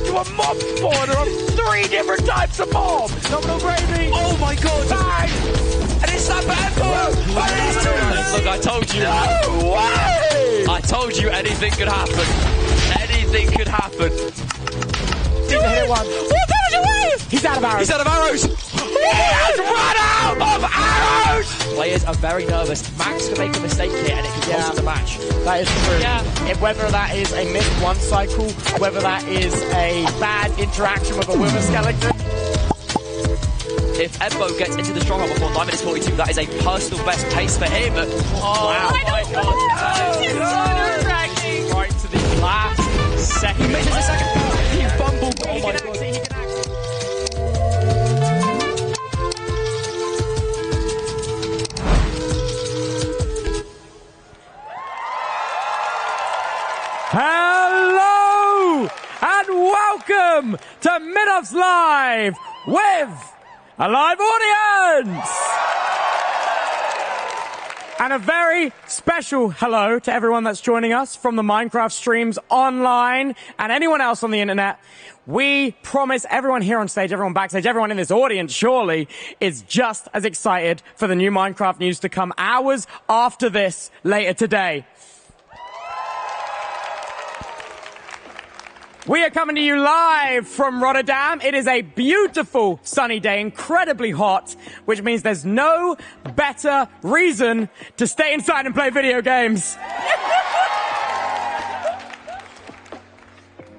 into a mob spawner of 3 different types of mob. Nominal gravy. Oh my god. Bang. And it's that bad for him. Look, I told you. No way. I told you anything could happen. Anything could happen. Didn't hit it once. What damage away? He's out of arrows. He's out of arrows. He has run out of arrows. Players are very nervous. Max can make a mistake here and it can cost the match. That is true. Yeah. Whether that is a missed 1 cycle, whether that is a bad interaction with a Wither skeleton. If Embo gets into the stronghold before 9 minutes 42, that is a personal best pace for him. Oh Wow. my god. Right to the last second. He misses a second. He fumbled. Oh my god. Hello and welcome to MIDOFFS Live with a live audience. And a very special hello to everyone that's joining us from the Minecraft streams online and anyone else on the internet. We promise everyone here on stage, everyone backstage, everyone in this audience surely is just as excited for the new Minecraft news to come hours after this later today. We are coming to you live from Rotterdam. It is a beautiful sunny day, incredibly hot, which means there's no better reason to stay inside and play video games.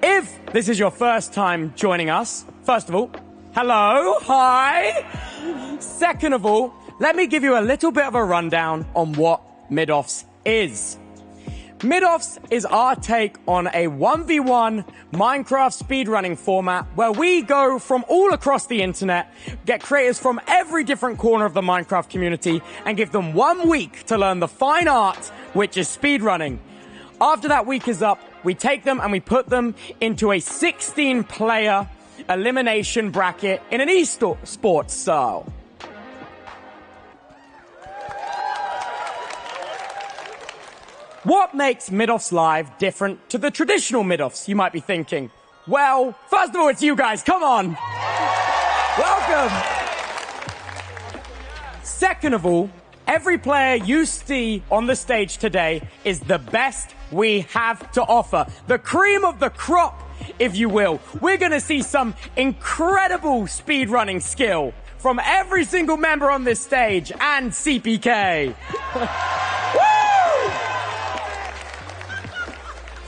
If this is your first time joining us, first of all, hello, hi. Second of all, let me give you a little bit of a rundown on what MIDOFFS is. MIDOFFS is our take on a 1v1 Minecraft speedrunning format where we go from all across the internet, get creators from every different corner of the Minecraft community, and give them 1 week to learn the fine art, which is speedrunning. After that week is up, we take them and we put them into a 16-player elimination bracket in an esports style. What makes MIDOFFS Live different to the traditional MIDOFFS, you might be thinking? Well, first of all, it's you guys. Come on. Welcome. Second of all, every player you see on the stage today is the best we have to offer. The cream of the crop, if you will. We're going to see some incredible speedrunning skill from every single member on this stage and CPK.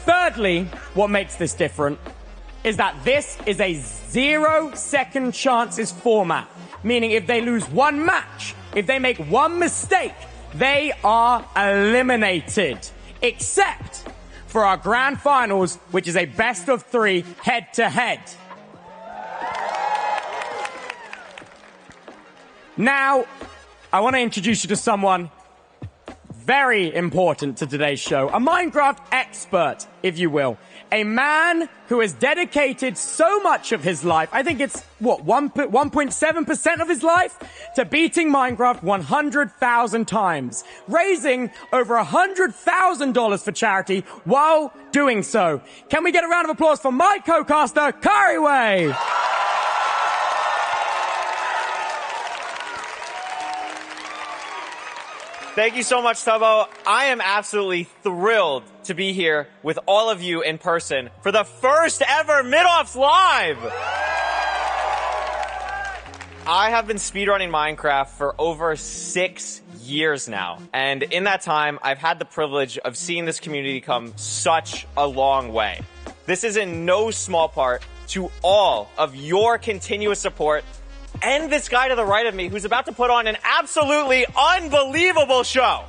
Thirdly, what makes this different is that this is a 0-second chances format, meaning if they lose 1 match, if they make 1 mistake, they are eliminated, except for our grand finals, which is a best of 3 head-to-head. Now, I want to introduce you to someone very important to today's show, a Minecraft expert, if you will. A man who has dedicated so much of his life, I think it's, 1.7% of his life, to beating Minecraft 100,000 times, raising over $100,000 for charity while doing so. Can we get a round of applause for my co-caster, Kariway? Thank you so much, Tubbo. I am absolutely thrilled to be here with all of you in person for the first ever MIDOFFS Live! I have been speedrunning Minecraft for over 6 years now, and in that time, I've had the privilege of seeing this community come such a long way. This is in no small part to all of your continuous support and this guy to the right of me who's about to put on an absolutely unbelievable show.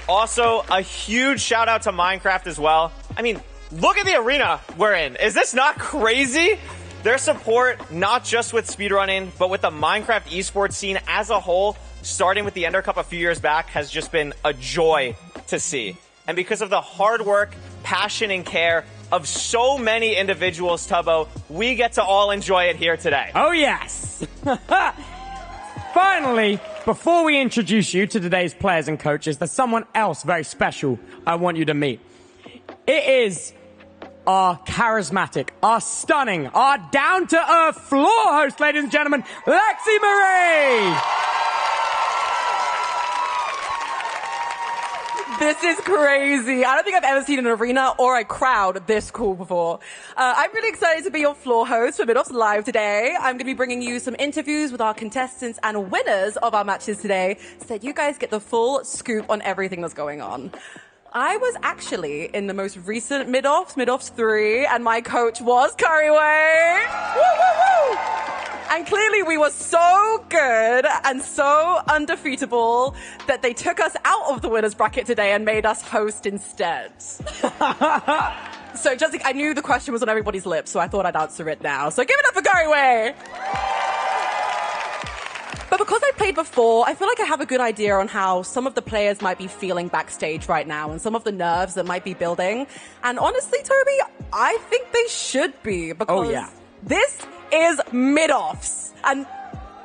Also, a huge shout out to Minecraft as well. I mean, look at the arena we're in. Is this not crazy? Their support, not just with speedrunning, but with the Minecraft esports scene as a whole, starting with the Ender Cup a few years back, has just been a joy to see. And because of the hard work, passion, and care of so many individuals, Tubbo, we get to all enjoy it here today. Oh, yes. Finally, before we introduce you to today's players and coaches, there's someone else very special I want you to meet. It is our charismatic, our stunning, our down-to-earth floor host, ladies and gentlemen, Lexi Marie! This is crazy. I don't think I've ever seen an arena or a crowd this cool before. I'm really excited to be your floor host for MIDOFFS Live today. I'm going to be bringing you some interviews with our contestants and winners of our matches today so that you guys get the full scoop on everything that's going on. I was actually in the most recent MIDOFFS 3, and my coach was Curryway. Woo, woo, woo! And clearly we were so good and so undefeatable that they took us out of the winners bracket today and made us host instead. So just, I knew the question was on everybody's lips, so I thought I'd answer it now. So give it up for Curryway! But because I played before, I feel like I have a good idea on how some of the players might be feeling backstage right now and some of the nerves that might be building. And honestly, Toby, I think they should be because this is MIDOFFS. And,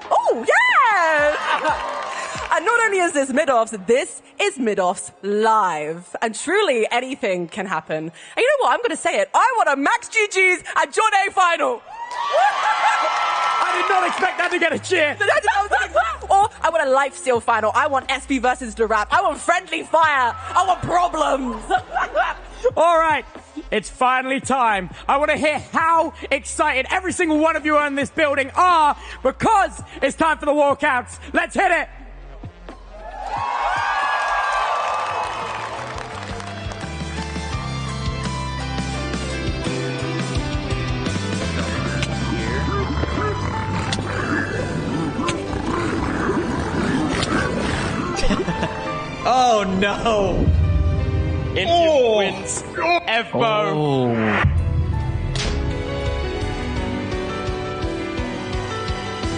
oh, yes! And not only is this MIDOFFS, this is MIDOFFS Live. And truly, anything can happen. And you know what? I'm going to say it. I want a Max GG's and John A final. I did not expect that to get a cheer. Or I want a lifesteal final. I want SB versus Durap. I want friendly fire. I want problems. All right, it's finally time. I want to hear how excited every single one of you in this building are because it's time for the walkouts. Let's hit it. Oh no! Indian wins. Evo.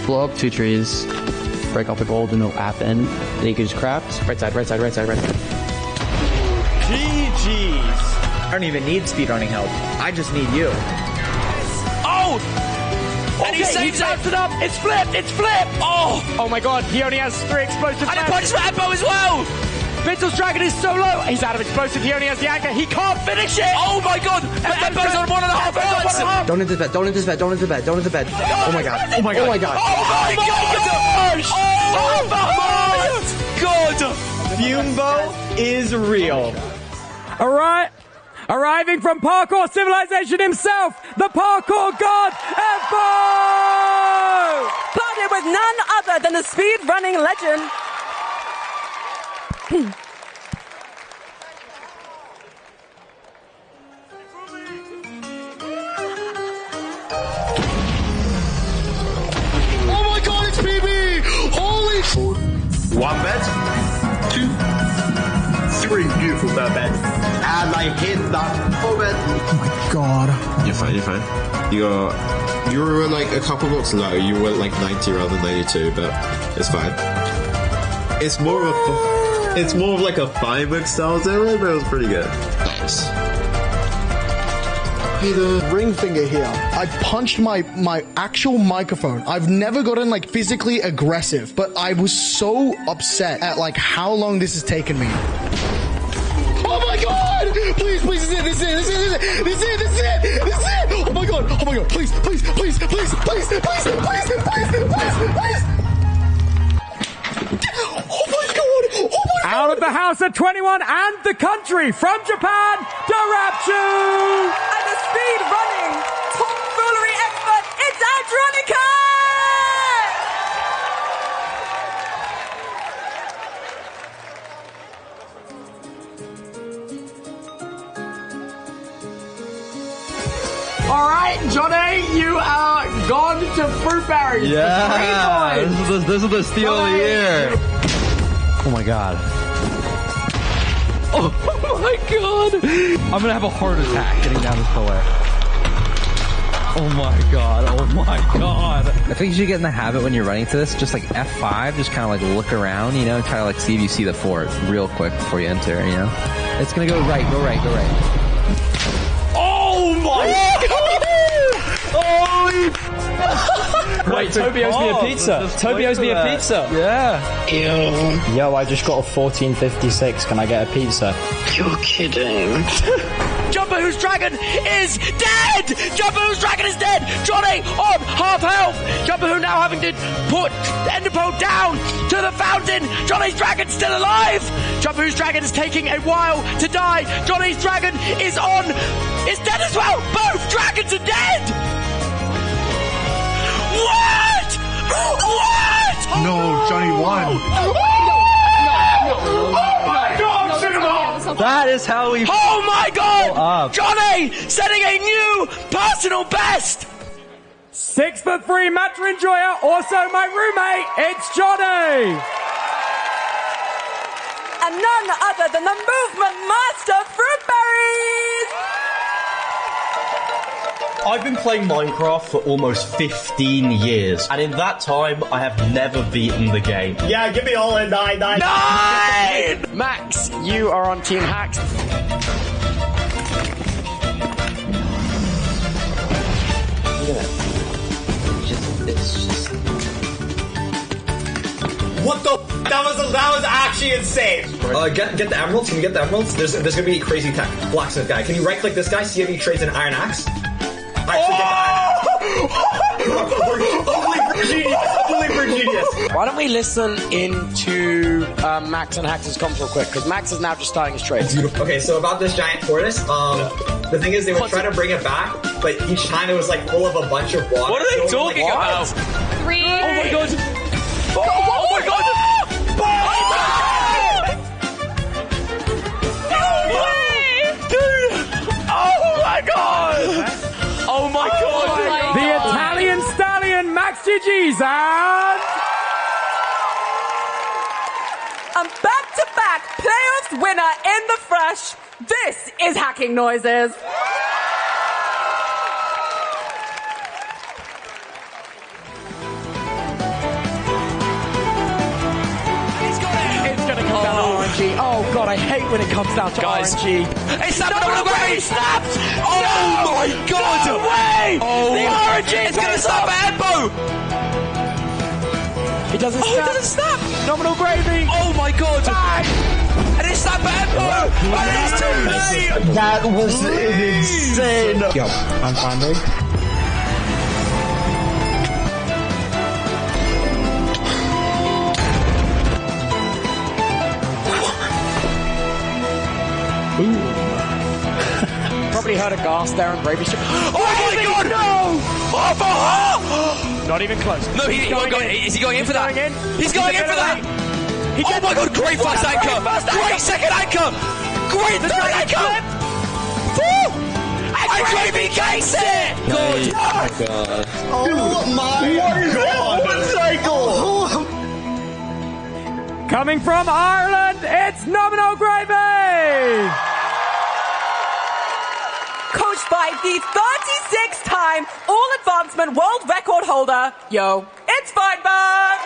Blow up 2 trees. Break off the gold and it'll happen. Then you can just craft. Right side, right side, right side, right side. GG's. I don't even need speedrunning help. I just need you. Oh! And he saves it! Up. It's flipped! It's flipped! Oh my god, he only has 3 explosives And left. a punch for Ebbo as well! Vital's Dragon is so low. He's out of explosive. He only has the anchor. He can't finish it. Oh my god! But Ebbo's on 1.5 hearts! Don't enter the bed, don't enter the bed, don't enter the bed, don't enter the bed. Oh my god. Oh my god. Oh my god. Oh my god! Oh my god! Fumbo is real. All right. Arriving from Parkour Civilization himself, the Parkour God, Evo! Partnered with none other than the speed running legend. Oh my god, it's PB! Holy sh! 1 bed, 2, 3 beautiful bed, and I hit that 4 bed. Oh my god. You're fine, you're fine. You were like a couple blocks low, you were like 90 rather than 92, but it's fine. It's more of like a fireworks style zero, but it was pretty good. Nice. Hey, the ring finger here. I punched my actual microphone. I've never gotten like physically aggressive, but I was so upset at like how long this has taken me. Oh my god! Please, this is it. Oh my god, please. Out of the house at 21 and the country from Japan, Darapchu! And the speed running tomfoolery expert, it's Andronica! All right, Johnny, you are gone to fruit berries. Yeah, this is the steal of the year. Oh my god. Oh my god. I'm gonna have a heart attack getting down this pillar. Oh my god, oh my god. I think you should get in the habit when you're running to this, just like F5, just kind of like look around, you know, try to like see if you see the fort real quick before you enter, you know? It's gonna go right, go right. Oh my god! Holy Wait, Toby owes me a pizza. Toby owes me a pizza. Yeah. Ew. Yo, I just got a 1456. Can I get a pizza? You're kidding. Jumbo whose dragon is dead! Jumper whose dragon is dead! Johnny on half health! Jumper who now having to put Enderpearl down to the fountain! Johnny's dragon's still alive! Jumper whose dragon is taking a while to die! Johnny's dragon is dead as well! Both dragons are dead! What? What? No, Johnny won. That is how we. Oh my God! Up. Johnny setting a new personal best! 6'3" match enjoyer, also my roommate, it's Johnny! And none other than the movement master, Fruitberries! I've been playing Minecraft for almost 15 years, and in that time, I have never beaten the game. Yeah, give me all in 9. Max, you are on Team Hacks. What the? That was actually insane. Get the emeralds. Can you get the emeralds? There's gonna be crazy tech. Blacksmith guy. Can you right click this guy? See if he trades an iron axe. Why don't we listen into Max and Hacks' comms real quick? Because Max is now just starting his trades. Okay, so about this giant tortoise, the thing is they were trying to bring it back, but each time it was like full of a bunch of water. What are they talking about? 3. Oh my God! Oh my God! Oh my God! Oh my God! The Italian stallion, Max GG's, And back-to-back playoffs winner in the fresh. This is Hacking Noises. It's gonna come down to RNG. Oh God, I hate when it comes down to Guys. RNG. It's snapped on the way! Snapped! Oh my God! No way! Oh. The RNG is gonna snap at Embo! It doesn't Oh, snap. it doesn't snap! Nominal gravy. Oh my God! And it's snapped at Embo! And it's too late! That was insane. Yo, I'm finding. Probably heard a gas there and Gravy. Oh my God! No! Oh, for her! Not even close. No, is he going in for that? Going in. He's going in for that! Oh my God! Great first anchor! Great second anchor! Great third anchor! And Gravy takes it! Good! Oh my God. One cycle. Coming from Ireland, it's Nominal Gravy! Coached by the 36-time All-Advancement World Record holder, yo, it's Feinberg!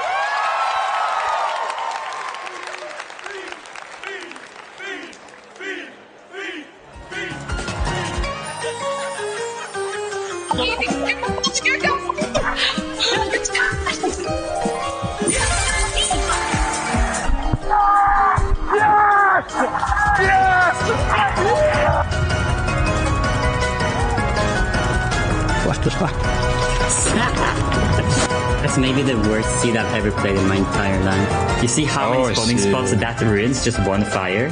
What the fuck? That's maybe the worst seed I've ever played in my entire life. You see how many spawning spots that ruins just one fire?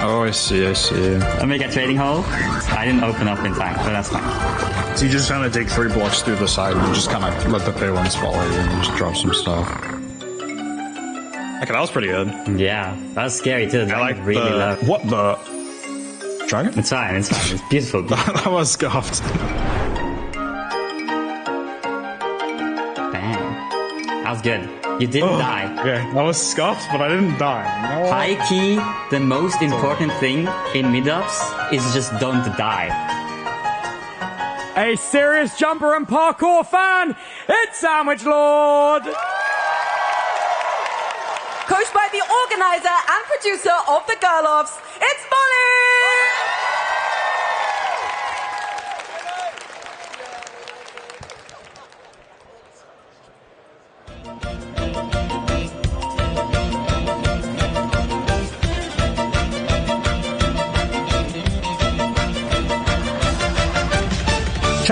Oh, I see. I make a trading hole. I didn't open up in time, but that's fine. So you just kind of dig 3 blocks through the side and you just kind of let the pay ones fall over and you just drop some stuff. Okay, that was pretty good. Yeah, that was scary too. I like really low. What the? Dragon? It's fine. It's beautiful. That was scuffed. Bang. That was good. You didn't die. Okay, that was scuffed, but I didn't die. No. High key, the most important thing in MIDOFFS is just don't die. A serious jumper and parkour fan, it's Sandwich Lord! Coached by the organizer and producer of the Girl-Offs, it's Molly!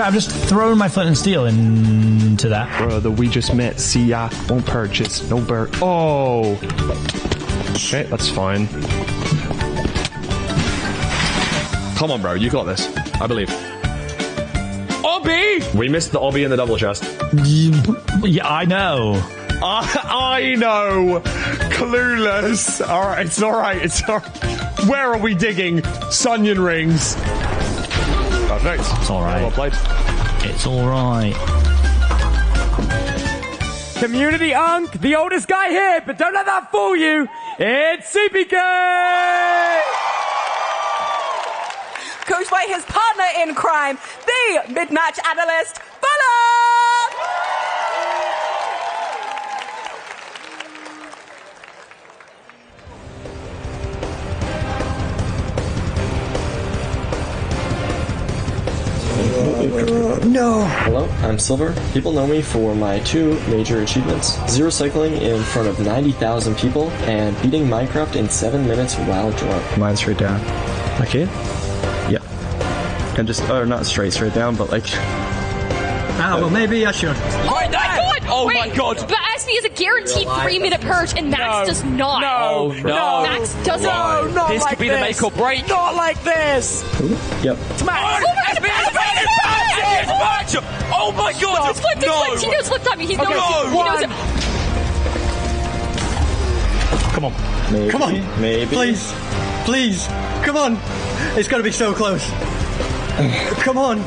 Chat, I'm just throwing my flint and steel into that. Brother, we just met. See ya. Won't purchase. No bird. Oh. Okay, that's fine. Come on, bro. You got this. I believe. Obby! We missed the Obby in the double chest. Yeah, I know. I know. Clueless. Alright, it's alright. It's alright. Where are we digging? Sunyon rings. Perfect. It's alright. Well played. It's alright. Community Unk, the oldest guy here, but don't let that fool you. It's CPK! Coached by his partner in crime, the mid-match analyst, Fuller! No! Hello, I'm Silver. People know me for my 2 major achievements. Zero cycling in front of 90,000 people, and beating Minecraft in 7 minutes while drunk. Mine straight down. Okay? Yeah. And just, or not straight down, but like... Ah, well maybe I should. Oh my god! Oh Wait, my god! But SV is a guaranteed 3-minute purge, and Max does not. Oh no! Max doesn't. No, not This like could be the make or break. Not like this! Yep. Max! Oh my god! It's flipped, No! He knows flip timing. He knows Okay, it. He knows it. Come on. Maybe. Come on. Maybe. Please. Please. Come on. It's got to be so close. Come on.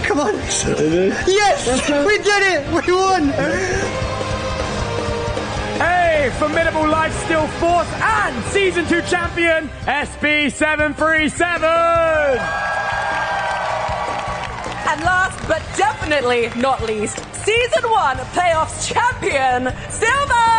Come on. Yes! We did it! We won! Hey, formidable life still force and season 2 champion, SB737! And last but definitely not least, Season 1 Playoffs champion, Silver!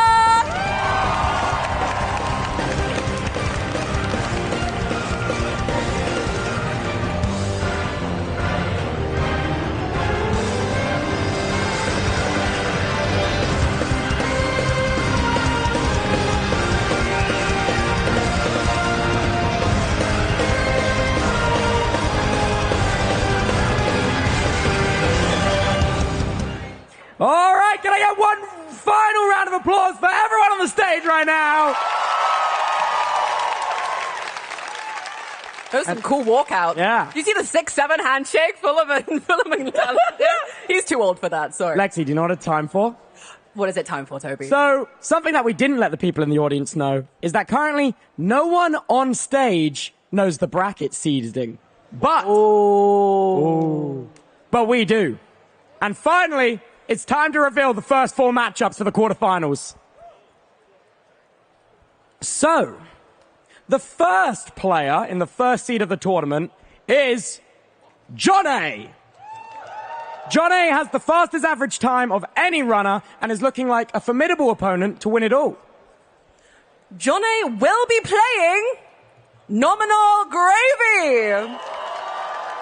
All right, can I get one final round of applause for everyone on the stage right now? That was some cool walkout. Yeah. You see the 6-7 handshake full of mentality? He's too old for that, sorry. Lexi, do you know what it's time for? What is it time for, Toby? So, something that we didn't let the people in the audience know is that currently no one on stage knows the bracket seeding. But we do. And finally, it's time to reveal the first 4 matchups for the quarterfinals. So, the first player in the first seed of the tournament is Johnny. Johnny has the fastest average time of any runner and is looking like a formidable opponent to win it all. Johnny will be playing Nominal Gravy.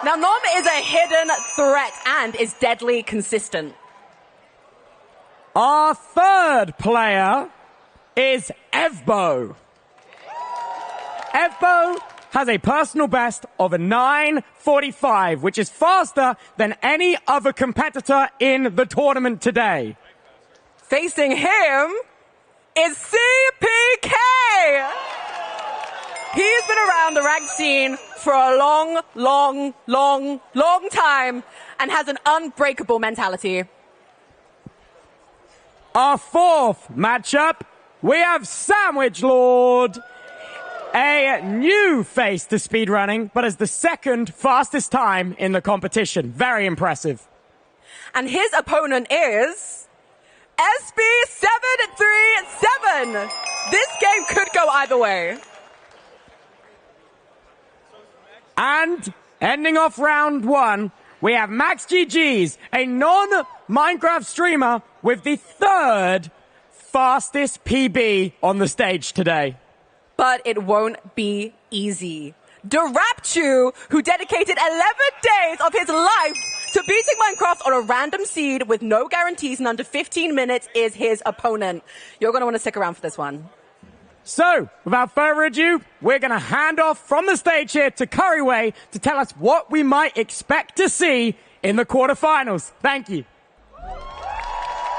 Now, Nom is a hidden threat and is deadly consistent. Our third player is Evbo. Evbo has a personal best of a 9:45, which is faster than any other competitor in the tournament today. Facing him is CPK. He's been around the ranked scene for a long time and has an unbreakable mentality. Our fourth matchup, we have Sandwich Lord. A new face to speedrunning, but as the second fastest time in the competition. Very impressive. And his opponent is SB737. This game could go either way. And ending off round 1, we have Max GG's, a non-Minecraft streamer with the third fastest PB on the stage today. But it won't be easy. Durapchu, who dedicated 11 days of his life to beating Minecraft on a random seed with no guarantees in under 15 minutes, is his opponent. You're going to want to stick around for this one. So, without further ado, we're going to hand off from the stage here to Curryway to tell us what we might expect to see in the quarterfinals. Thank you.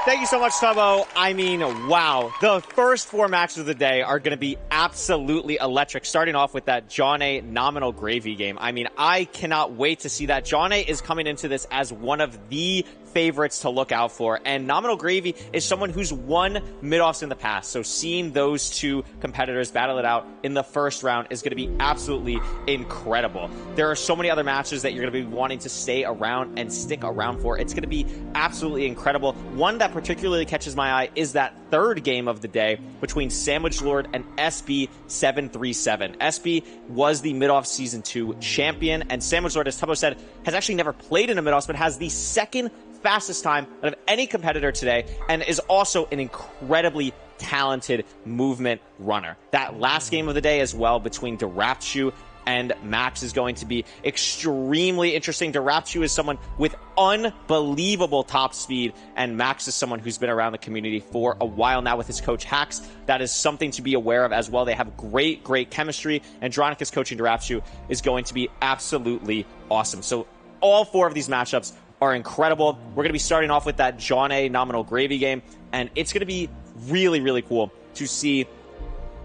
Thank you so much, Tubbo. I mean, wow. The first 4 matches of the day are going to be absolutely electric, starting off with that John A. Nominal Gravy game. I mean, I cannot wait to see that. John A. is coming into this as one of the favorites to look out for, and Nominal Gravy is someone who's won mid-offs in the past, so seeing those two competitors battle it out in the first round is going to be absolutely incredible. There are so many other matches that you're going to be wanting to stay around and stick around for. It's going to be absolutely incredible. One that particularly catches my eye is that third game of the day between Sandwich Lord and SB737. SB was the mid-off Season 2 champion, and Sandwich Lord, as Tubbo said, has actually never played in a mid-off, but has the second fastest time out of any competitor today, and is also an incredibly talented movement runner. That last game of the day as well between Darapchu and Max is going to be extremely interesting. Darapchu is someone with unbelievable top speed, and Max is someone who's been around the community for a while now with his coach Hax. That is something to be aware of as well. They have great chemistry, and Dronica's coaching Darapchu is going to be absolutely awesome. So all 4 of these matchups are incredible. We're going to be starting off with that John A. Nominal Gravy game, and it's going to be really, really cool to see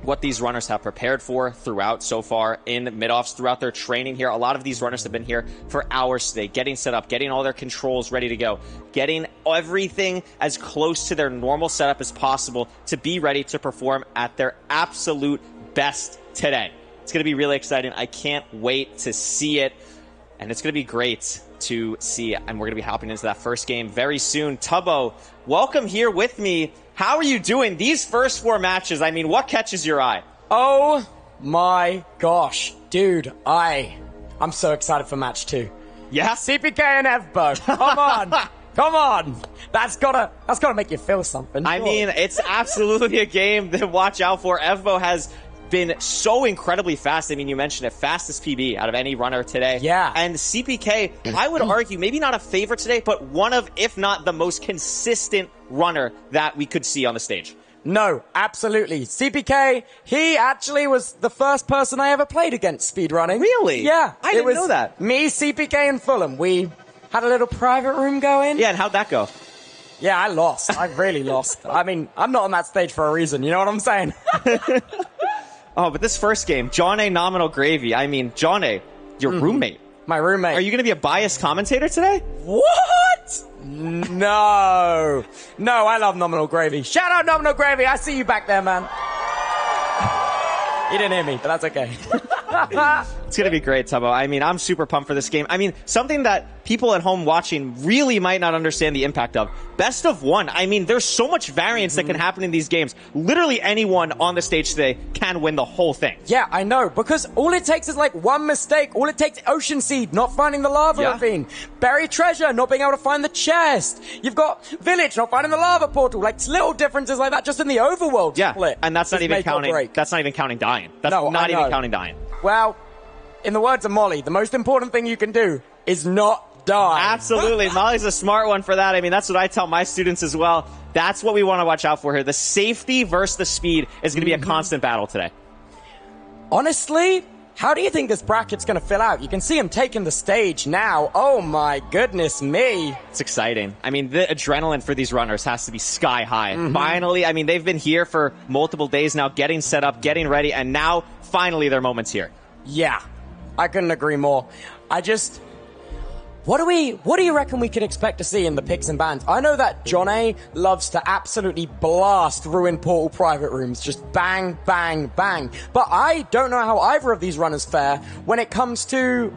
what these runners have prepared for throughout so far in mid-offs, throughout their training here. A lot of these runners have been here for hours today, getting set up, getting all their controls ready to go, getting everything as close to their normal setup as possible to be ready to perform at their absolute best today. It's going to be really exciting. I can't wait to see it, and it's going to be great to see, and we're going to be hopping into that first game very soon. Tubbo, welcome here with me. How are you doing? These first 4 matches, I mean, what catches your eye? Oh my gosh, dude, I'm so excited for match 2. Yeah? CPK and Evbo, come on. Come on. That's gotta make you feel something. I mean, it's absolutely a game to watch out for. Evbo has been so incredibly fast. I mean, you mentioned it, fastest PB out of any runner today. Yeah. And CPK, I would argue, maybe not a favorite today, but one of, if not the most consistent runner that we could see on the stage. No, absolutely. CPK, he actually was the first person I ever played against speedrunning. Really? Yeah. I didn't know that. Me, CPK, and Fulham. We had a little private room going. Yeah, and how'd that go? Yeah, I lost. I really lost. I mean, I'm not on that stage for a reason. You know what I'm saying? Oh, but this first game, John A. Nominal Gravy. I mean, John A., your roommate. My roommate. Are you going to be a biased commentator today? What? No. No, I love Nominal Gravy. Shout out Nominal Gravy. I see you back there, man. You didn't hear me, but that's okay. It's going to be great, Tubbo. I mean, I'm super pumped for this game. I mean, something that people at home watching really might not understand the impact of. Best of 1. I mean, there's so much variance that can happen in these games. Literally anyone on the stage today can win the whole thing. Yeah, I know, because all it takes is like one mistake. All it takes is Ocean Seed, not finding the lava ravine. Buried Treasure, not being able to find the chest. You've got Village, not finding the lava portal. Like, little differences like that just in the overworld split. And that's not even counting. That's not even counting dying. That's not even counting dying. Well, in the words of Molly, the most important thing you can do is not die. Absolutely. Molly's a smart one for that. I mean, that's what I tell my students as well. That's what we want to watch out for here. The safety versus the speed is going to be a constant battle today. Honestly, how do you think this bracket's going to fill out? You can see him taking the stage now. Oh my goodness me. It's exciting. I mean, the adrenaline for these runners has to be sky high. Finally, I mean, they've been here for multiple days now, getting set up, getting ready, and now finally their moment's here. Yeah, I couldn't agree more. What do you reckon we can expect to see in the picks and bans? I know that John A loves to absolutely blast Ruin Portal private rooms, just bang, bang, bang. But I don't know how either of these runners fare when it comes to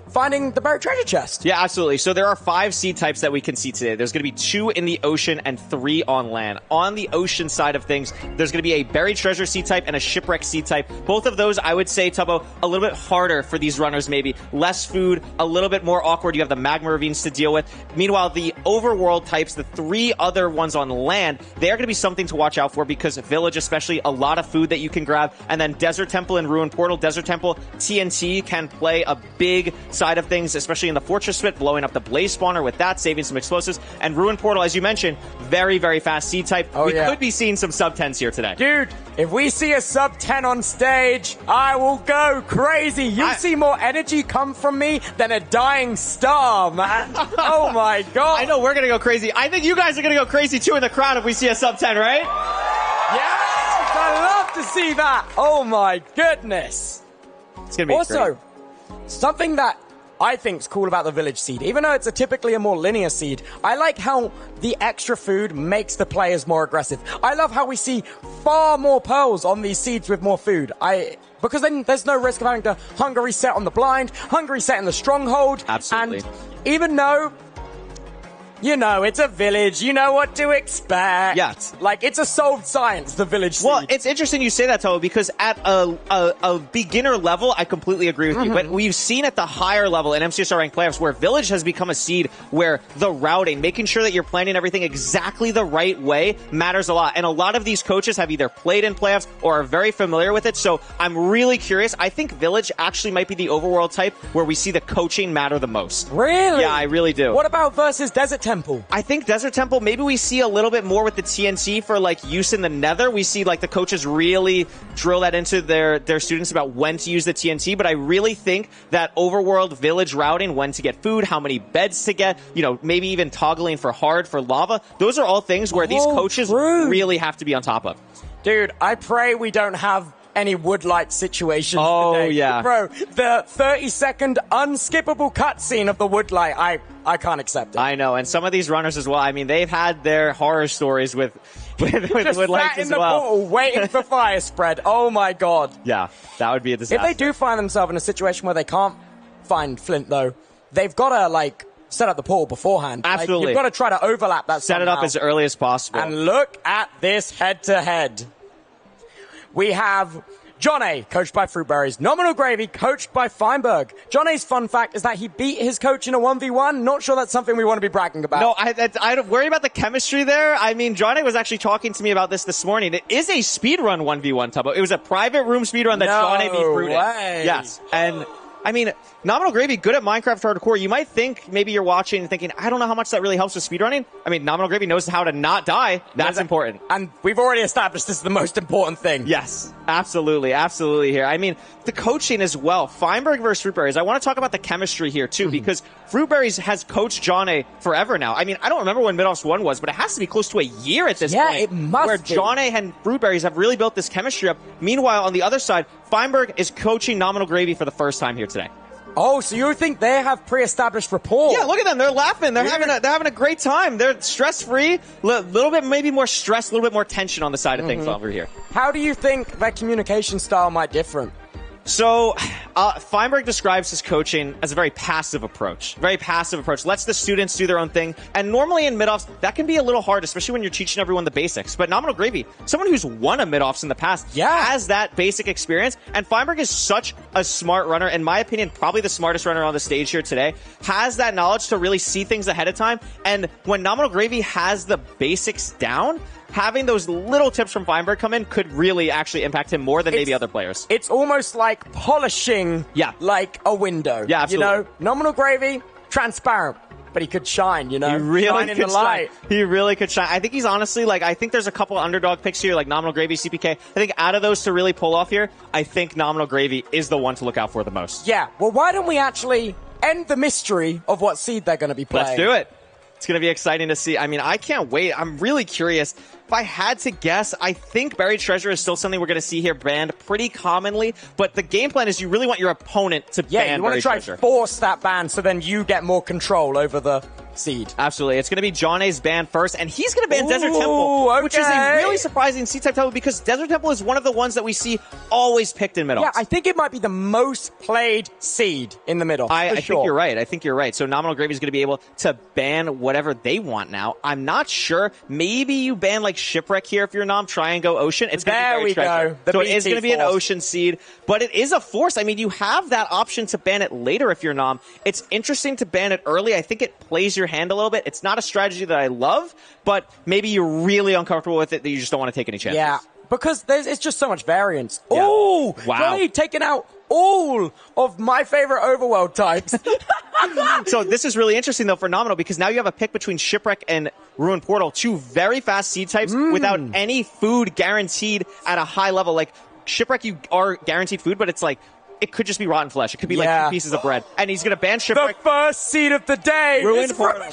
finding the buried treasure chest. Yeah, absolutely. So there are 5 seed types that we can see today. There's going to be 2 in the ocean and 3 on land. On the ocean side of things, there's going to be a buried treasure seed type and a shipwreck seed type. Both of those, I would say, Tubbo, a little bit harder for these runners maybe. Less food, a little bit more awkward. You have the magma ravines to deal with. Meanwhile, the overworld types, the 3 other ones on land, they are going to be something to watch out for because Village, especially, a lot of food that you can grab. And then Desert Temple and Ruin Portal. Desert Temple, TNT can play a big side of things, especially in the Fortress Spit, blowing up the Blaze Spawner with that, saving some explosives. And Ruin Portal, as you mentioned, very, very fast seed type. We could be seeing some sub-10s here today. Dude, if we see a sub-10 on stage, I will go crazy. You'll see more energy come from me than a dying star, man. Oh my god. I know we're going to go crazy. I think you guys are going to go crazy too in the crowd if we see a sub-10, right? Yes, I love to see that. Oh my goodness. It's going to be also, something that I think's cool about the Village seed, even though it's typically a more linear seed, I like how the extra food makes the players more aggressive. I love how we see far more pearls on these seeds with more food. Because then there's no risk of having to hunger reset on the blind, hunger reset in the stronghold. Absolutely. And even though, you know, it's a village, you know what to expect. Yes. Like, it's a solved science, the Village seed. Well, it's interesting you say that, Tubbo, because at a beginner level, I completely agree with you. But we've seen at the higher level in MCSR ranked playoffs where Village has become a seed where the routing, making sure that you're planning everything exactly the right way matters a lot. And a lot of these coaches have either played in playoffs or are very familiar with it. So I'm really curious. I think Village actually might be the overworld type where we see the coaching matter the most. Really? Yeah, I really do. What about versus Desert Temple? I think Desert Temple, maybe we see a little bit more with the TNT for like use in the Nether. We see like the coaches really drill that into their students about when to use the TNT. But I really think that overworld village routing, when to get food, how many beds to get, you know, maybe even toggling for hard, for lava. Those are all things where these coaches really have to be on top of. Dude, I pray we don't have any woodlight situations today. Yeah. Bro, the 30-second unskippable cutscene of the woodlight, I can't accept it. I know, and some of these runners as well, I mean, they've had their horror stories with woodlights as well. Portal, waiting for fire spread. Oh my god. Yeah, that would be a disaster. If they do find themselves in a situation where they can't find Flint, though, they've got to, like, set up the portal beforehand. Absolutely. Like, you've got to try to overlap that Set it up as early as possible. And look at this head-to-head. We have John A, coached by Fruitberries. Nominal Gravy, coached by Feinberg. John A's fun fact is that he beat his coach in a 1v1. Not sure that's something we want to be bragging about. No, I don't worry about the chemistry there. I mean, John A was actually talking to me about this morning. It is a speedrun 1v1, Tubbo. It was a private room speedrun that John A beat Fruit in. Yes, and I mean, Nominal Gravy, good at Minecraft Hardcore. You might think maybe you're watching and thinking, I don't know how much that really helps with speedrunning. I mean, Nominal Gravy knows how to not die. That's important. And we've already established this is the most important thing. Yes, absolutely, absolutely here. I mean, the coaching as well. Feinberg versus Fruitberries. I want to talk about the chemistry here, too, because Fruitberries has coached John A forever now. I mean, I don't remember when MIDOFFS 1 was, but it has to be close to a year at this point. Yeah, it must where be. John A and Fruitberries have really built this chemistry up. Meanwhile, on the other side, Feinberg is coaching Nominal Gravy for the first time here today. Oh, so you think they have pre-established rapport? Yeah, look at them. They're laughing. They're having a great time. They're stress-free. Little bit, maybe more stress, a little bit more tension on the side of things over here. How do you think their communication style might differ? So, Feinberg describes his coaching as a very passive approach. Very passive approach. Lets the students do their own thing. And normally in MIDOFFS, that can be a little hard, especially when you're teaching everyone the basics. But Nominal Gravy, someone who's won a MIDOFFS in the past, has that basic experience. And Feinberg is such a smart runner. In my opinion, probably the smartest runner on the stage here today. Has that knowledge to really see things ahead of time. And when Nominal Gravy has the basics down, having those little tips from Feinberg come in could really actually impact him more than maybe other players. It's almost like polishing like a window. Yeah, absolutely. You know, Nominal Gravy, transparent, but he could shine, you know? He really shine in the light. He really could shine. I think he's honestly, like, I think there's a couple underdog picks here, like Nominal Gravy, CPK. I think out of those to really pull off here, I think Nominal Gravy is the one to look out for the most. Yeah, well, why don't we actually end the mystery of what seed they're going to be playing? Let's do it. It's going to be exciting to see. I mean, I can't wait. I'm really curious. If I had to guess, I think Buried Treasure is still something we're going to see here banned pretty commonly. But the game plan is you really want your opponent to ban Buried Treasure. Yeah, you want to try to force that ban so then you get more control over the seed. Absolutely. It's going to be Johnny's ban first, and he's going to ban Desert Temple, which is a really surprising C-type Temple because Desert Temple is one of the ones that we see always picked in middle. Yeah, I think it might be the most played seed in the middle. I think you're right. I think you're right. So Nominal Gravy is going to be able to ban whatever they want now. I'm not sure. Maybe you ban like Shipwreck here if you're Nom. Try and go Ocean. It's going to be very tricky. So it is going to be an Ocean seed, but it is a force. I mean, you have that option to ban it later if you're Nom. It's interesting to ban it early. I think it plays your hand a little bit. It's not a strategy that I love, but maybe you're really uncomfortable with it that you just don't want to take any chances. Yeah, because it's just so much variance. Yeah. Oh, wow. Johnny taking out all of my favorite overworld types. So this is really interesting, though, for Nominal, because now you have a pick between Shipwreck and Ruin Portal, two very fast seed types without any food guaranteed at a high level. Like, Shipwreck, you are guaranteed food, but it's like, it could just be rotten flesh. It could be like 2 pieces of bread. And he's going to ban Shipwreck. The first seed of the day. Ruin Portal.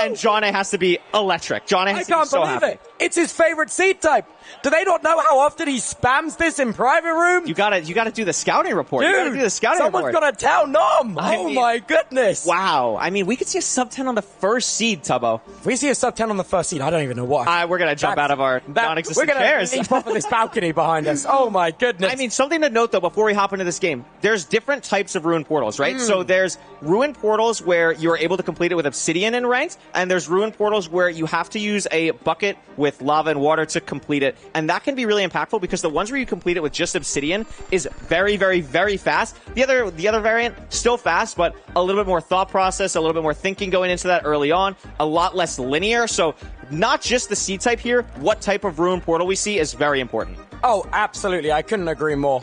And Johnny has to be electric. Johnny has to be so happy. It. It's his favorite seed type. Do they not know how often he spams this in private room? You gotta do the scouting report. Dude, you gotta do the scouting report. Someone's gotta tell Nom. Oh my goodness. Wow. I mean, we could see a sub 10 on the first seed, Tubbo. If we see a sub 10 on the first seed, I don't even know what. We're gonna jump out of our non-existent chairs. We're gonna leap off of this balcony behind us. Oh my goodness. I mean, something to note though before we hop into this game, there's different types of Ruin Portals, right? So there's Ruin Portals where you're able to complete it with Obsidian in ranked, and there's Ruin Portals where you have to use a bucket with lava and water to complete it, and that can be really impactful because the ones where you complete it with just Obsidian is very, very, very fast. The other variant, still fast, but a little bit more thought process, a little bit more thinking going into that early on, a lot less linear. So not just the seed type here, what type of Ruin Portal we see is very important. Oh, absolutely. I couldn't agree more.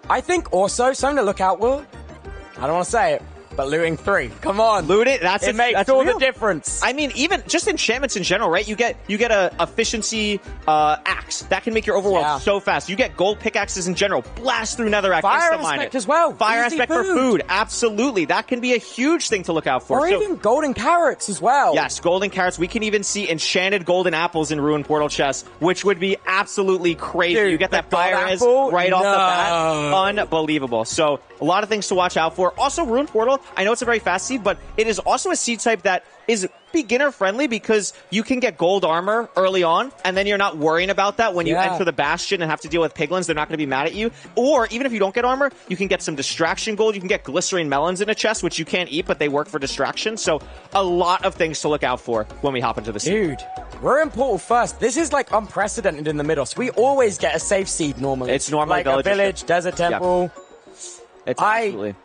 I think also something to look out for. I don't want to say it, but looting 3. Come on. Loot it. It makes all the difference. I mean, even just enchantments in general, right? You get a efficiency axe. That can make your overworld so fast. You get gold pickaxes in general. Blast through netherrack. Fire aspect as well. Fire Easy aspect for food. Absolutely. That can be a huge thing to look out for. Or even golden carrots as well. Yes, golden carrots. We can even see enchanted golden apples in Ruin Portal chests, which would be absolutely crazy. Dude, you get that fire apple right off the bat. Unbelievable. So a lot of things to watch out for. Also, Ruin Portal, I know it's a very fast seed, but it is also a seed type that is beginner friendly because you can get gold armor early on, and then you're not worrying about that when you enter the Bastion and have to deal with piglins. They're not going to be mad at you. Or even if you don't get armor, you can get some distraction gold. You can get glycerine melons in a chest, which you can't eat, but they work for distraction. So a lot of things to look out for when we hop into the seed. Dude, we're in Portal first. This is like unprecedented in the middle. So we always get a safe seed normally. It's normally like a village, desert temple. It's absolutely.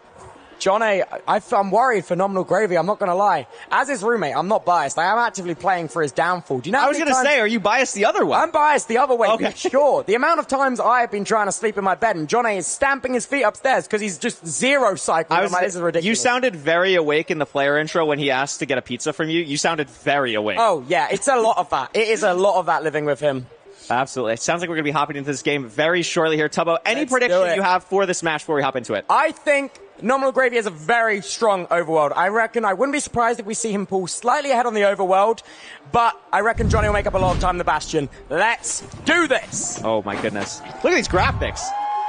Johnny, I'm worried for Nominal Gravy, I'm not going to lie. As his roommate, I'm not biased. I am actively playing for his downfall. Do you know I was going to say, are you biased the other way? I'm biased the other way, okay. Sure. The amount of times I've been trying to sleep in my bed and Johnny is stamping his feet upstairs because he's just zero cycling. This is ridiculous. You sounded very awake in the player intro when he asked to get a pizza from you. You sounded very awake. Oh, yeah. It's a lot of that. It is a lot of that living with him. Absolutely. It sounds like we're going to be hopping into this game very shortly here. Tubbo, any prediction you have for this match before we hop into it? I think Nominal Gravy has a very strong overworld. I reckon I wouldn't be surprised if we see him pull slightly ahead on the overworld, but I reckon Johnny will make up a lot of time in the Bastion. Let's do this! Oh my goodness. Look at these graphics.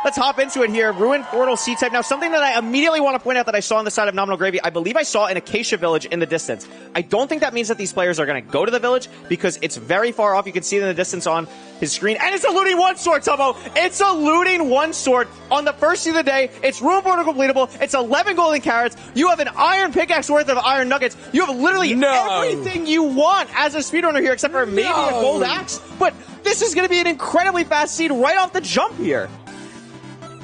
Let's hop into it here. Ruin Portal C-type. Now, something that I immediately want to point out that I saw on the side of Nominal Gravy, I believe I saw an Acacia Village in the distance. I don't think that means that these players are going to go to the village because it's very far off. You can see it in the distance on his screen. And it's a looting 1 sword, Tubbo. It's a looting 1 sword on the first seed of the day. It's Ruin Portal completable. It's 11 golden carrots. You have an iron pickaxe worth of iron nuggets. You have literally everything you want as a speedrunner here except for maybe a gold axe. But this is going to be an incredibly fast seed right off the jump here.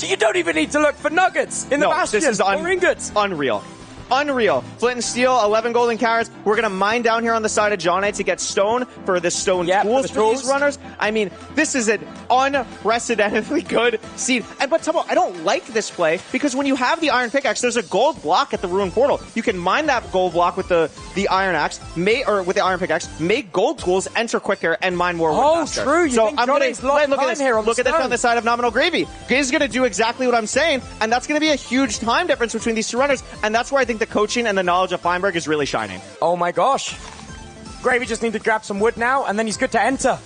You don't even need to look for nuggets in the Bastion or ingots. Unreal. Unreal. Flint and steel, 11 golden carrots. We're going to mine down here on the side of Johnny to get stone for the stone tools for these runners. I mean, this is an unprecedentedly good seed. But Tubbo, I don't like this play because when you have the iron pickaxe, there's a gold block at the Ruin Portal. You can mine that gold block with the iron axe, with the iron pickaxe, make gold tools, enter quicker, and mine more faster. True. So I'm going to look at this. Look at this on the side of Nominal Gravy. He's going to do exactly what I'm saying, and that's going to be a huge time difference between these two runners, and that's where I think the coaching and the knowledge of Feinberg is really shining. Oh my gosh. Gravy just need to grab some wood now, and then he's good to enter.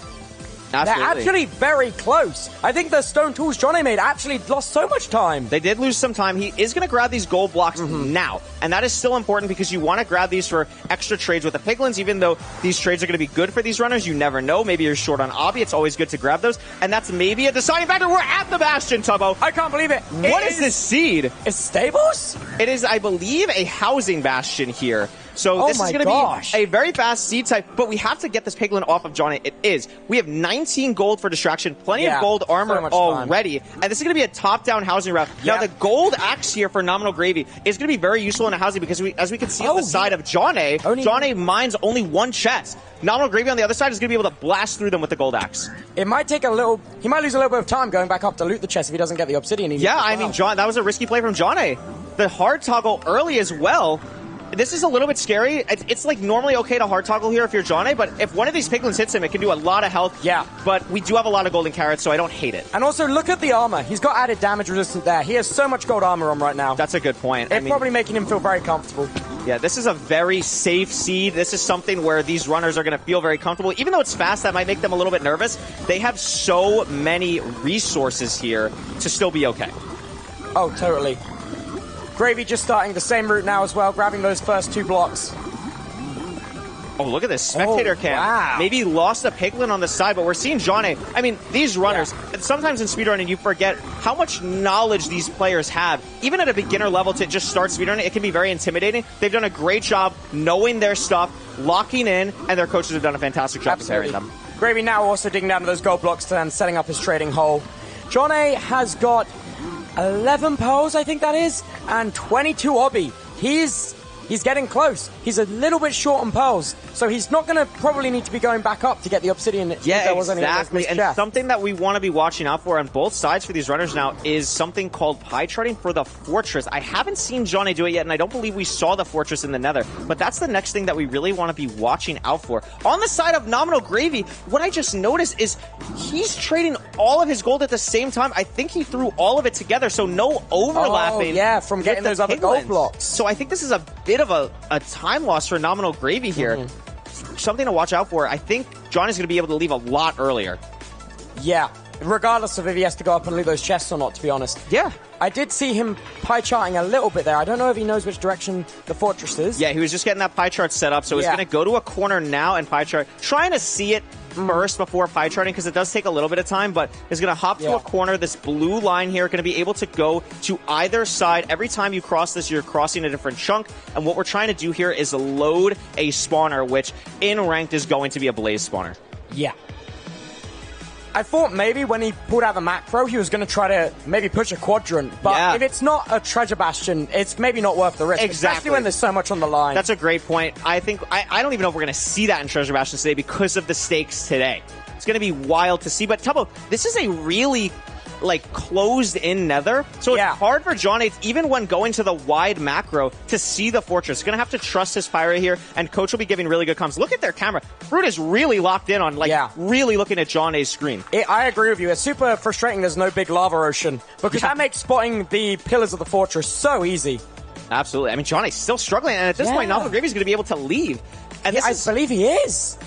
Absolutely. They're actually very close. I think the stone tools Johnny made actually lost so much time. They did lose some time. He is going to grab these gold blocks now, and that is still important because you want to grab these for extra trades with the piglins, even though these trades are going to be good for these runners. You never know. Maybe you're short on Obby. It's always good to grab those, and that's maybe a deciding factor. We're at the Bastion, Tubbo. I can't believe it. What is this seed? It's stables? It is, I believe, a housing Bastion here. So this is going to be a very fast seed type, but we have to get this piglin off of Johnny. It is. We have 19 gold for distraction, plenty of gold armor already, and this is going to be a top-down housing route. Now, the gold axe here for Nominal Gravy is going to be very useful in a housing because, as we can see on the side of Johnny, Johnny mines only one chest. Nominal Gravy on the other side is going to be able to blast through them with the gold axe. It might take a little... He might lose a little bit of time going back up to loot the chest if he doesn't get the obsidian. Yeah, I mean, John, that was a risky play from Johnny. The hard toggle early as well. This is a little bit scary. It's like normally okay to hard toggle here if you're Johnny, but if one of these piglins hits him, it can do a lot of health. Yeah. But we do have a lot of golden carrots, so I don't hate it. And also, look at the armor. He's got added damage resistant there. He has so much gold armor on right now. That's a good point. It's probably making him feel very comfortable. Yeah, this is a very safe seed. This is something where these runners are going to feel very comfortable. Even though it's fast, that might make them a little bit nervous. They have so many resources here to still be okay. Oh, totally. Gravy just starting the same route now as well, grabbing those first 2 blocks. Oh, look at this spectator cam. Wow. Maybe lost a piglin on the side, but we're seeing Johnny. I mean, these runners, sometimes in speedrunning, you forget how much knowledge these players have. Even at a beginner level to just start speedrunning, it can be very intimidating. They've done a great job knowing their stuff, locking in, and their coaches have done a fantastic job preparing them. Gravy now also digging down to those gold blocks and setting up his trading hole. Johnny has got 11 pearls, I think that is, and 22 obby. He's getting close. He's a little bit short on pearls, so he's not going to probably need to be going back up to get the obsidian. Yeah, exactly. And something that we want to be watching out for on both sides for these runners now is something called pie charting for the fortress. I haven't seen Johnny do it yet, and I don't believe we saw the fortress in the nether, but that's the next thing that we really want to be watching out for. On the side of Nominal Gravy, what I just noticed is he's trading all of his gold at the same time. I think he threw all of it together, so no overlapping. Oh, yeah, from getting those other gold blocks. So I think this is a bit of a time loss for Nominal Gravy here. Something to watch out for. I think Johnny's going to be able to leave a lot earlier. Yeah, regardless of if he has to go up and loot those chests or not, to be honest. Yeah. I did see him pie charting a little bit there. I don't know if he knows which direction the fortress is. Yeah, he was just getting that pie chart set up, so he's going to go to a corner now and pie chart. Trying to see it first before pie charting, because it does take a little bit of time, but is going to hop to a corner. This blue line here, going to be able to go to either side. Every time you cross this, you're crossing a different chunk, and what we're trying to do here is load a spawner, which in ranked is going to be a blaze spawner. Yeah. I thought maybe when he pulled out the macro, he was going to try to maybe push a quadrant. But if it's not a treasure bastion, it's maybe not worth the risk. Especially when there's so much on the line. That's a great point. I think, I don't even know if we're going to see that in treasure bastions today because of the stakes today. It's going to be wild to see. But Tubbo, this is a really closed-in nether, so it's hard for Johnny, even when going to the wide macro, to see the fortress. He's going to have to trust his pirate here, and Coach will be giving really good comms. Look at their camera. Fruit is really locked in on, really looking at Johnny's screen. I agree with you. It's super frustrating there's no big lava ocean, because that makes spotting the pillars of the fortress so easy. Absolutely. I mean, Johnny's still struggling, and at this point, Nominal Gravy's going to be able to leave. And I believe he is.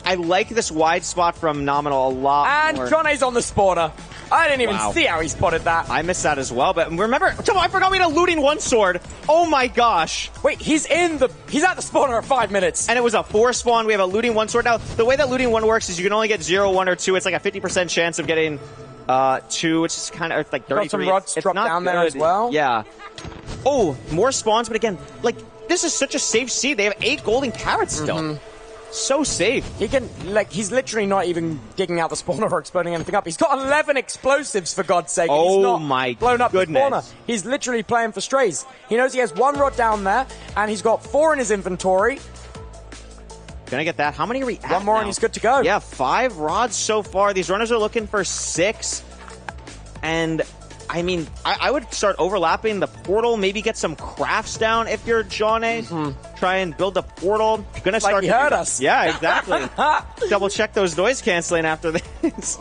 I like this wide spot from Nominal a lot more. And Johnny's on the spawner. I didn't even see how he spotted that. I missed that as well, but remember, I forgot we had a looting one sword. Oh my gosh. Wait, he's at the spawner at 5 minutes. And it was a 4 spawn. We have a looting one sword. Now, the way that looting one works is you can only get 0, 1, or 2. It's like a 50% chance of getting 2, which is kind of like 33. Got some rods drop down there as well. Yeah. Oh, more spawns, but again, this is such a safe seed. They have 8 golden carrots still. So safe. He can, he's literally not even digging out the spawner or exploding anything up. He's got 11 explosives, for God's sake. He's not my blown up goodness. the spawner. He's literally playing for strays. He knows he has 1 rod down there, and he's got 4 in his inventory. Gonna get that. How many are we at 1 more now? and he's good to go. Yeah, 5 rods so far. These runners are looking for 6. And I mean, I would start overlapping the portal, maybe get some crafts down if you're Johnny. Try and build a portal. Gonna start. He heard us. Yeah, exactly. Double check those noise canceling after this.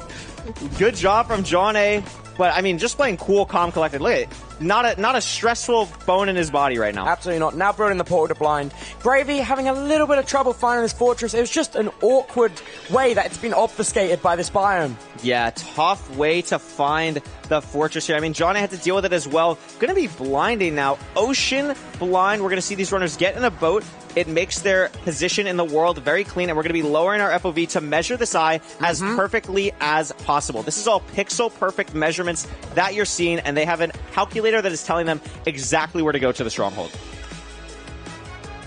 Good job from Johnny. But I mean, just playing cool, calm, collected. Look at it. Not a stressful bone in his body right now. Absolutely not. Now building the portal to blind. Gravy having a little bit of trouble finding this fortress. It was just an awkward way that it's been obfuscated by this biome. Yeah, tough way to find the fortress here. I mean, Johnny had to deal with it as well. Gonna be blinding now. Ocean blind. We're gonna see these runners get in a boat. It makes their position in the world very clean, and we're going to be lowering our FOV to measure this eye as perfectly as possible. This is all pixel-perfect measurements that you're seeing, and they have a calculator that is telling them exactly where to go to the stronghold.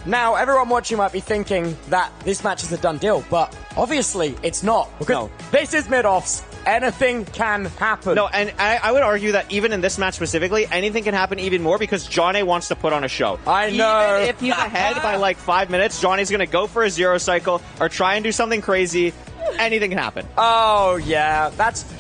Now, everyone watching might be thinking that this match is a done deal, but obviously it's not, because this is MIDOFFS. Anything can happen. No, and I would argue that even in this match specifically, anything can happen even more because Johnny wants to put on a show. I know. Even if he's ahead by like 5 minutes, Johnny's going to go for a zero cycle or try and do something crazy. Anything can happen. Oh, yeah.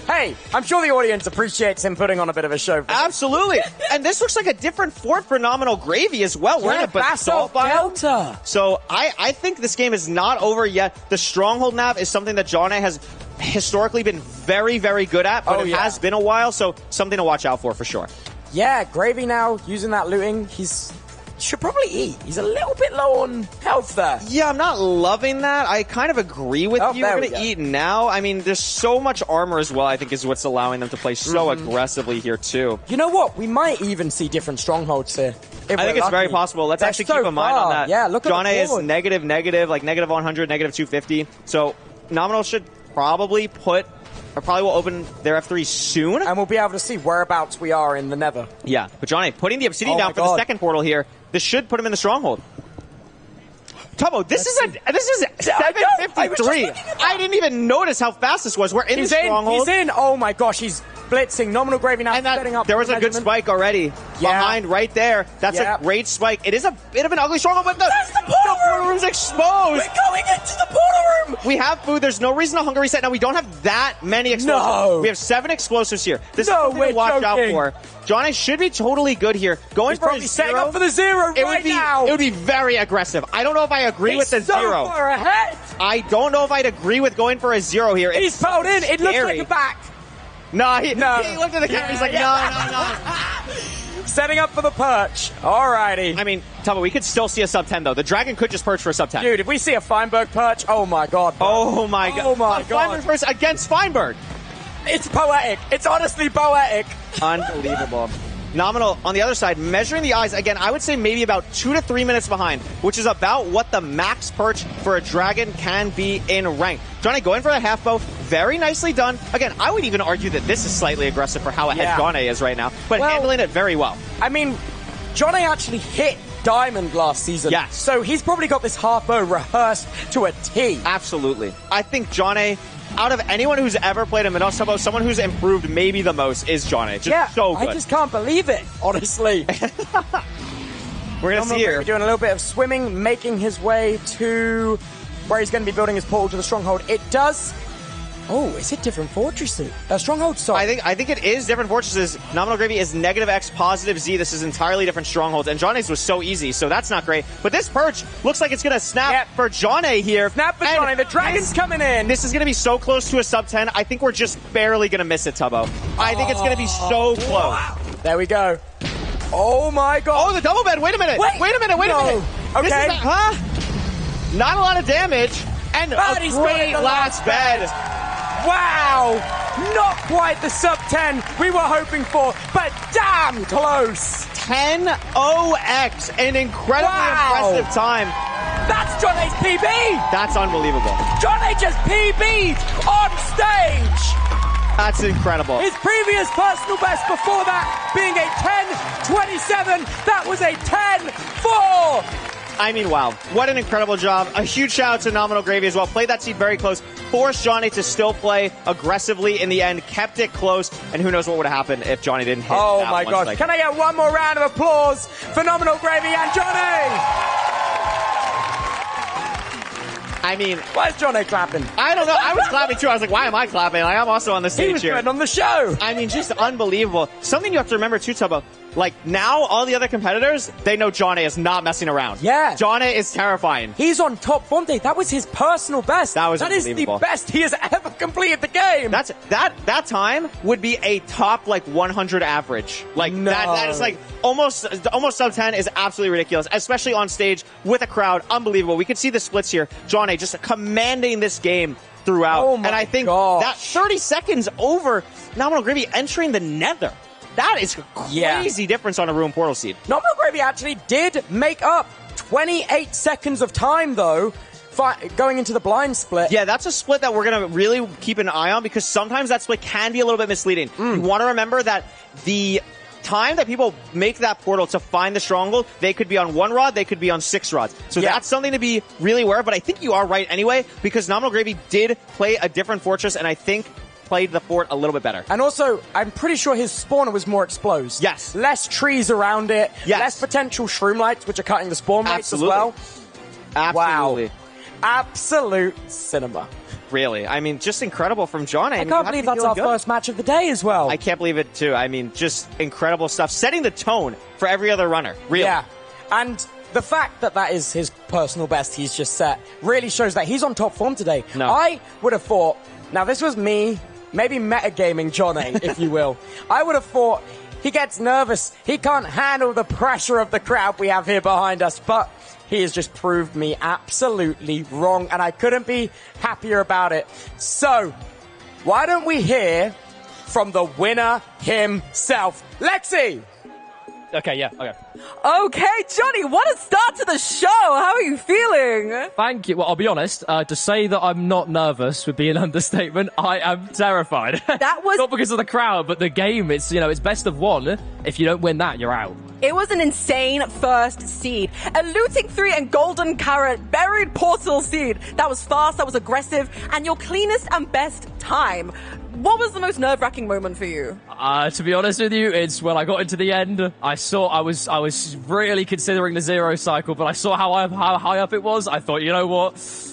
Hey, I'm sure the audience appreciates him putting on a bit of a show. Absolutely. And this looks like a different fort for Nominal Gravy as well. We're in a basalt Delta. So I think this game is not over yet. The stronghold nav is something that Johnny has historically been very, very good at, but it has been a while, so something to watch out for sure. Yeah, Gravy now using that looting. He's should probably eat. He's a little bit low on health there. Yeah, I'm not loving that. I kind of agree with you. We're going to eat now. I mean, there's so much armor as well, I think, is what's allowing them to play so aggressively here, too. You know what? We might even see different strongholds here. I think it's very possible. Let's actually keep a mind on that. Yeah, look at Johnny is negative, like negative 100, negative 250. So Nominal should probably will open their F3 soon. And we'll be able to see whereabouts we are in the Nether. Yeah, but Johnny, putting the Obsidian down for the second portal here, this should put him in the stronghold. Tubbo, this is 753. I didn't even notice how fast this was. We're in the stronghold. He's in. Oh my gosh, he's blitzing. Nominal Gravy now setting up. There was a good spike already behind right there. That's a great spike. It is a bit of an ugly stronghold, but the portal room's exposed. We're going into the portal room. We have food. There's no reason to hunger reset. Now, we don't have that many explosives. No. We have 7 explosives here. This is something to watch out for. Johnny should be totally good here. Going for a zero. Setting up for the zero now. It would be very aggressive. I don't know if I agree with the zero. So far ahead. I don't know if I'd agree with going for a zero here. He's pulled in. It looks like a back. No, he looked at the camera. He's like, no. Setting up for the perch. Alrighty. I mean, Tubbo, we could still see a sub 10 though. The dragon could just perch for a sub 10. Dude, if we see a Feinberg perch, oh my god. Bro. Oh my god. Oh my god. Feinberg perch against Feinberg. It's poetic. It's honestly poetic. Unbelievable. Nominal on the other side, measuring the eyes. Again, I would say maybe about 2 to 3 minutes behind, which is about what the max perch for a dragon can be in rank. Johnny going for the half bow. Very nicely done. Again, I would even argue that this is slightly aggressive for how ahead Johnny is right now, but handling it very well. I mean, Johnny actually hit Diamond last season. Yeah. So he's probably got this half bow rehearsed to a T. Absolutely. I think Johnny, out of anyone who's ever played a MIDOFFS, someone who's improved maybe the most is Johnny. So good. I just can't believe it, honestly. We're going to see here. Doing a little bit of swimming, making his way to where he's going to be building his portal to the stronghold. It does... Oh, is it different fortresses? Strongholds, sorry. I think it is different fortresses. Nominal Gravy is negative X, positive Z. This is entirely different strongholds. And Johnny's was so easy, so that's not great. But this perch looks like it's going to snap for Johnny here. Snap for Johnny. The dragon's coming in. This is going to be so close to a sub 10. I think we're just barely going to miss it, Tubbo. I think it's going to be so close. Wow. There we go. Oh my god. Oh, the double bed. Wait a minute. Wait a minute. Okay. Not a lot of damage. And a great last bed. Wow! Not quite the sub 10 we were hoping for, but damn close! 10-0x, an incredibly impressive time. That's Johnny's PB! That's unbelievable. Johnny just PB'd on stage! That's incredible. His previous personal best before that being a 10-27, that was a 10-4! I mean, wow. What an incredible job. A huge shout out to Nominal Gravy as well. Played that seed very close. Forced Johnny to still play aggressively in the end. Kept it close. And who knows what would have happened if Johnny didn't hit Oh my gosh. Can I get one more round of applause for Nominal Gravy and Johnny? I mean, why is Johnny clapping? I don't know. I was clapping too. I was like, why am I clapping? I'm also on the stage here. He was on the show. I mean, just unbelievable. Something you have to remember too, Tubbo. Like, now, all the other competitors, they know Johnny is not messing around. Yeah. Johnny is terrifying. He's on top form today. That was his personal best. That is the best he has ever completed the game. That time would be a top, like, 100 average. Like, that is, like, almost sub 10 is absolutely ridiculous, especially on stage with a crowd. Unbelievable. We can see the splits here. Johnny just commanding this game throughout. Oh my and I think gosh. that 30 seconds over Nominal Gravy entering the Nether. That is a crazy difference on a Ruin Portal seed. Nominal Gravy actually did make up 28 seconds of time, though, going into the blind split. Yeah, that's a split that we're going to really keep an eye on because sometimes that split can be a little bit misleading. You want to remember that the time that people make that portal to find the stronghold, they could be on 1 rod, they could be on 6 rods. So that's something to be really aware of, but I think you are right anyway because Nominal Gravy did play a different fortress and I think played the fort a little bit better. And also, I'm pretty sure his spawner was more exposed. Yes. Less trees around it. Yes. Less potential shroom lights, which are cutting the spawn rates as well. Absolutely. Wow. Absolute cinema. Really. I mean, just incredible from Johnny. I can't believe that's our first match of the day as well. I can't believe it too. I mean, just incredible stuff. Setting the tone for every other runner. Really. Yeah. And the fact that that is his personal best he's just set really shows that he's on top form today. No. I would have thought, now this was me, maybe metagaming Johnny, if you will. I would have thought he gets nervous. He can't handle the pressure of the crowd we have here behind us, but he has just proved me absolutely wrong, and I couldn't be happier about it. So, why don't we hear from the winner himself, Lexi? Okay, yeah, okay. Okay, Johnny, what a start to the show. How are you feeling? Thank you. Well, I'll be honest, to say that I'm not nervous would be an understatement. I am terrified. That was... Not because of the crowd, but the game, it's best of one. If you don't win that, you're out. It was an insane first seed. A looting 3 and golden carrot buried portal seed. That was fast, that was aggressive, and your cleanest and best time. What was the most nerve-wracking moment for you? To be honest with you, it's when I got into the end. I was really considering the 0 cycle, but I saw how high up it was. I thought, you know what?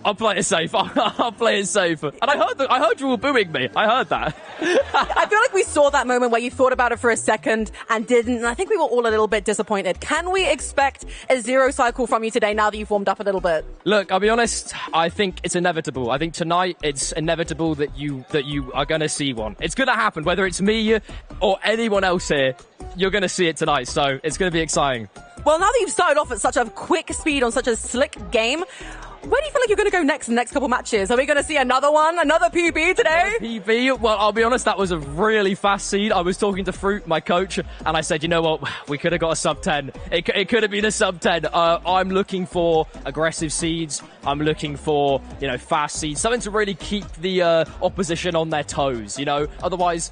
I'll play it safe. I'll play it safe. And I heard you all booing me. I heard that. I feel like we saw that moment where you thought about it for a second and didn't, and I think we were all a little bit disappointed. Can we expect a 0 cycle from you today now that you've warmed up a little bit? Look, I'll be honest, I think it's inevitable. I think tonight it's inevitable that you are going to see one. It's going to happen, whether it's me or anyone else here. You're going to see it tonight, so it's going to be exciting. Well, now that you've started off at such a quick speed on such a slick game, where do you feel like you're going to go next in the next couple matches? Are we going to see another one? Another PB today? Another PB? Well, I'll be honest, that was a really fast seed. I was talking to Fruit, my coach, and I said, you know what? We could have got a sub 10. It could have been a sub 10. I'm looking for aggressive seeds. I'm looking for, fast seeds. Something to really keep the opposition on their toes, Otherwise,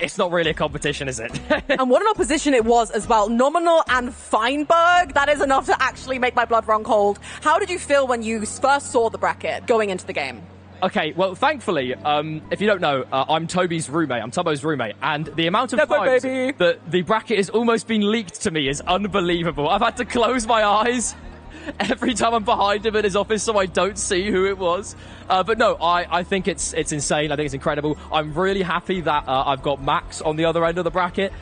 it's not really a competition, is it? And what an opposition it was as well. Nominal and Feinberg. That is enough to actually make my blood run cold. How did you feel when you first saw the bracket going into the game? Okay, well, thankfully, if you don't know, I'm Toby's roommate. I'm Tubbo's roommate. And the amount of times that the bracket has almost been leaked to me is unbelievable. I've had to close my eyes every time I'm behind him in his office so I don't see who it was. But no, I think it's insane. I think it's incredible. I'm really happy that I've got Max on the other end of the bracket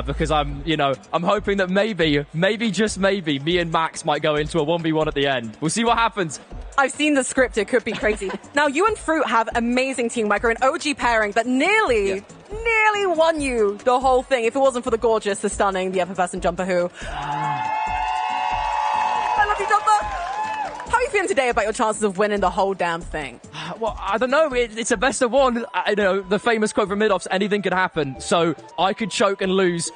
because I'm hoping that maybe just maybe, me and Max might go into a 1v1 at the end. We'll see what happens. I've seen the script. It could be crazy. Now, you and Fruit have amazing teamwork. You're an OG pairing that nearly won you the whole thing. If it wasn't for the gorgeous, the stunning, the ever-person Jumper Who. I love you, Jumper. How are you feeling today about your chances of winning the whole damn thing? Well, I don't know. It's a best of one. The famous quote from MIDOFFS, anything could happen. So I could choke and lose.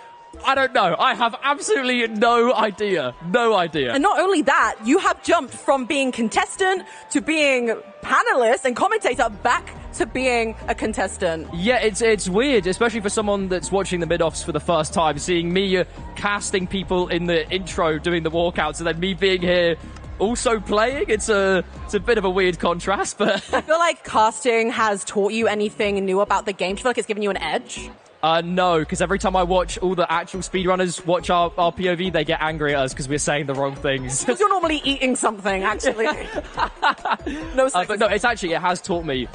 I don't know. I have absolutely no idea. No idea. And not only that, you have jumped from being contestant to being panelist and commentator back to being a contestant. Yeah, it's weird, especially for someone that's watching the MIDOFFS for the first time, seeing me casting people in the intro doing the walkouts and then me being here also playing. It's a bit of a weird contrast, but I feel like casting has taught you anything new about the game. Do you feel like it's given you an edge? No, because every time I watch all the actual speedrunners watch our POV, they get angry at us because we're saying the wrong things. Because you're normally eating something, actually. No, but no, it has taught me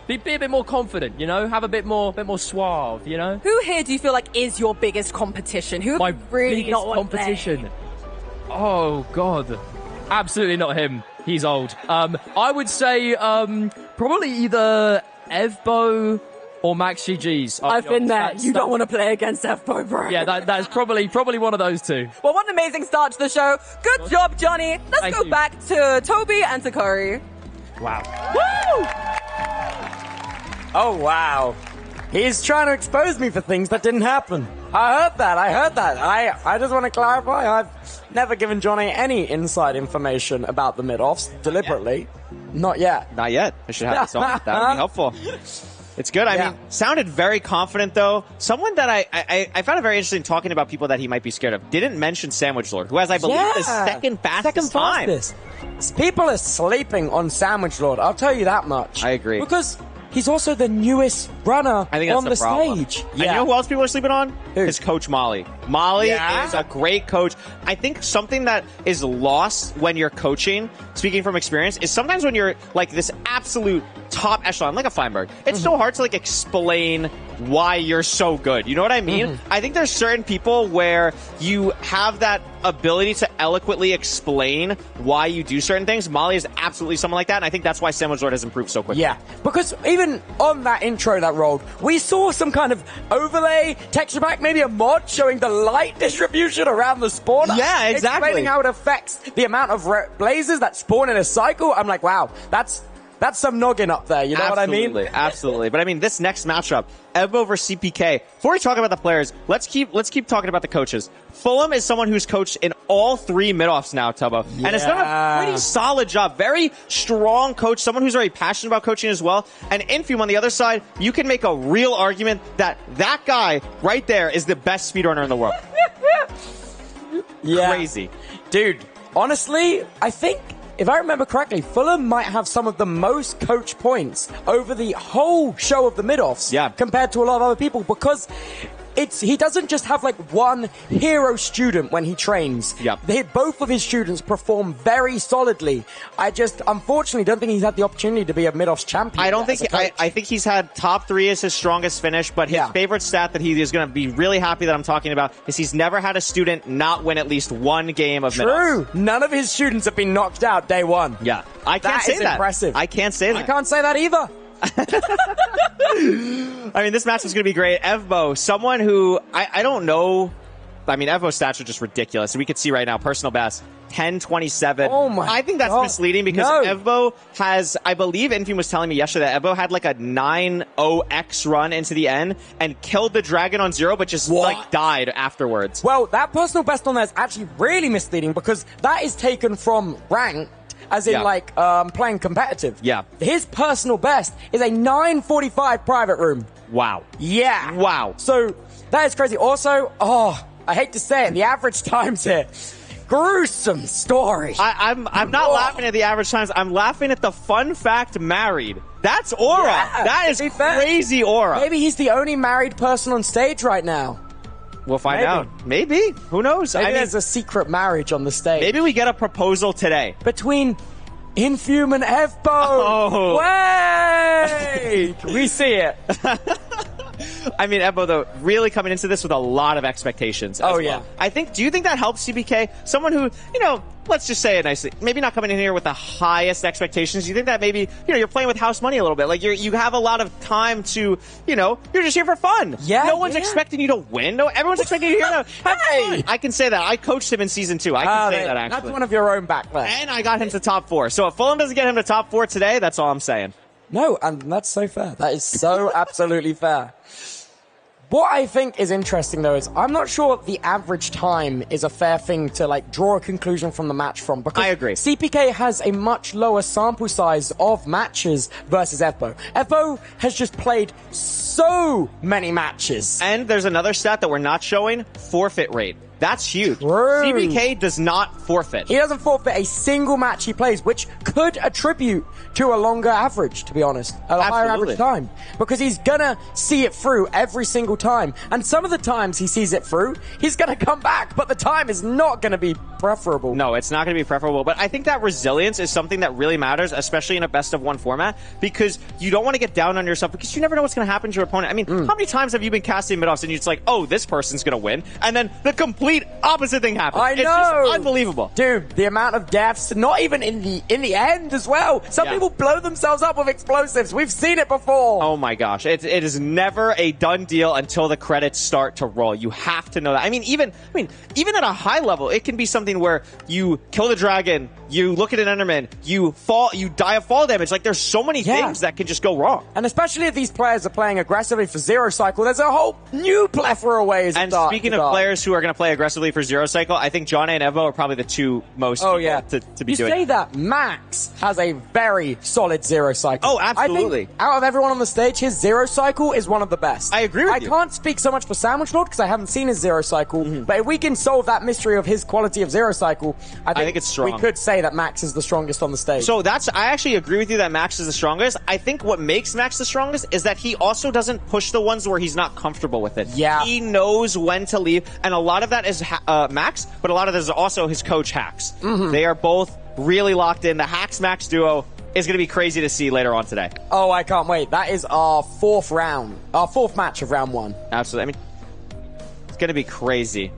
be a bit more confident, you know, have a bit more suave, you know. Who here do you feel like is your biggest competition? Who My really biggest not want to competition? play? Oh God, absolutely not him. He's old. I would say probably either Evbo or Max GG's. I've been there. You don't want to play against Evbo, bro. Yeah, that's probably one of those two. Well, what an amazing start to the show. Good job, Johnny. Let's go back to Toby and to Corey. Wow. Woo! Oh, wow. He's trying to expose me for things that didn't happen. I heard that. I just want to clarify. I've never given Johnny any inside information about the mid-offs deliberately. Not yet. Not yet. I should have this on. That would be helpful. It's good. I mean, sounded very confident, though. Someone that I found it very interesting talking about people that he might be scared of. Didn't mention Sandwich Lord, who has, I believe, the second fastest time. People are sleeping on Sandwich Lord. I'll tell you that much. I agree. Because he's also the newest runner I think that's on the problem. stage. And you know who else people are sleeping on? His coach, Molly. Molly is a great coach. I think something that is lost when you're coaching, speaking from experience, is sometimes when you're like this absolute top echelon, like a Feinberg, it's so hard to like explain why you're so good. You know what I mean? I think there's certain people where you have that ability to eloquently explain why you do certain things. Molly is absolutely someone like that, and I think that's why Sandwich Lord has improved so quickly. Yeah, because even on that intro that rolled, we saw some kind of overlay, texture pack, maybe a mod showing the light distribution around the spawner. Yeah, exactly. Explaining how it affects the amount of blazes that spawn in a cycle. I'm like, wow, that's some noggin up there, you know what I mean? Absolutely. But I mean, this next matchup, Evbo versus CPK. Before we talk about the players, let's keep talking about the coaches. Fulham is someone who's coached in all 3 mid-offs now, Tubbo. Yeah. And has done a pretty solid job. Very strong coach, someone who's very passionate about coaching as well. And Infume on the other side, you can make a real argument that guy right there is the best speedrunner in the world. Crazy. Dude, honestly, I think, if I remember correctly, Fulham might have some of the most coach points over the whole show of the mid-offs compared to a lot of other people, because he doesn't just have like one hero student when he trains. Both of his students perform very solidly. I just unfortunately don't think he's had the opportunity to be a mid-offs champion. I think he's had top 3 as his strongest finish, but his favorite stat that he is going to be really happy that I'm talking about is he's never had a student not win at least 1 game of mid-offs. True. None of his students have been knocked out day 1. Yeah. I can't say that. That is impressive. I can't say that. I can't say that either. I mean, this match is going to be great. Evbo, someone who I don't know. I mean, Evbo's stats are just ridiculous. We could see right now, personal best, 10-27. Oh my I think that's misleading because Evbo has, I believe Infume was telling me yesterday that Evbo had like a 9-0x run into the end and killed the dragon on 0, but just like died afterwards. Well, that personal best on there is actually really misleading because that is taken from ranked. As in, like, playing competitive. Yeah. His personal best is a 9:45 private room. Wow. Yeah. Wow. So, that is crazy. Also, I hate to say it, the average times here. Gruesome story. I'm not laughing at the average times. I'm laughing at the fun fact married. That's aura. Yeah, that is crazy aura. Maybe he's the only married person on stage right now. We'll find out. Maybe. Who knows? Maybe there's a secret marriage on the stage. Maybe we get a proposal today. Between Infume and Evbo. Oh. Wait! We see it. I mean, Evbo, though, really coming into this with a lot of expectations. Oh, yeah. Do you think that helps CPK? Someone who, you know, let's just say it nicely, maybe not coming in here with the highest expectations. Do you think that maybe, you know, you're playing with house money a little bit? Like, you have a lot of time to, you know, you're just here for fun. Yeah. No one's expecting you to win. No, everyone's expecting you here to have fun. I can say that. I coached him in season 2. I can say that, actually. That's one of your own back there. And I got him to top 4. So if Fulham doesn't get him to top 4 today, that's all I'm saying. No, and that's so fair. That is so absolutely fair. What I think is interesting, though, is I'm not sure the average time is a fair thing to, like, draw a conclusion from the match from. Because I agree. CPK has a much lower sample size of matches versus Evbo. Evbo has just played so many matches. And there's another stat that we're not showing, forfeit rate. That's huge. True. CBK does not forfeit. He doesn't forfeit a single match he plays, which could attribute to a longer average, to be honest. A higher average time. Because he's gonna see it through every single time. And some of the times he sees it through, he's gonna come back, but the time is not gonna be preferable. No, it's not gonna be preferable. But I think that resilience is something that really matters, especially in a best-of-1 format, because you don't want to get down on yourself, because you never know what's gonna happen to your opponent. I mean, how many times have you been casting mid-offs and you're just like, oh, this person's gonna win, and then the complete opposite thing happens. I know. It's just unbelievable. Dude, the amount of deaths, not even in the end as well. Some people blow themselves up with explosives. We've seen it before. Oh my gosh. It is never a done deal until the credits start to roll. You have to know that. I mean, even at a high level, it can be something where you kill the dragon, you look at an Enderman, you die of fall damage. Like, there's so many things that can just go wrong. And especially if these players are playing aggressively for Zero Cycle, there's a whole new plethora of ways. And speaking of players who are going to play aggressively for Zero Cycle, I think John and Evo are probably the two most to be doing. You say that Max has a very solid Zero Cycle. Oh, absolutely. I think out of everyone on the stage, his Zero Cycle is one of the best. I agree with you. I can't speak so much for Sandwich Lord because I haven't seen his Zero Cycle, but if we can solve that mystery of his quality of Zero Cycle, I think it's strong. We could say that Max is the strongest on the stage. So I actually agree with you that Max is the strongest. I think what makes Max the strongest is that he also doesn't push the ones where he's not comfortable with it. Yeah. He knows when to leave, and a lot of that is Max, but a lot of that is also his coach Hacks. They are both really locked in. The Hacks-Max duo is going to be crazy to see later on today. Oh, I can't wait. That is our fourth match of round 1. Absolutely. I mean, it's going to be crazy.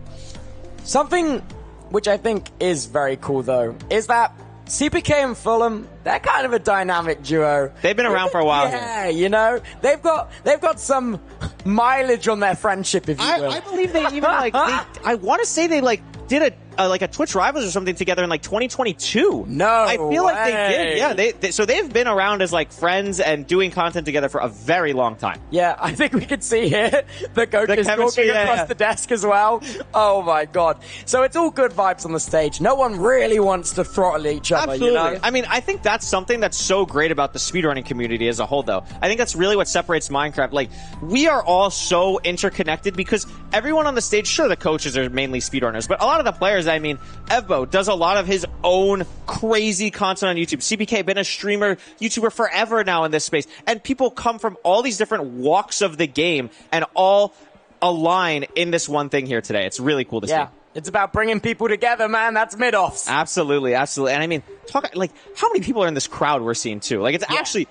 Something which I think is very cool, though, is that CPK and Fulham, they're kind of a dynamic duo. They've been around for a while. Yeah, you know, they've got some mileage on their friendship, if you will. I believe they even I want to say they did a Twitch Rivals or something together in 2022. No, I feel like they did. Yeah, so they've been around as friends and doing content together for a very long time. Yeah, I think we can see here the coaches walking across the desk as well. Oh my god! So it's all good vibes on the stage. No one really wants to throttle each other. Absolutely. You know? I mean, I think that's something that's so great about the speedrunning community as a whole, though. I think that's really what separates Minecraft. We are all so interconnected because everyone on the stage, sure, the coaches are mainly speedrunners, but a lot of the players, I mean, Evo does a lot of his own crazy content on YouTube. CPK been a streamer, YouTuber forever now in this space. And people come from all these different walks of the game and all align in this one thing here today. It's really cool to see. It's about bringing people together, man. That's mid-offs. Absolutely, absolutely. And I mean, how many people are in this crowd we're seeing too? It's actually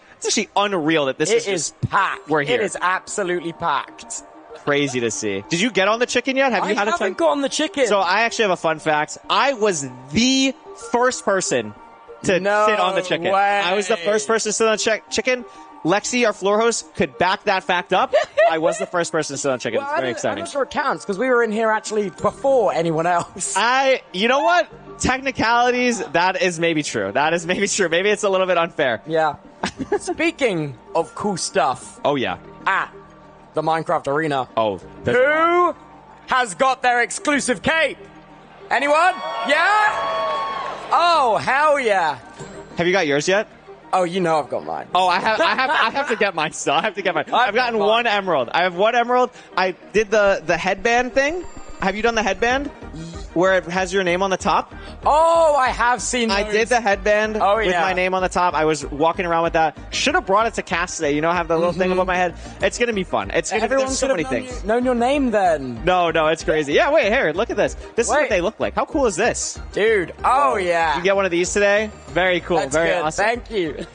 unreal that this is packed. We're here. It is absolutely packed. Crazy to see. Did you get on the chicken yet? Have you had a haven't got on the chicken. So I actually have a fun fact. I was the first person to sit on the chicken. I was the first person to sit on the chicken. Lexi, our floor host, could back that fact up. I was the first person to sit on chicken. It's very exciting. I'm not sure it counts because we were in here actually before anyone else. You know what? Technicalities, that is maybe true. Maybe it's a little bit unfair. Yeah. Speaking of cool stuff. Oh, yeah. At the Minecraft Arena. Oh. Who has got their exclusive cape? Anyone? Yeah? Oh, hell yeah. Have you got yours yet? Oh, you know I've got mine. Oh, I have to get mine still. I've gotten one emerald. I have one emerald. I did the headband thing. Have you done the headband? Where it has your name on the top? Oh, I have seen those. I did the headband with my name on the top. I was walking around with that. Should have brought it to cast today. You know, have the little thing above my head. It's going to be fun. There's so many things. Known your name then. No, it's crazy. Yeah, wait, here, look at this. This is what they look like. How cool is this? Dude, oh yeah. You get one of these today? Very cool. That's very good. awesome. Thank you.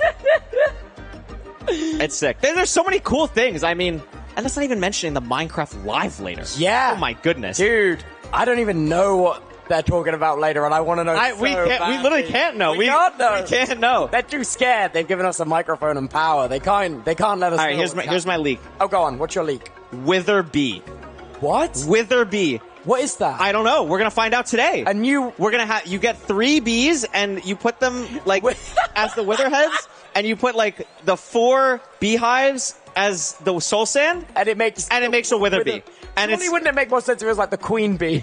It's sick. There's so many cool things. I mean, and that's not even mentioning the Minecraft Live later. Yeah. Oh my goodness. Dude, I don't even know what they're talking about later, and I want to know. We literally can't know. We can't know. We can't know. They're too scared. They've given us a microphone and power. They can't let us. All right, know here's my leak. Oh, go on. What's your leak? Wither Bee. What? Wither Bee. What is that? I don't know. We're gonna find out today. You get 3 bees and you put them as the wither heads, and you put the 4 beehives as the soul sand, and it makes a wither bee. And wouldn't it make more sense if it was like the queen bee?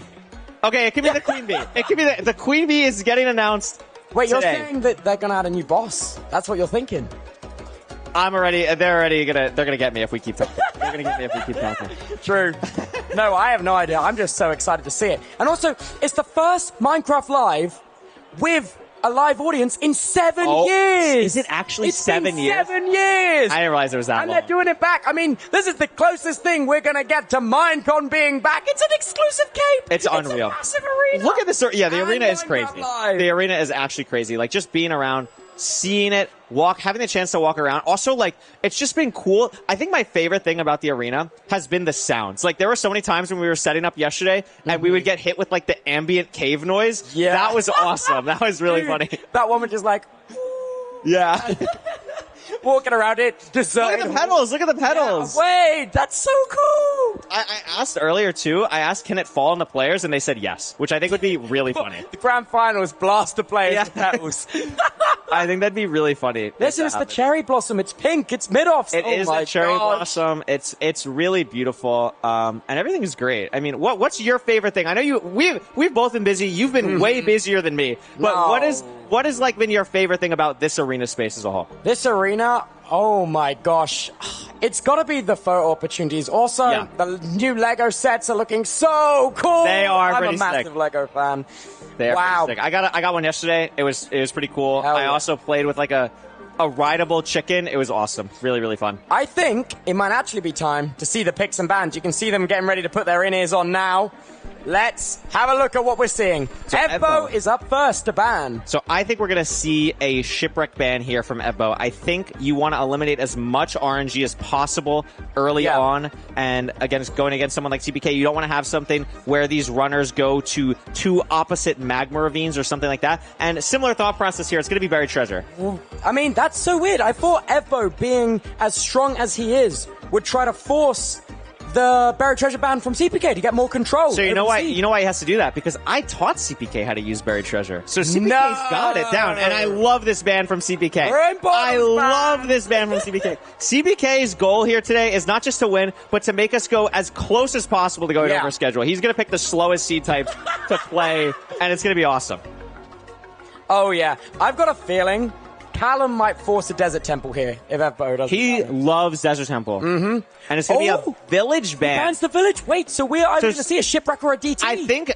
Okay, it could be the queen bee. It could be the queen bee is getting announced. Wait, today. You're saying that they're gonna add a new boss? That's what you're thinking? They're gonna get me if we keep talking. They're gonna get me if we keep talking. True. No, I have no idea. I'm just so excited to see it. And also, it's the first Minecraft Live with a live audience in 7 years. Is it actually It's been 7 years? 7 years. I didn't realize it was that And long. they're doing it back. I mean, this is the closest thing we're going to get to Minecon being back. It's an exclusive cape. It's unreal. A massive arena. Look at this. Yeah, the And arena is Minecraft crazy. Live. The arena is actually crazy. Like, just being around, seeing it, having the chance to walk around. Also, like, it's just been cool. I think my favorite thing about the arena has been the sounds. Like, there were so many times when we were setting up yesterday and we would get hit with, like, the ambient cave noise. Yeah. That was awesome. That was really funny. That one was just like, Yeah. walking around it. Look at the pedals. Look at the pedals. Yeah, wait, that's so cool. I asked earlier, too. I asked, can it fall on the players? And they said yes, which I think would be really funny. The grand finals blast the players with pedals. I think that'd be really funny. Listen, it's the cherry blossom. It's pink. It's MIDOFFS. It is the cherry blossom. It's really beautiful. And everything is great. I mean, what's your favorite thing? I know we've both been busy. You've been way busier than me. But what is like been your favorite thing about this arena space as a whole? This arena, oh my gosh. It's got to be the photo opportunities. Also, the new Lego sets are looking so cool. They are I'm pretty a massive sick. Lego fan. They are Wow. pretty sick. I got one yesterday. It was pretty cool. Hell I yeah. also played with like a rideable chicken. It was awesome. Really, really fun. I think it might actually be time to see the picks and bans. You can see them getting ready to put their in-ears on now. Let's have a look at what we're seeing. So Evbo is up first to ban. So I think we're going to see a shipwreck ban here from Evbo. I think you want to eliminate as much RNG as possible early on. And against going against someone like CPK, you don't want to have something where these runners go to two opposite magma ravines or something like that. And similar thought process here. It's going to be buried treasure. I mean, that's so weird. I thought Evbo, being as strong as he is, would try to force the buried treasure ban from CPK to get more control. So you know why he has to do that? Because I taught CPK how to use buried treasure. So CPK's got it down. And I love this ban from CPK. I love this ban from CPK. CPK's goal here today is not just to win, but to make us go as close as possible to going over schedule. He's going to pick the slowest seed types to play, and it's going to be awesome. Oh, yeah. I've got a feeling Callum might force a Desert Temple here if Evbo doesn't. He loves Desert Temple. Mm-hmm. And it's going to be a village ban. He bans the village. Wait, so we're either going to see a shipwreck or a DT?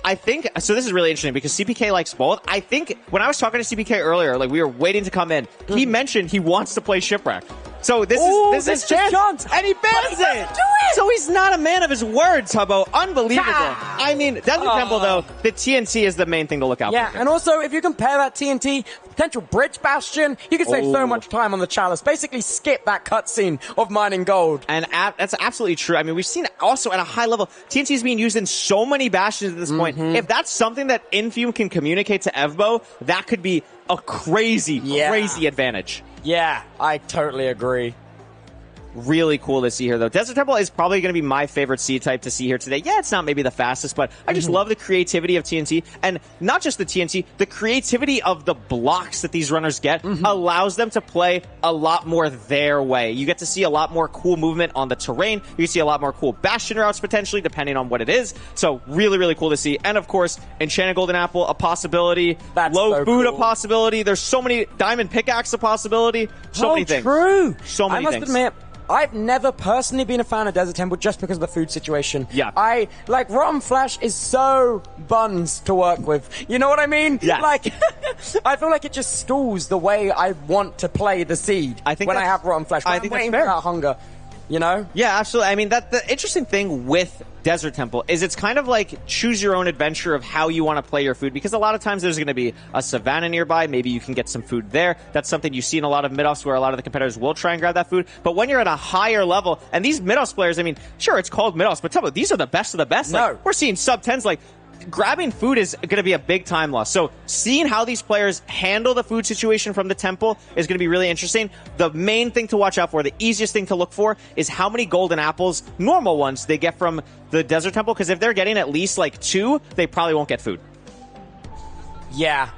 I think, so this is really interesting because CPK likes both. I think when I was talking to CPK earlier, like we were waiting to come in, he mentioned he wants to play shipwreck. So this is his chance. And he bans it. So he's not a man of his words, Tubbo. Unbelievable. I mean, Desert Temple, though, the TNT is the main thing to look out for. Yeah, and also, if you compare that TNT, potential bridge bastion, you can save so much time on the chalice. Basically skip that cutscene of mining gold. And that's absolutely true. I mean, we've seen also at a high level, TNT is being used in so many bastions at this point. If that's something that Infume can communicate to Evbo, that could be a crazy advantage. Yeah, I totally agree. Really cool to see here, though. Desert Temple is probably going to be my favorite seed type to see here today. Yeah, it's not maybe the fastest, but I just love the creativity of TNT. And not just the TNT, the creativity of the blocks that these runners get allows them to play a lot more their way. You get to see a lot more cool movement on the terrain. You see a lot more cool bastion routes, potentially, depending on what it is. So really, really cool to see. And, of course, Enchanted Golden Apple, a possibility. Low Food, a possibility. There's so many. Diamond Pickaxe, a possibility. So many things. True. So many things. I must admit, I've never personally been a fan of Desert Temple just because of the food situation. Yeah. Rotten Flesh is so buns to work with. You know what I mean? Yes. Like, I feel like it just stalls the way I want to play the seed I have Rotten Flesh. I think I'm waiting that's fair. for that hunger. You know? Yeah, absolutely. I mean, the interesting thing with Desert Temple is it's kind of like choose your own adventure of how you want to play your food, because a lot of times there's going to be a savanna nearby. Maybe you can get some food there. That's something you see in a lot of mid-offs where a lot of the competitors will try and grab that food. But when you're at a higher level, and these mid-offs players, I mean, sure, it's called mid-offs, but Tubbo, these are the best of the best. Like, we're seeing sub-10s, like, grabbing food is going to be a big time loss. So seeing how these players handle the food situation from the temple is going to be really interesting. The main thing to watch out for, the easiest thing to look for, is how many golden apples, normal ones, they get from the Desert Temple. Because if they're getting at least like 2, they probably won't get food. Yeah.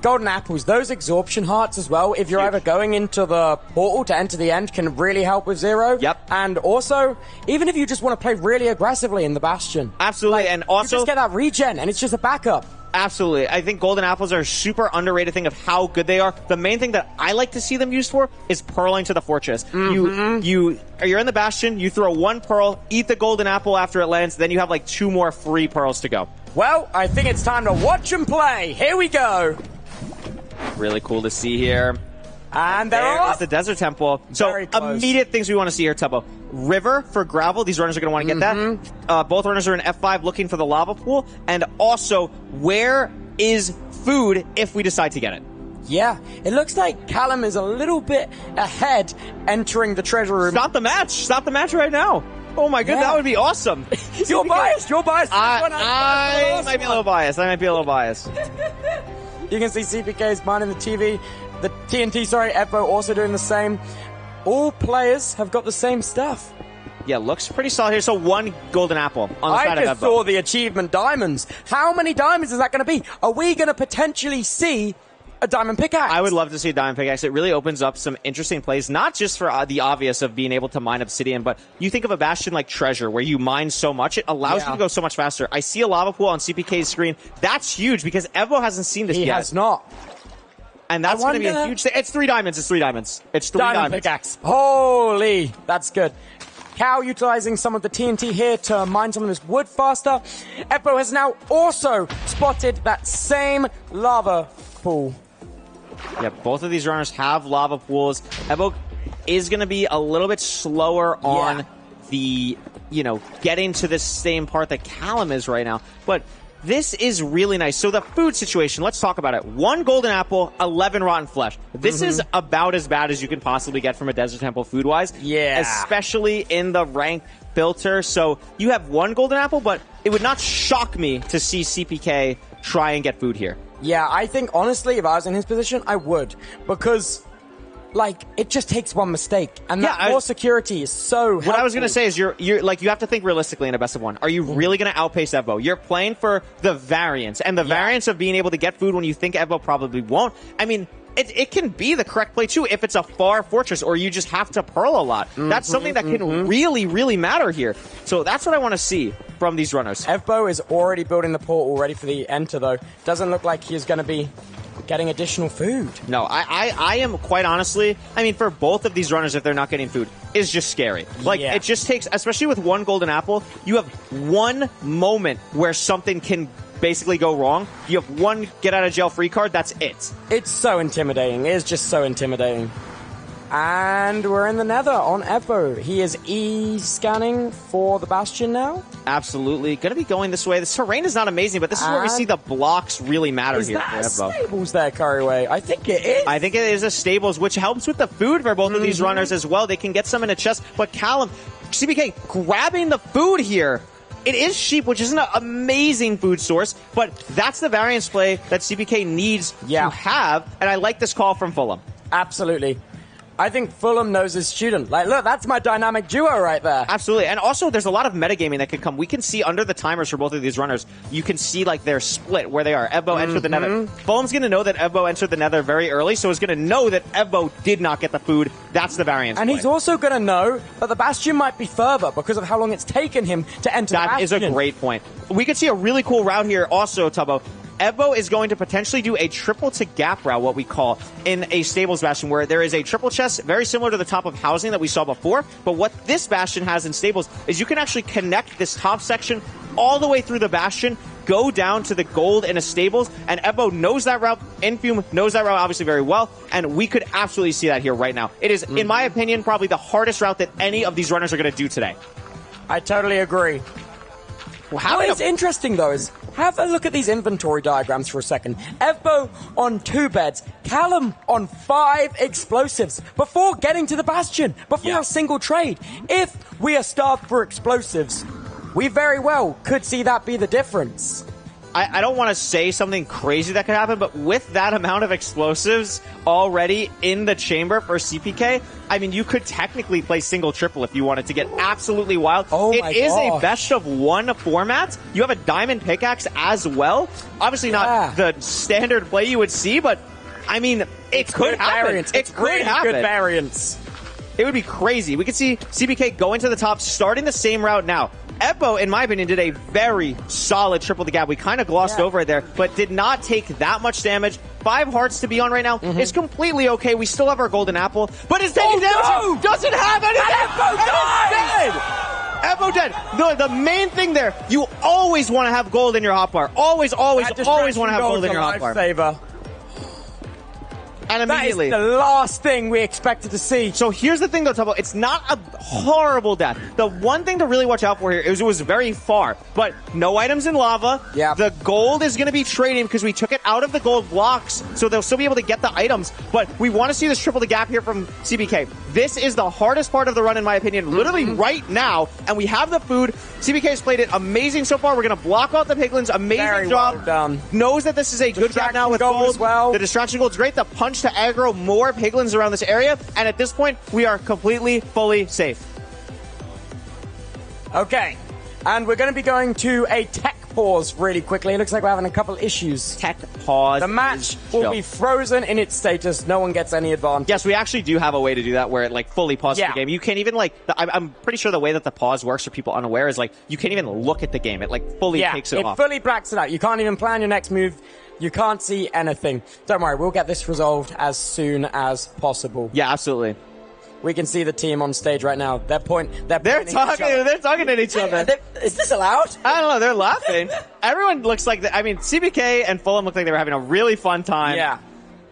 Golden apples, those absorption hearts as well, if you're ever going into the portal to enter the end, can really help with Zero. Yep. And also, even if you just want to play really aggressively in the Bastion. Absolutely, and also you just get that regen, and it's just a backup. Absolutely. I think golden apples are a super underrated thing of how good they are. The main thing that I like to see them used for is pearling to the fortress. You're in the bastion, you throw 1 pearl, eat the golden apple after it lands, then you have like 2 more free pearls to go. Well, I think it's time to watch and play. Here we go. Really cool to see here. And there is the desert temple. So immediate things we want to see here, Tubbo. River for gravel. These runners are going to want to get that. Both runners are in F5 looking for the lava pool. And also, where is food if we decide to get it? Yeah, it looks like Callum is a little bit ahead entering the treasure room. Stop the match. Stop the match right now. Oh my god, that would be awesome. You're biased. You're biased. I might be a little biased. You can see CPK's minding the TV. The TNT, Evo also doing the same. All players have got the same stuff. Yeah, looks pretty solid here. So 1 golden apple on the side of Evo. I just saw the achievement diamonds. How many diamonds is that going to be? Are we going to potentially see a diamond pickaxe? I would love to see a diamond pickaxe. It really opens up some interesting plays, not just for the obvious of being able to mine obsidian, but you think of a bastion like Treasure, where you mine so much, it allows you to go so much faster. I see a lava pool on CPK's screen. That's huge, because Evo hasn't seen this yet. He has not. And that's going to be a huge thing. It's 3 diamonds. It's 3 diamonds. It's 3 diamonds. Pickaxe. Holy, that's good. Cow utilizing some of the TNT here to mine some of this wood faster. Evo has now also spotted that same lava pool. Yeah, both of these runners have lava pools. Evo is going to be a little bit slower on the, getting to this same part that Callum is right now. But this is really nice. So the food situation, let's talk about it. 1 golden apple, 11 rotten flesh. This is about as bad as you can possibly get from a desert temple food-wise. Yeah. Especially in the rank filter. So you have 1 golden apple, but it would not shock me to see CPK try and get food here. Yeah, I think, honestly, if I was in his position, I would. Because, it just takes 1 mistake. And that more security is so helpful. What I was going to say is you have to think realistically in a best of 1. Are you really going to outpace Evo? You're playing for the variance. And the variance of being able to get food when you think Evo probably won't. I mean, it can be the correct play, too, if it's a far fortress or you just have to pearl a lot. That's something that can really, really matter here. So that's what I want to see from these runners. Evo is already building the portal ready for the enter, though. Doesn't look like he's going to be getting additional food. No, I am quite honestly, for both of these runners, if they're not getting food, is just scary. It just takes, especially with 1 golden apple, you have 1 moment where something can basically go wrong. You have 1 get out of jail free card, that's it. It's so intimidating. It is just so intimidating. And we're in the nether on Evo. He is E-scanning for the bastion now. Absolutely. Going to be going this way. The terrain is not amazing, but this is where we see the blocks really matter here for Evo. Is that stables there, Curryway? I think it is. I think it is a stables, which helps with the food for both of these runners as well. They can get some in a chest, but Callum, CPK, grabbing the food here. It is sheep, which isn't an amazing food source, but that's the variance play that CPK needs to have, and I like this call from Fulham. Absolutely. I think Fulham knows his student. Look, that's my dynamic duo right there. Absolutely. And also, there's a lot of metagaming that can come. We can see under the timers for both of these runners, you can see, their split, where they are. Evo entered the nether. Fulham's going to know that Evo entered the nether very early, so he's going to know that Evo did not get the food. That's the variance And play. He's also going to know that the bastion might be further because of how long it's taken him to enter the bastion. That is a great point. We could see a really cool route here also, Tubbo. Evo is going to potentially do a triple to gap route, what we call, in a stables bastion, where there is a triple chest, very similar to the top of housing that we saw before. But what this bastion has in stables is you can actually connect this top section all the way through the bastion, go down to the gold in a stables, and Evo knows that route. Infume knows that route obviously very well, and we could absolutely see that here right now. It is, in my opinion, probably the hardest route that any of these runners are going to do today. I totally agree. What is interesting, though, is have a look at these inventory diagrams for a second. Evo on 2 beds, Callum on 5 explosives before getting to the bastion, before a single trade. If we are starved for explosives, we very well could see that be the difference. I don't want to say something crazy that could happen, but with that amount of explosives already in the chamber for CPK, you could technically play single triple if you wanted to get absolutely wild. It is a best of 1 format. You have a diamond pickaxe as well. Obviously not the standard play you would see, but it could happen. It's really good variance. It would be crazy. We could see CPK going to the top, starting the same route now. Eppo, in my opinion, did a very solid triple the gap. We kind of glossed over it there, but did not take that much damage. 5 hearts to be on right now is completely okay. We still have our golden apple, but it's taking damage. Doesn't have anything. Eppo dead. The main thing there, you always want to have gold in your hotbar. Always want to have gold in your hotbar. And immediately, that is the last thing we expected to see. So here's the thing, though, Tubbo. It's not a horrible death. The one thing to really watch out for here is it was very far, but no items in lava. Yeah. The gold is going to be trading because we took it out of the gold blocks, so they'll still be able to get the items. But we want to see this triple the gap here from CBK. This is the hardest part of the run, in my opinion, literally right now. And we have the food. CBK has played it amazing so far. We're going to block out the piglins. Amazing job. Well done. Knows that this is a good gap now with gold. As well. The distraction gold's great. The punch to aggro more piglins around this area, and at this point, we are completely, fully safe. Okay, and we're going to be going to a tech pause really quickly. It looks like we're having a couple issues. Tech pause. The match will be frozen in its status. No one gets any advantage. Yes, we actually do have a way to do that where it like fully pauses the game. You can't even like, I'm pretty sure the way that the pause works for people unaware is like, you can't even look at the game. It like fully takes it off. It fully blacks it out. You can't even plan your next move. You can't see anything. Don't worry, we'll get this resolved as soon as possible. Yeah, absolutely. We can see the team on stage right now. They're talking at each other. Is this allowed? I don't know. They're laughing. Everyone looks like I mean, CBK and Fulham look like they were having a really fun time. Yeah.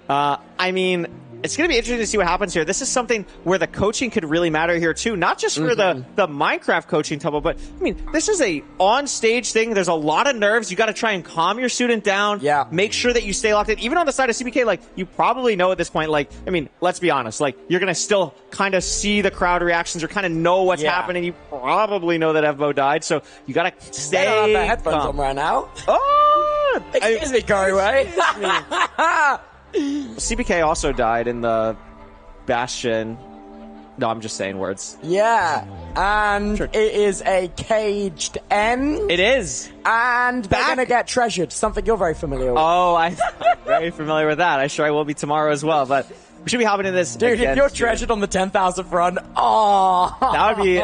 I mean, it's going to be interesting to see what happens here. This is something where the coaching could really matter here too. Not just for the Minecraft coaching, Tubbo, but I mean, this is a on-stage thing. There's a lot of nerves. You got to try and calm your student down. Yeah. Make sure that you stay locked in. Even on the side of CBK, like, you probably know at this point, like, I mean, let's be honest, like, you're going to still kind of see the crowd reactions or kind of know what's happening. You probably know that Evbo died, so you got to stay They don't have their headphones on right now. Oh! Excuse me, go away. CBK also died in the Bastion. No, I'm just saying words. Yeah, and it is a caged end. It is. And they're going to get treasured, something you're very familiar with. Oh, I'm very familiar with that. I'm sure I will be tomorrow as well, but we should be hopping in this. Dude, if you're treasured on the 10,000th run, that would be...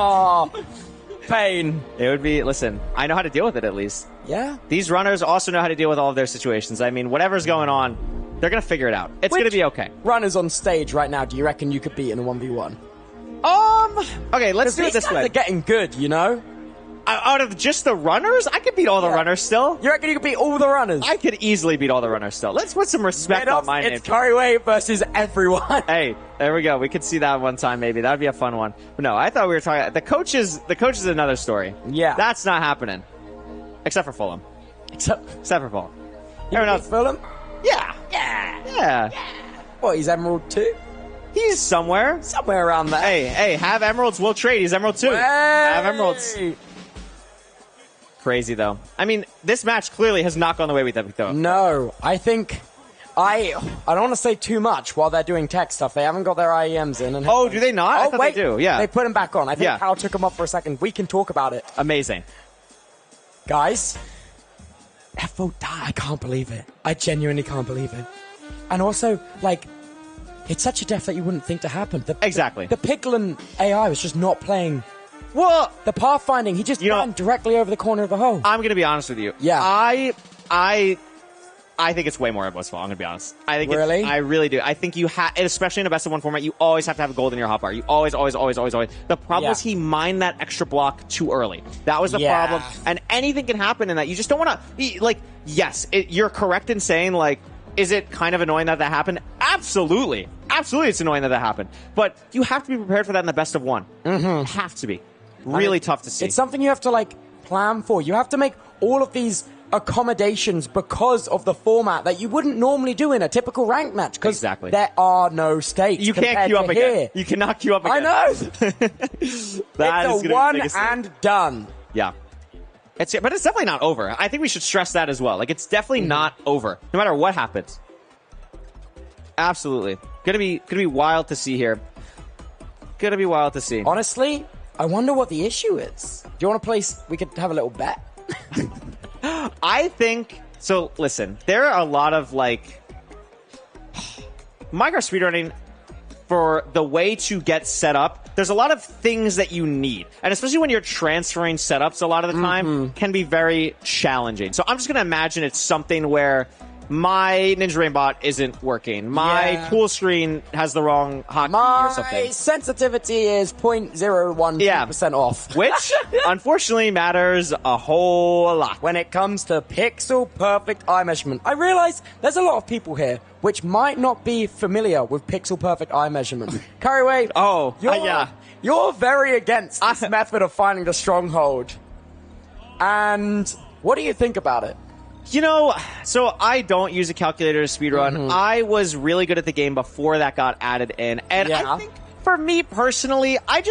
pain. It would be, listen, I know how to deal with it at least. Yeah. These runners also know how to deal with all of their situations. I mean, whatever's going on, they're going to figure it out. It's going to be okay. Runners on stage right now, do you reckon you could beat in a 1v1? Okay, let's do it this way. They're getting good, you know? Out of just the runners, I could beat all the runners still. You reckon you could beat all the runners? I could easily beat all the runners still. Let's put some respect on my name. It's Curryway versus everyone. Hey, there we go. We could see that one time maybe. That would be a fun one. But no, I thought we were talking... The coach is another story. Yeah. That's not happening. Except for Fulham. Except for Fulham. Everyone else, Fulham? Yeah. Yeah. What, he's Emerald 2? He's somewhere. Somewhere around there. Hey, have emeralds, we'll trade. He's Emerald 2. Have emeralds. Crazy, though. I mean, this match clearly has not gone the way we thought. No, I think... I don't want to say too much while they're doing tech stuff. They haven't got their IEMs in. And do they not? I thought wait, they do, yeah. They put them back on. I think Kyle took them off for a second. We can talk about it. Amazing. Guys, Evbo died. I can't believe it. I genuinely can't believe it. And also, like, it's such a death that you wouldn't think to happen. Exactly. The Piglin AI was just not playing. Well, the pathfinding, he just ran directly over the corner of the hole. I'm going to be honest with you. Yeah. I think it's way more Evbo's fault. I'm going to be honest. I think really? I really do. I think you have, especially in a best of one format, you always have to have gold in your hotbar. You always. The problem was he mined that extra block too early. That was the problem. And anything can happen in that. You just don't want to, like, yes, you're correct in saying, like, is it kind of annoying that happened? Absolutely. Absolutely, it's annoying that happened. But you have to be prepared for that in the best of one. Mm-hmm. Have to be. Really tough to see. It's something you have to, like, plan for. You have to make all of these accommodations because of the format that you wouldn't normally do in a typical ranked match. Because there are no stakes. You can't queue up again. You cannot queue up again. I know. It's a one and done. Yeah. But it's definitely not over. I think we should stress that as well. Like, it's definitely not over, no matter what happens. Absolutely. Gonna be wild to see here. Gonna be wild to see. Honestly, I wonder what the issue is. Do you want to place? We could have a little bet. I think so. Listen, there are a lot of like Minecraft speedrunning. for the way to get set up, there's a lot of things that you need. And especially when you're transferring setups a lot of the time, can be very challenging. So I'm just going to imagine it's something where my Ninja Rain bot isn't working. My tool screen has the wrong hotkey or something. My sensitivity is 0.012% off. Which, unfortunately, matters a whole lot. When it comes to pixel perfect eye measurement, I realize there's a lot of people here which might not be familiar with pixel perfect eye measurement. Carryway, you're very against this method of finding the stronghold. And what do you think about it? You know, so I don't use a calculator to speedrun. I was really good at the game before that got added in. And I think for me personally, I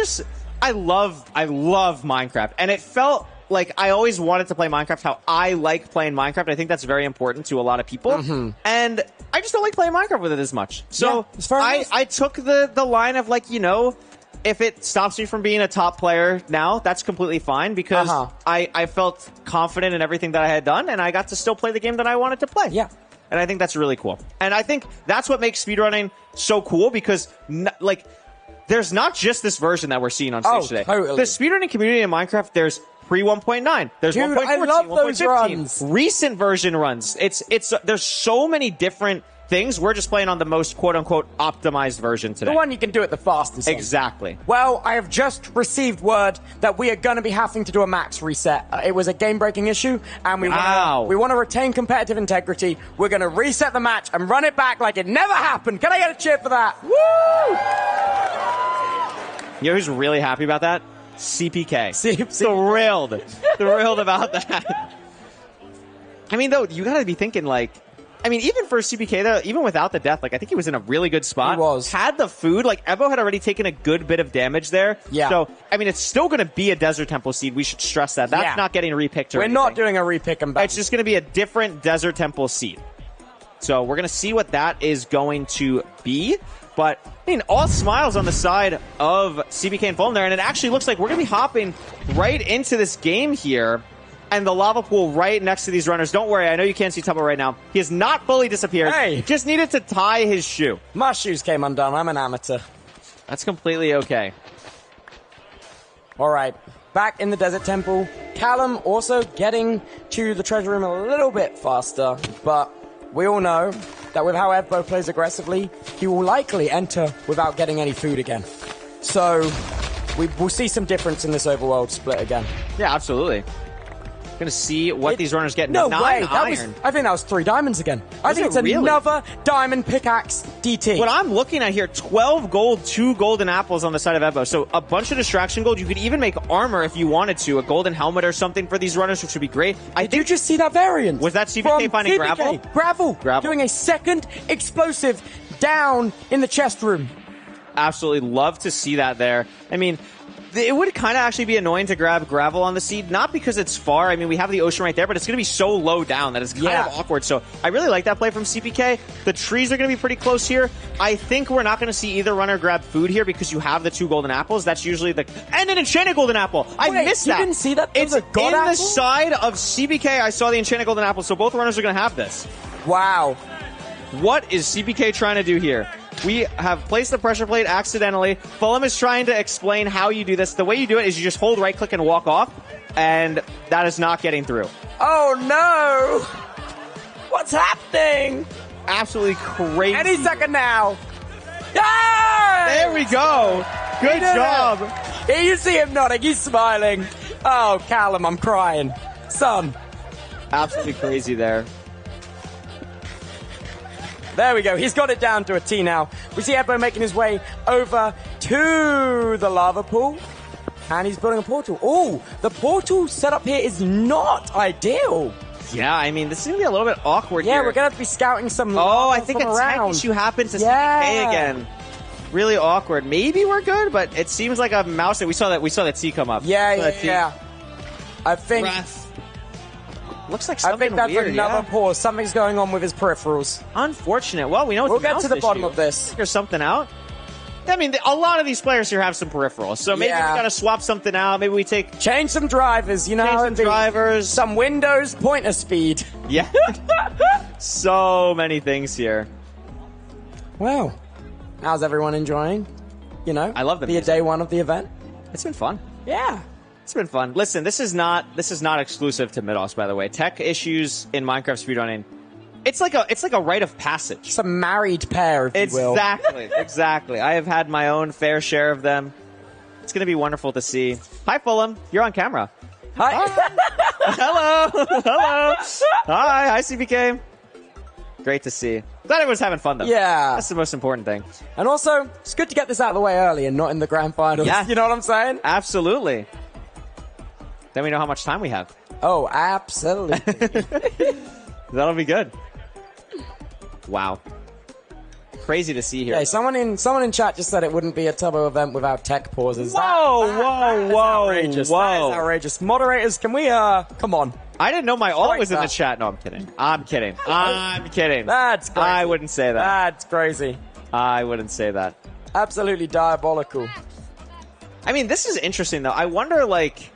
love Minecraft. And it felt like I always wanted to play Minecraft how I like playing Minecraft. I think that's very important to a lot of people. And I just don't like playing Minecraft with it as much. So I took the line of like, you know, if it stops me from being a top player now, that's completely fine because I felt confident in everything that I had done and I got to still play the game that I wanted to play. Yeah. And I think that's really cool. And I think that's what makes speedrunning so cool because, like, there's not just this version that we're seeing on stage today. Totally. The speedrunning community in Minecraft, there's pre 1.9, there's 1.14, I love those 1.15, runs. recent version runs. There's so many different things. We're just playing on the most quote-unquote optimized version today. The one you can do it the fastest. Exactly. Well, I have just received word that we are going to be having to do a max reset. It was a game-breaking issue, and we want to retain competitive integrity. We're going to reset the match and run it back like it never happened. Can I get a cheer for that? Woo! You know who's really happy about that? CPK. Thrilled about that. I mean, though, you got to be thinking, like, I mean, even for CPK, though, even without the death, like, I think he was in a really good spot. He was. Had the food, like, Ebo had already taken a good bit of damage there. Yeah. So, I mean, it's still going to be a Desert Temple seed. We should stress that. That's not getting repicked or anything. We're not doing a repick and back. It's just going to be a different Desert Temple seed. So, we're going to see what that is going to be. But, I mean, all smiles on the side of CPK and Fulham there. And it actually looks like we're going to be hopping right into this game here. And the lava pool right next to these runners. Don't worry, I know you can't see Tubbo right now. He has not fully disappeared. Hey! He just needed to tie his shoe. My shoes came undone. I'm an amateur. That's completely okay. All right, back in the Desert Temple. Callum also getting to the treasure room a little bit faster, but we all know that with how Evbo plays aggressively, he will likely enter without getting any food again. So we'll see some difference in this overworld split again. Yeah, absolutely. Gonna see what these runners get. No 9 way. iron. I think that was 3 diamonds again. I think it's really? another diamond pickaxe DT. What I'm looking at here, 12 gold, 2 golden apples on the side of Ebo. So a bunch of distraction gold. You could even make armor if you wanted to. A golden helmet or something for these runners, which would be great. Did you just see that variant? Was that CPK finding CPK. gravel? Gravel. Doing a second explosive down in the chest room. Absolutely love to see that there. I mean, it would kind of actually be annoying to grab gravel on the seed, not because it's far. I mean, we have the ocean right there, but it's going to be so low down that it's kind of awkward. So I really like that play from CPK. The trees are going to be pretty close here. I think we're not going to see either runner grab food here because you have the 2 golden apples. That's usually and an enchanted golden apple. I missed that. You didn't see that? It's a god in apple? the side of CPK. I saw the enchanted golden apple. So both runners are going to have this. Wow. What is CPK trying to do here? We have placed the pressure plate accidentally. Fulham is trying to explain how you do this. The way you do it is you just hold right click and walk off, and that is not getting through. Oh no! What's happening? Absolutely crazy. Any second now. Yay! There we go. Good job. Here you see him nodding. He's smiling. Oh, Callum, I'm crying. Son. Absolutely crazy there. There we go. He's got it down to a T now. We see Ebo making his way over to the lava pool. And he's building a portal. Oh, the portal setup here is not ideal. Yeah, I mean, this is going to be a little bit awkward here. Yeah, we're going to have to be scouting some I think a around. tech issue happened to CPK again. Really awkward. Maybe we're good, but it seems like a mouse. We saw that T come up. Yeah. I think... Looks like something I think that's weird, another pause. Something's going on with his peripherals. Unfortunate. Well, we know we'll get to the bottom of this. Figure something out. I mean, a lot of these players here have some peripherals, so maybe we gotta swap something out. Maybe we change some drivers. You know, change some drivers, some Windows pointer speed. Yeah, so many things here. Wow. How's everyone enjoying? You know, I love the day one of the event. It's been fun. Yeah. It's been fun. Listen, this is not exclusive to MIDOFFS, by the way. Tech issues in Minecraft speedrunning. It's like a rite of passage. It's a married pair, if you will. Exactly, exactly. I have had my own fair share of them. It's going to be wonderful to see. Hi, Fulham. You're on camera. Hi. Hello. Hello. Hi, CBK. Great to see. Glad everyone's having fun, though. Yeah. That's the most important thing. And also, it's good to get this out of the way early and not in the grand finals. Yeah. You know what I'm saying? Absolutely. Then we know how much time we have. Oh, absolutely. That'll be good. Wow. Crazy to see here. Yeah, someone in chat just said it wouldn't be a Tubbo event without tech pauses. Whoa. That is outrageous. That is outrageous. Moderators, can we, come on. I didn't know my alt was in the chat. No, I'm kidding. I'm kidding. That's crazy. I wouldn't say that. That's crazy. I wouldn't say that. Absolutely diabolical. I mean, this is interesting, though. I wonder, like,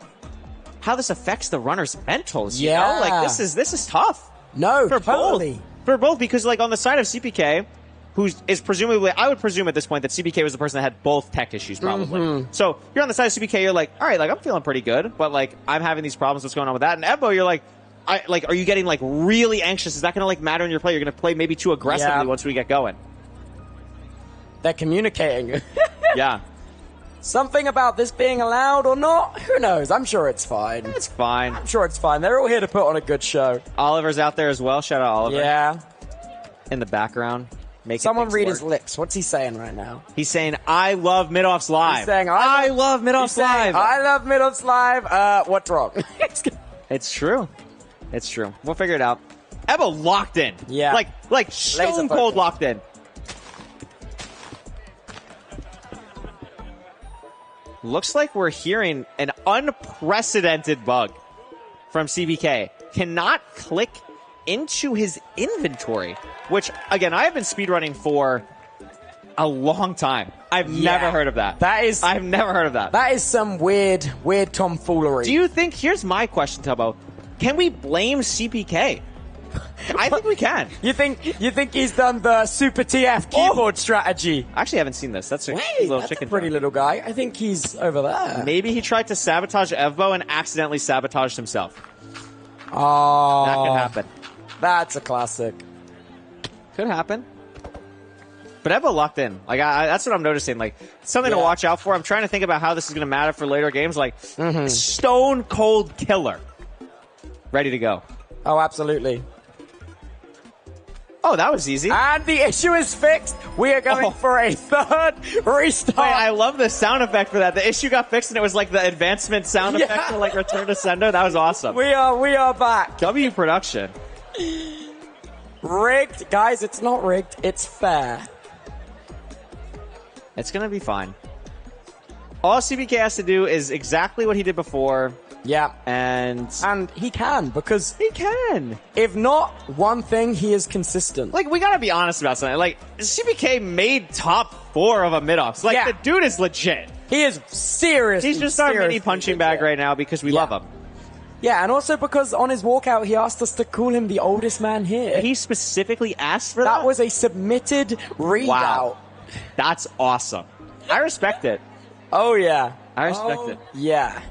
how this affects the runner's mentals, you Yeah. know? Like, this is tough. No, for totally. both. For both, because, like, on the side of CPK, who is presumably, I would presume at this point that CPK was the person that had both tech issues, probably. Mm-hmm. So, you're on the side of CPK, you're like, all right, like, I'm feeling pretty good, but, like, I'm having these problems, what's going on with that? And Ebbo, you're like, are you getting, like, really anxious? Is that going to, like, matter in your play? You're going to play maybe too aggressively once we get going. They're communicating. Yeah. Something about this being allowed or not? Who knows? I'm sure it's fine. It's fine. I'm sure it's fine. They're all here to put on a good show. Oliver's out there as well. Shout out Oliver. Yeah. In the background. Someone read his lips. What's he saying right now? He's saying, I love MIDOFFS Live. He's saying, I love MIDOFFS Live. I love MIDOFFS Live. What's wrong? It's true. It's true. We'll figure it out. Ebbo locked in. Yeah. Like stone cold locked in. Looks like we're hearing an unprecedented bug from CBK. Cannot click into his inventory, which, again, I have been speedrunning for a long time. I've never heard of that. I've never heard of that. That is some weird tomfoolery. Do you think, here's my question, Tubbo, can we blame CPK? I think we can. You think he's done the Super TF keyboard strategy? I actually haven't seen this. That's a little chicken. A pretty little guy. I think he's over there. Maybe he tried to sabotage Evbo and accidentally sabotaged himself. Oh. That could happen. That's a classic. Could happen. But Evbo locked in. Like, that's what I'm noticing. Like, something to watch out for. I'm trying to think about how this is going to matter for later games. Like, stone cold killer. Ready to go. Oh, absolutely. Oh, that was easy. And the issue is fixed. We are going for a third restart. Wait, I love the sound effect for that. The issue got fixed and it was like the advancement sound effect for like Return to Sender. That was awesome. We are back. W production. Rigged. Guys, it's not rigged. It's fair. It's going to be fine. All CBK has to do is exactly what he did before. Yeah. And he can, because he can. If not one thing, he is consistent. Like, we gotta be honest about something. Like, CBK made top 4 of a MIDOFFS. Like, the dude is legit. He is serious. He's just our mini punching bag right now because we love him. Yeah, and also because on his walkout, he asked us to call him the oldest man here. He specifically asked for that? That was a submitted readout. Wow. That's awesome. I respect it. Oh, yeah. I respect it. Yeah.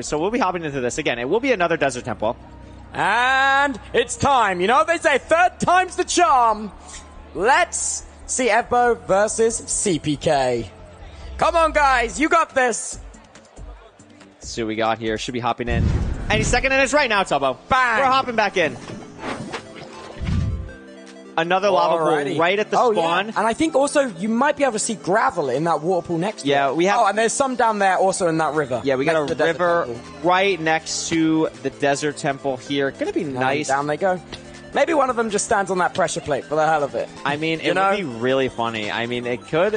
So we'll be hopping into this. Again, it will be another Desert Temple. And it's time. You know what they say, third time's the charm. Let's see Evbo versus CPK. Come on, guys. You got this. Let's see what we got here. Should be hopping in any second, and it's right now, Tubbo. Bang. We're hopping back in. Another lava pool right at the spawn. Yeah. And I think also you might be able to see gravel in that water pool next to it. we have. Oh, and there's some down there also in that river. Yeah, we got a river right next to the Desert Temple here. Gonna be nice. Down they go. Maybe one of them just stands on that pressure plate for the hell of it. I mean, it would be really funny. I mean, it could.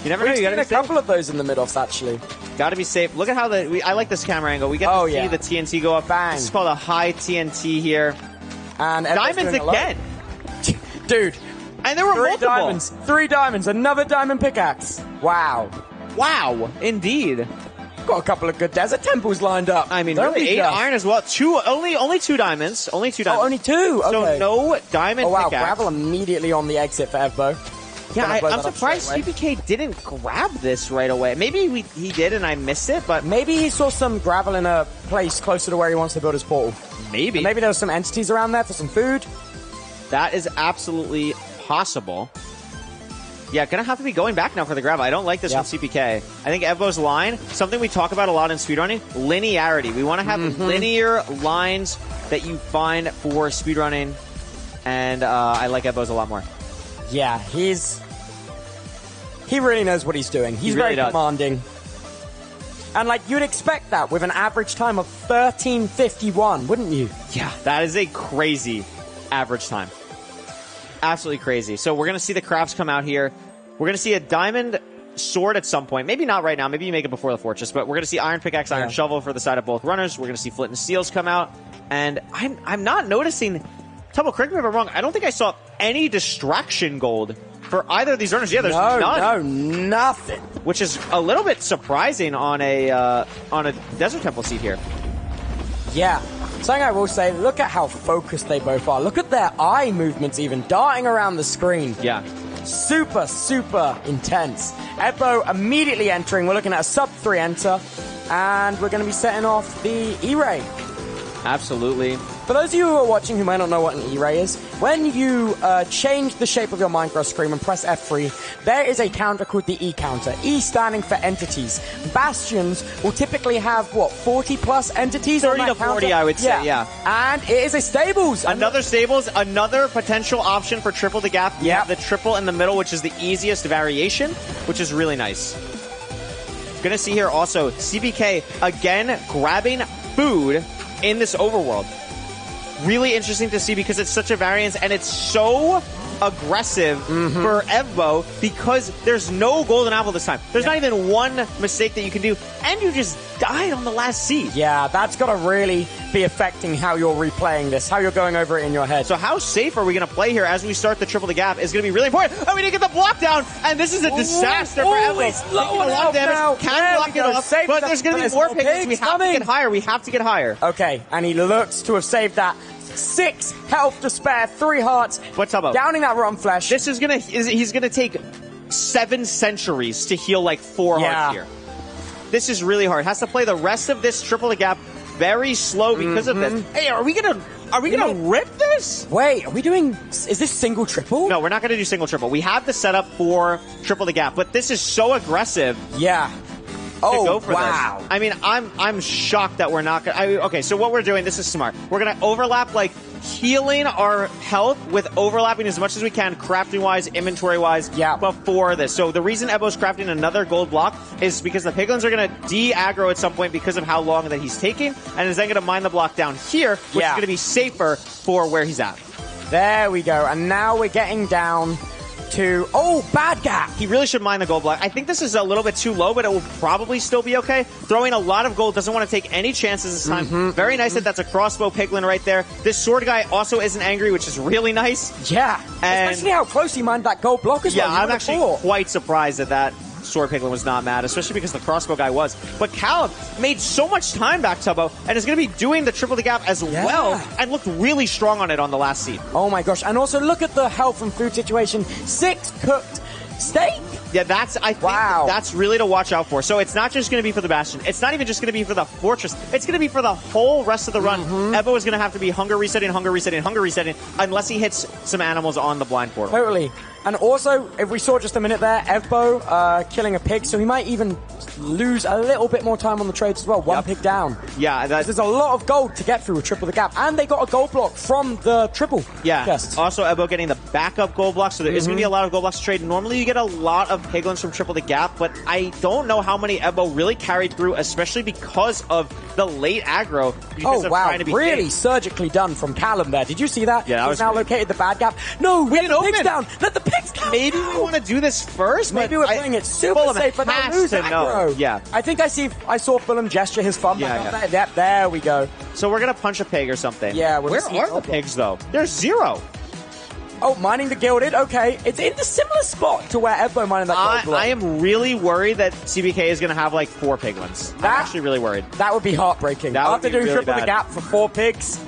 You never know. We've You gotta seen be a couple of those in the MIDOFFS, actually. Gotta be safe. Look at how I like this camera angle. We get to see the TNT go up. Bang. This is called a high TNT here. And diamonds again. Dude. And there were multiple. Diamonds. 3 diamonds. Another diamond pickaxe. Wow. Wow. Indeed. Got a couple of good desert temples lined up. I mean, really 8 iron as well. Only 2 diamonds. Only 2 diamonds. Oh, only 2? Okay. So no diamond pickaxe. pickaxe. Gravel immediately on the exit for Evbo. Yeah, Gonna blow I'm that up surprised straight away. CPK didn't grab this right away. Maybe he did and I missed it, but maybe he saw some gravel in a place closer to where he wants to build his portal. Maybe. And maybe there was some entities around there for some food. That is absolutely possible. Yeah, gonna have to be going back now for the gravel. I don't like this from CPK. I think Evo's line, something we talk about a lot in speedrunning, linearity. We want to have linear lines that you find for speedrunning, and I like Evo's a lot more. Yeah, he really knows what he's doing. He's really very does. commanding. And like, you'd expect that with an average time of 13:51, wouldn't you? Yeah, that is a crazy average time. Absolutely crazy. So we're going to see the crafts come out here. We're going to see a diamond sword at some point. Maybe not right now. Maybe you make it before the fortress. But we're going to see iron pickaxe, iron shovel for the side of both runners. We're going to see flint and steels come out. And I'm not noticing... Tubbo, correct me if I'm wrong. I don't think I saw any distraction gold for either of these runners. Yeah, there's none. No, nothing. Which is a little bit surprising on a Desert Temple seat here. Yeah. Something I will say, look at how focused they both are. Look at their eye movements even, darting around the screen. Yeah. Super, super intense. Evo immediately entering. We're looking at a sub-3 enter. And we're going to be setting off the E-Ray. Absolutely. For those of you who are watching who may not know what an E-Ray is, when you change the shape of your Minecraft screen and press F3, there is a counter called the E counter. E standing for entities. Bastions will typically have, what, 40 plus entities? 30 to 40, I would say, yeah. And it is a stables. Another stables, another potential option for triple the gap. You have the triple in the middle, which is the easiest variation, which is really nice. Gonna see here also, CBK again grabbing food in this overworld. Really interesting to see because it's such a variance and it's so aggressive for Evo because there's no golden apple this time. There's not even one mistake that you can do, and you just died on the last seed. Yeah, that's got to really be affecting how you're replaying this, how you're going over it in your head. So how safe are we going to play here as we start the triple the gap is going to be really important. Oh, we need to get the block down, and this is a disaster for Evo. It's low a lot of damage, now. can block it off, but there's going to be more pigs. We have to get higher. We have to get higher. Okay, and he looks to have saved that. 6 health to spare, 3 hearts. What's up? Downing that rotten flesh. This is he's gonna take 7 centuries to heal like 4 hearts here. This is really hard. Has to play the rest of this triple the gap very slow because of this. Hey, are we gonna rip this? Wait, are we doing, is this single triple? No, we're not gonna do single triple. We have the setup for triple the gap, but this is so aggressive. Yeah. To go for this. I mean, I'm shocked that we're not gonna. Okay, so what we're doing, this is smart. We're gonna overlap like healing our health with overlapping as much as we can, crafting wise, inventory wise. Yeah. Before this, so the reason Evo's crafting another gold block is because the piglins are gonna de-aggro at some point because of how long that he's taking, and is then gonna mine the block down here, which is gonna be safer for where he's at. There we go, and now we're getting down to, bad gap. He really should mine the gold block. I think this is a little bit too low, but it will probably still be okay. Throwing a lot of gold, doesn't want to take any chances this time. Very nice that that's a crossbow piglin right there. This sword guy also isn't angry, which is really nice. Yeah, and especially how close he mined that gold block as well. Yeah, I'm actually quite surprised that sword piglin was not mad, especially because the crossbow guy was. But Callum made so much time back, Tubbo, and is going to be doing the triple the gap as well, and looked really strong on it on the last seed. Oh my gosh, and also look at the health and food situation. 6 cooked steak. Yeah, I think that's really to watch out for. So it's not just going to be for the Bastion. It's not even just going to be for the Fortress. It's going to be for the whole rest of the run. Evo is going to have to be hunger resetting, unless he hits some animals on the blind portal. Totally. And also, if we saw just a minute there, Evbo killing a pig, so he might even lose a little bit more time on the trades as well. 1 pig down. Yeah, there's a lot of gold to get through with triple the gap, and they got a gold block from the triple. Yeah. Yes. Also, Evo getting the backup gold block, so there is going to be a lot of gold blocks to trade. Normally, you get a lot of piglins from triple the gap, but I don't know how many Evo really carried through, especially because of the late aggro. Because of trying to be really surgically done from Callum there. Did you see that? Yeah, that was now great. located the bad gap. No, we didn't open. Down. Let the pigs come. Maybe we want to do this first. Maybe we're playing it super safe, but they'll lose aggro. Yeah. I think I saw Fulham gesture his thumb. Yeah. There we go. So we're gonna punch a pig or something. Yeah. Where are the pigs though? There's 0. Oh, mining the gilded. Okay, it's in the similar spot to where Evo mining that gold block. I am really worried that CBK is gonna have like 4 piglins. I'm actually really worried. That would be heartbreaking. After doing triple the gap for 4 pigs.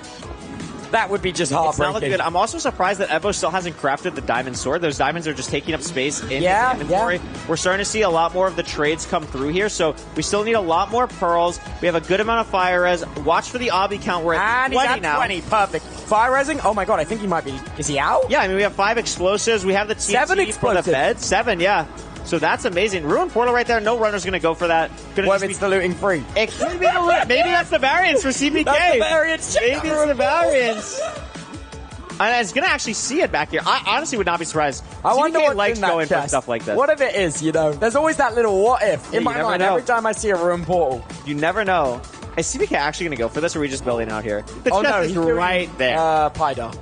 That would be just It's not looking heartbreaking. good. I'm also surprised that Evo still hasn't crafted the diamond sword. Those diamonds are just taking up space in his inventory. We're starting to see a lot more of the trades come through here, so we still need a lot more pearls. We have a good amount of fire res. Watch for the obby count. We're at 20 he's at now. 20. Perfect. Fire resing? Oh my god, I think he might be. Is he out? Yeah, I mean, we have 5 explosives. We have the TNT 7 for the explosives. bed. 7, yeah. So that's amazing. Ruin portal right there. No runner's going to go for that. What if it's the looting free? It could be the loot. Maybe that's the variance for CPK. That's the variance. Maybe it's the variance. And it's going to actually see it back here. I honestly would not be surprised. I wonder CPK what's likes in that going for chest. stuff like this. What if it is, you know? There's always that little what if in you my never mind know. every time I see a ruin portal. You never know. Is CPK actually going to go for this, or are we just building out here? The Oh chest no, is he's doing, right there. Pida.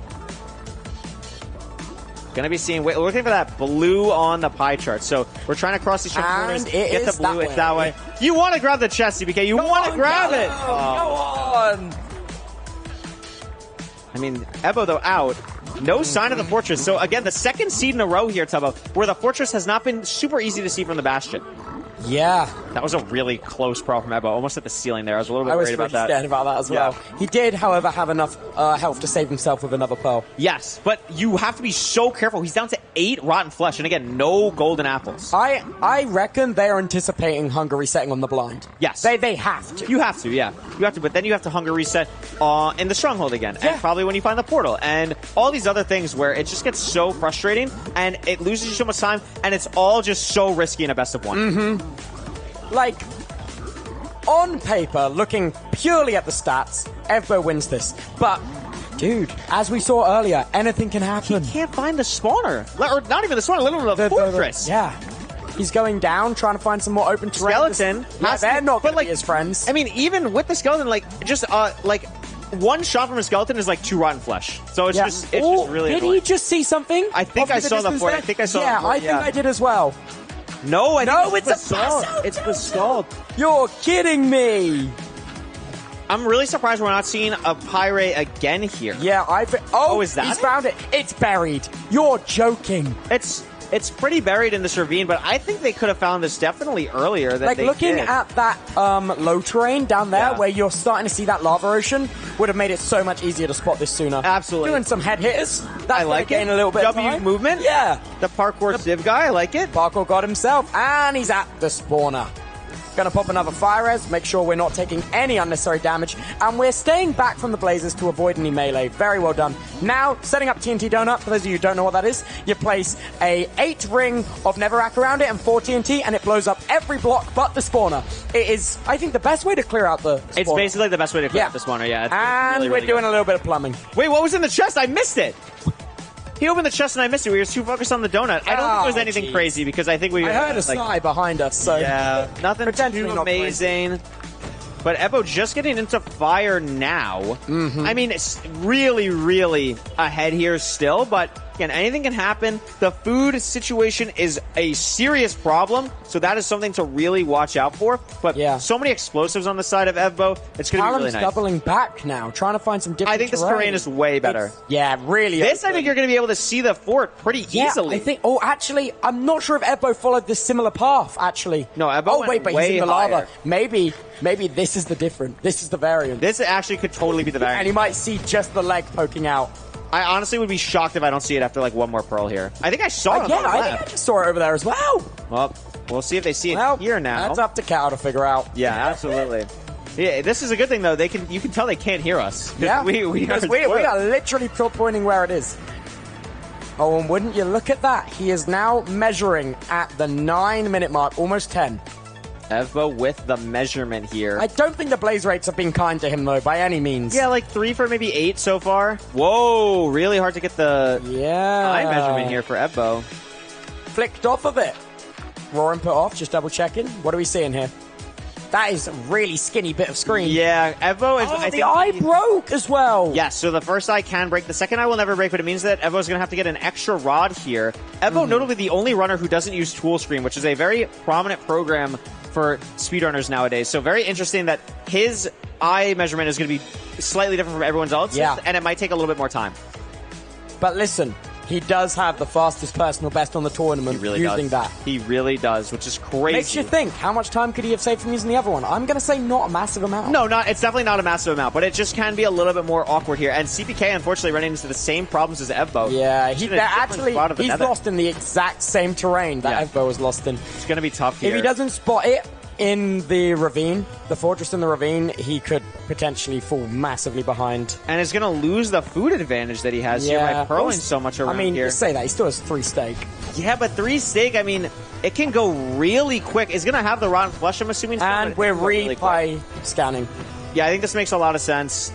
Gonna be seeing. We're looking for that blue on the pie chart. So we're trying to cross these corners. it Get the is blue. that It's that way. You want to grab the chest, CPK. You want to grab it. Go on. I mean, Evo though out. No sign of the fortress. So again, the second seed in a row here, Tubbo, where the fortress has not been super easy to see from the bastion. Yeah. That was a really close pro from Evo, almost at the ceiling there. I was a little bit worried about that. Scared about that as well. He did, however, have enough health to save himself with another pearl. Yes, but you have to be so careful. He's down to 8 rotten flesh, and again, no golden apples. I reckon they're anticipating hunger resetting on the blind. Yes. They have to. You have to, yeah. You have to, but then you have to hunger reset in the stronghold again. And probably when you find the portal. And all these other things where it just gets so frustrating, and it loses you so much time, and it's all just so risky in a best of 1. Mm-hmm. Like, on paper, looking purely at the stats, Evbo wins this. But, dude, as we saw earlier, anything can happen. He can't find the spawner. Or not even the spawner, literally the fortress. Yeah. He's going down, trying to find some more open terrain. Skeleton. Yeah, they're not going to be his friends. I mean, even with the skeleton, like, just, like, one shot from a skeleton is like 2 rotten flesh. So it's just really Did annoying. he just see something? I think I saw the fort. I think I saw the fort. I think I did as well. No, it's a pass. It's Basalt. You're kidding me. I'm really surprised we're not seeing a Pyre again here. Yeah, is that he's it? found it. It's buried. You're joking. It's pretty buried in this ravine, but I think they could have found this definitely earlier than Like, they looking did. at that low terrain down there where you're starting to see that lava ocean would have made it so much easier to spot this sooner. Absolutely. Doing some head hitters. That's I like gain it. a little bit of W time. movement. Yeah. The parkour civ guy, I like it. Parkour got himself, and he's at the spawner. Gonna pop another fire res, make sure we're not taking any unnecessary damage, and we're staying back from the blazes to avoid any melee. Very well done. Now, setting up TNT Donut, for those of you who don't know what that is, you place a 8 ring of Netherrack around it and 4 TNT, and it blows up every block but the spawner. It is, I think, the best way to clear out the spawner. It's basically the best way to clear out the spawner, yeah. And really, we're really doing good. a little bit of plumbing. Wait, what was in the chest? I missed it! He opened the chest and I missed it. We were too focused on the donut. I don't think it was anything crazy because I think we... I heard a sigh behind us, so... Yeah, nothing Potentially too not amazing. But Evo just getting into fire now. Mm-hmm. I mean, it's really, really ahead here still, but again, anything can happen. The food situation is a serious problem, so that is something to really watch out for. But so many explosives on the side of Evo, it's going to be really nice. doubling back now, trying to find some different I think this terrain is way better. Really. This, I think you're going to be able to see the fort pretty easily. I think. Oh, actually, I'm not sure if Ebbo followed this similar path. Actually, no. Ebbo Oh went wait, but way he's in the higher. lava. Maybe this is the different. This is the variant. This actually could totally be the variant. And you might see just the leg poking out. I honestly would be shocked if I don't see it after like one more pearl here. I think I saw it. Yeah, I think I just saw it over there as well. Well, we'll see if they see it here now. That's up to Cal to figure out. Yeah, absolutely. Yeah, this is a good thing though. You can tell they can't hear us. Yeah, we are literally pointing where it is. Oh, and wouldn't you look at that? He is now measuring at the 9-minute mark, almost 10. Evbo with the measurement here. I don't think the blaze rates have been kind to him, though, by any means. Yeah, like 3 for maybe 8 so far. Whoa, really hard to get the eye measurement here for Evbo. Flicked off of it. Raw input off, just double checking. What are we seeing here? That is a really skinny bit of screen. Yeah, Evbo is... Oh, the eye broke as well. Yes, so the first eye can break. The second eye will never break, but it means that Evo's going to have to get an extra rod here. Evo, notably the only runner who doesn't use tool screen, which is a very prominent program for speedrunners nowadays. So very interesting that his eye measurement is going to be slightly different from everyone's else, and it might take a little bit more time. But listen, he does have the fastest personal best on the tournament using that. He really does, which is crazy. Makes you think, how much time could he have saved from using the other one? I'm going to say not a massive amount. No, it's definitely not a massive amount, but it just can be a little bit more awkward here. And CPK, unfortunately, running into the same problems as Evbo. Yeah, he's lost in the exact same terrain that Evbo was lost in. It's going to be tough here. If he doesn't spot it in the ravine, the fortress in the ravine, he could potentially fall massively behind. And is going to lose the food advantage that he has here by purling so much around here. I mean, you say that, he still has 3 stake. Yeah, but 3 stake, I mean, it can go really quick. He's going to have the rotten flush, I'm assuming. And we're replay scanning. Yeah, I think this makes a lot of sense.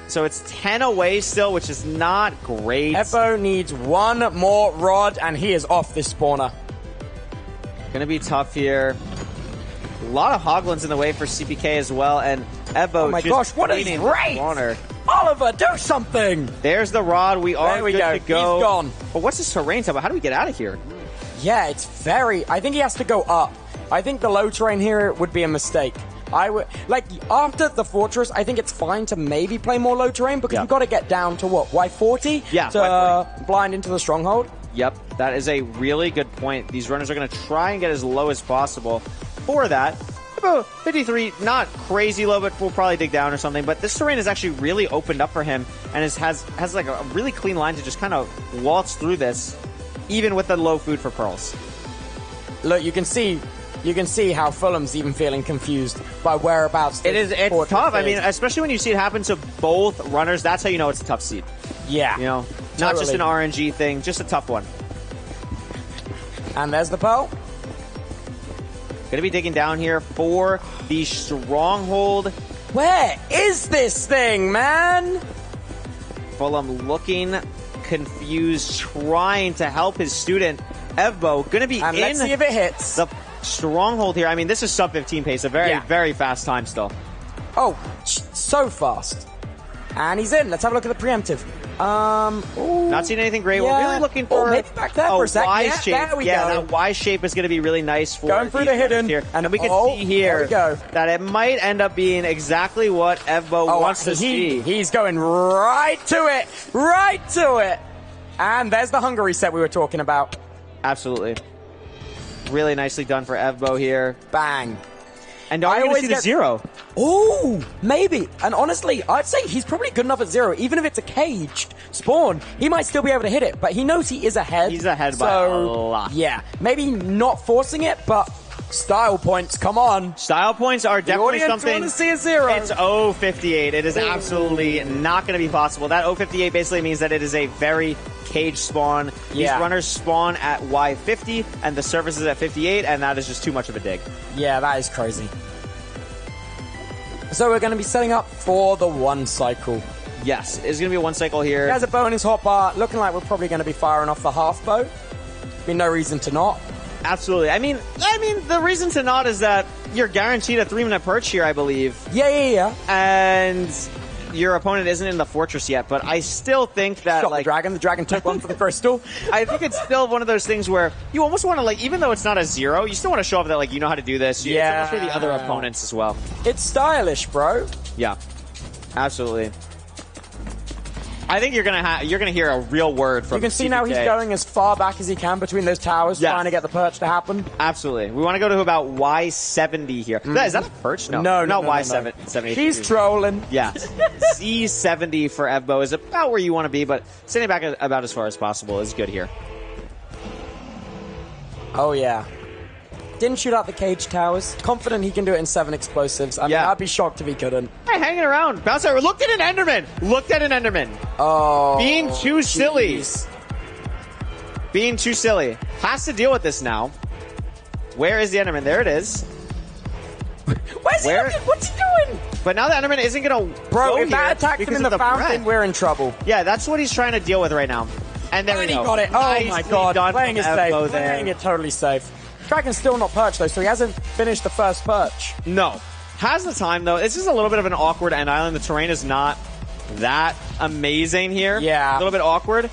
So it's 10 away still, which is not great. Evbo needs 1 more rod, and he is off this spawner. Going to be tough here. A lot of Hoglins in the way for CPK as well, and Evbo. Oh my gosh, what a race! Oliver, do something! There's the rod. We are good to go. He's gone. But what's his terrain, Tubbo? How do we get out of here? Yeah, it's I think he has to go up. I think the low terrain here would be a mistake. I would, after the fortress, I think it's fine to maybe play more low terrain because you've got to get down to what, Y40? Yeah, to Y40. Blind into the stronghold. Yep, that is a really good point. These runners are going to try and get as low as possible. For that, about 53, not crazy low, but we'll probably dig down or something. But this terrain is actually really opened up for him and has like a really clean line to just kind of waltz through this, even with the low food for pearls. Look, you can see how Fulham's even feeling confused by whereabouts. It's tough. I mean, especially when you see it happen to both runners, that's how you know it's a tough seed. Yeah. You know, not just an RNG thing, just a tough one. And there's the pearl. Gonna be digging down here for the stronghold. Where is this thing, man? Fulham looking confused, trying to help his student. Evbo gonna be let's see if it hits. The stronghold here. I mean, this is sub 15 pace, a very fast time still. Oh, so fast. And he's in. Let's have a look at the preemptive. Not seeing anything great. We're really looking for maybe back there for a second. Y Yeah, shape. there we go. That Y shape is going to be really nice for going through the hidden here. And we can see here that it might end up being exactly what Evbo wants to see. He's going right to it. Right to it. And there's the hunger reset we were talking about. Absolutely. Really nicely done for Evbo here. Bang. And I always see the 0. Ooh, maybe. And honestly, I'd say he's probably good enough at 0. Even if it's a caged spawn, he might still be able to hit it. But he knows he is ahead. He's ahead by a lot. Yeah, maybe not forcing it, but style points, come on. Style points are definitely something. Want to see a 0. It's 058. It is absolutely not going to be possible. That 058 basically means that it is a very cage spawn. These runners spawn at Y50 and the surface is at 58, and that is just too much of a dig. Yeah, that is crazy. So we're going to be setting up for the 1 cycle. Yes, it's going to be a 1 cycle here. He has a bow in his hotbar, looking like we're probably going to be firing off the half bow. Be no reason to not. Absolutely. I mean, the reason to not is that you're guaranteed a 3-minute perch here, I believe. Yeah. And your opponent isn't in the fortress yet, but I still think that the dragon took one for the crystal. I think it's still one of those things where you almost want to, even though it's not a 0, you still want to show off that you know how to do this. It's almost for the other opponents as well. It's stylish, bro. Yeah, absolutely. I think you're gonna hear a real word from. You can see CPK. now he's going as far back as he can between those towers, trying to get the perch to happen. Absolutely. We want to go to about Y70 here. Is that a perch? No, not Y70. He's trolling. Yeah. Z70 for Evbo is about where you want to be, but sitting back about as far as possible is good here. Oh yeah. Didn't shoot out the cage towers. Confident he can do it in 7 explosives. I mean, I'd be shocked if he couldn't. Hey, hanging around. Bouncer looked at an Enderman. Oh. Being too silly. Being too silly. Has to deal with this now. Where is the Enderman? There it is. Where's he looking? What's he doing? But now the Enderman isn't going to Bro, if that attacked him in the fountain, we're in trouble. Yeah, that's what he's trying to deal with right now. And there we go. He got it. Oh my god. Playing it safe. Playing it totally safe. Dragon's still not perched though, so he hasn't finished the first perch. No. Has the time though. This is a little bit of an awkward end island. The terrain is not that amazing here. Yeah. A little bit awkward.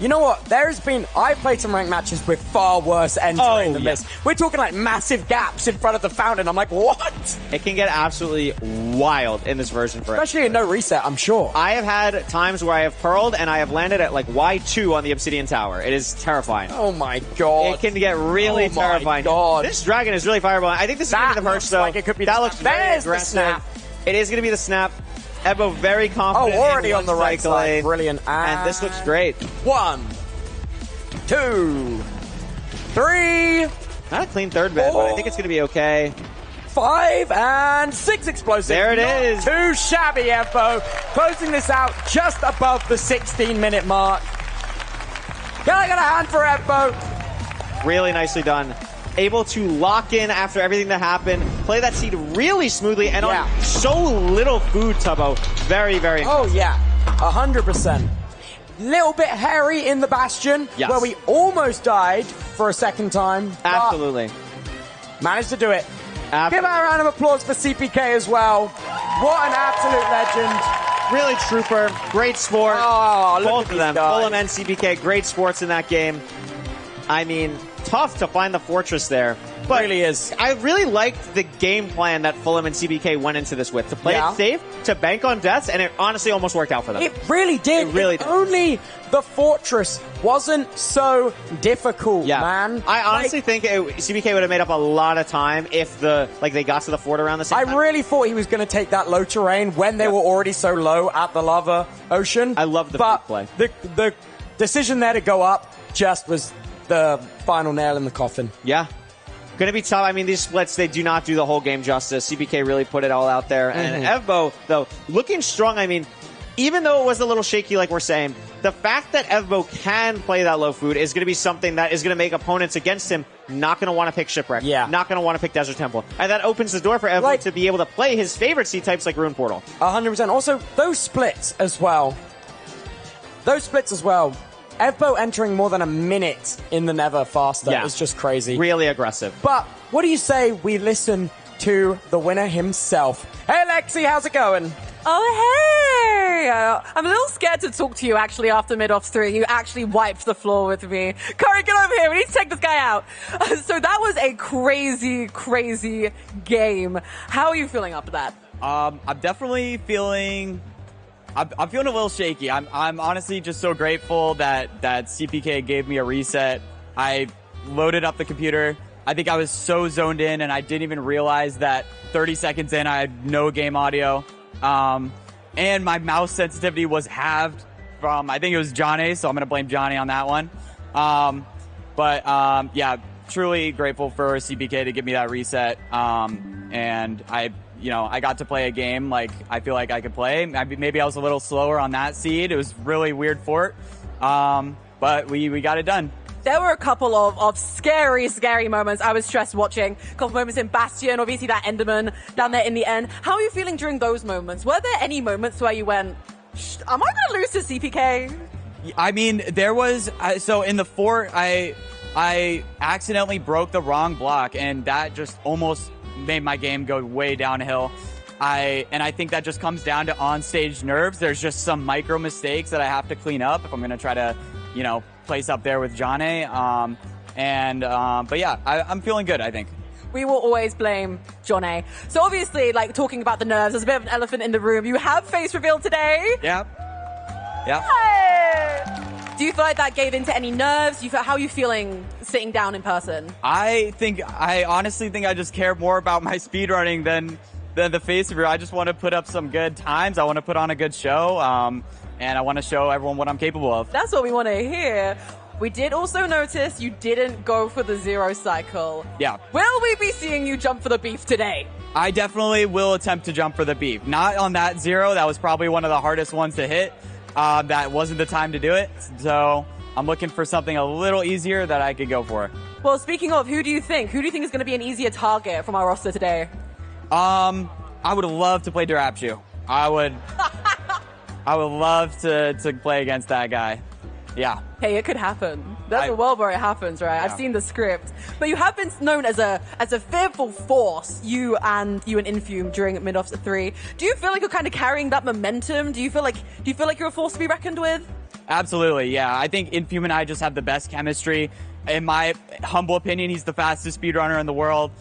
you know what? I've played some ranked matches with far worse entering than this. We're talking like massive gaps in front of the fountain. I'm like, what? It can get absolutely wild in this version for Especially in no reset, I'm sure. I have had times where I have pearled and I have landed at like Y2 on the Obsidian Tower. It is terrifying. Oh my god. It can get really terrifying. God. This dragon is really fireable. I think this is going to be the perch, though. Like it could be that looks very the aggressive. snap. It is going to be the snap. Ebbo very confident. Already in on the right side. Brilliant. And this looks great. 1, 2, 3. Not a clean third bed, but I think it's going to be okay. 5 and 6 explosives. There it is. Too shabby, Ebbo. Closing this out just above the 16-minute mark. Can I get a hand for Ebbo? Really nicely done. Able to lock in after everything that happened, play that seed really smoothly, and on so little food, Tubbo. Very, very impressive. Oh, yeah. 100%. Little bit hairy in the Bastion, where we almost died for a second time. Absolutely. Managed to do it. Give our round of applause for CPK as well. What an absolute legend. Really trooper. Great sport. Oh, look both at of them. these guys. Fulham and CPK. Great sports in that game. I mean, tough to find the fortress there. But really is. I really liked the game plan that Fulham and CBK went into this with. To play it safe, to bank on deaths, and it honestly almost worked out for them. It really did. It really did. Only the fortress wasn't so difficult, man. I honestly think CBK would have made up a lot of time if they got to the fort around the same time. I really thought he was going to take that low terrain when they were already so low at the lava ocean. I love the play. The decision there to go up just was the final nail in the coffin. Yeah. Going to be tough. I mean, these splits, they do not do the whole game justice. CBK really put it all out there. And Evbo, though, looking strong. I mean, even though it was a little shaky, like we're saying, the fact that Evbo can play that low food is going to be something that is going to make opponents against him not going to want to pick Shipwreck. Yeah. Not going to want to pick Desert Temple. And that opens the door for Evbo to be able to play his favorite C-types like Rune Portal. 100%. Also, those splits as well. Evbo entering more than a minute in the Nether faster is just crazy. Really aggressive. But what do you say we listen to the winner himself? Hey, Lexi, how's it going? Oh, hey! I'm a little scared to talk to you, actually, after MIDOFFS 3. You actually wiped the floor with me. Curry, get over here. We need to take this guy out. So that was a crazy, crazy game. How are you feeling after that? I'm definitely feeling... I'm feeling a little shaky. I'm honestly just so grateful that CPK gave me a reset. I loaded up the computer. I think I was so zoned in, and I didn't even realize that 30 seconds in, I had no game audio. And my mouse sensitivity was halved from, I think it was Johnny, so I'm going to blame Johnny on that one. Yeah, truly grateful for CPK to give me that reset. And I got to play a game like I feel like I could play. Maybe I was a little slower on that seed. It was really weird fort. But we got it done. There were a couple of scary, scary moments. I was stressed watching. A couple moments in Bastion, obviously that Enderman down there in the end. How are you feeling during those moments? Were there any moments where you went, am I going to lose to CPK? I mean, there was... so in the fort, I accidentally broke the wrong block, and that just almost made my game go way downhill. I think that just comes down to on-stage nerves. There's just some micro mistakes that I have to clean up if I'm going to try to, place up there with Johnny. But yeah, I'm feeling good, I think. We will always blame Johnny. So obviously, talking about the nerves, there's a bit of an elephant in the room. You have face reveal today. Yeah. Hey! Do you feel like that gave into any nerves? How are you feeling sitting down in person? I honestly think I just care more about my speedrunning than the face reveal. I just want to put up some good times. I want to put on a good show. And I want to show everyone what I'm capable of. That's what we want to hear. We did also notice you didn't go for the 0 cycle. Yeah. Will we be seeing you jump for the beef today? I definitely will attempt to jump for the beef. Not on that 0. That was probably one of the hardest ones to hit. That wasn't the time to do it. So I'm looking for something a little easier that I could go for. Well, speaking of, who do you think is going to be an easier target from our roster today? I would love to play Durapshu. I would love to play against that guy. Yeah. Hey, it could happen. There's a world where it happens, right? Yeah. I've seen the script. But you have been known as a fearful force, you and Infume during MIDOFFS 3. Do you feel like you're kind of carrying that momentum? Do you feel like you're a force to be reckoned with? Absolutely, yeah. I think Infume and I just have the best chemistry. In my humble opinion, he's the fastest speedrunner in the world.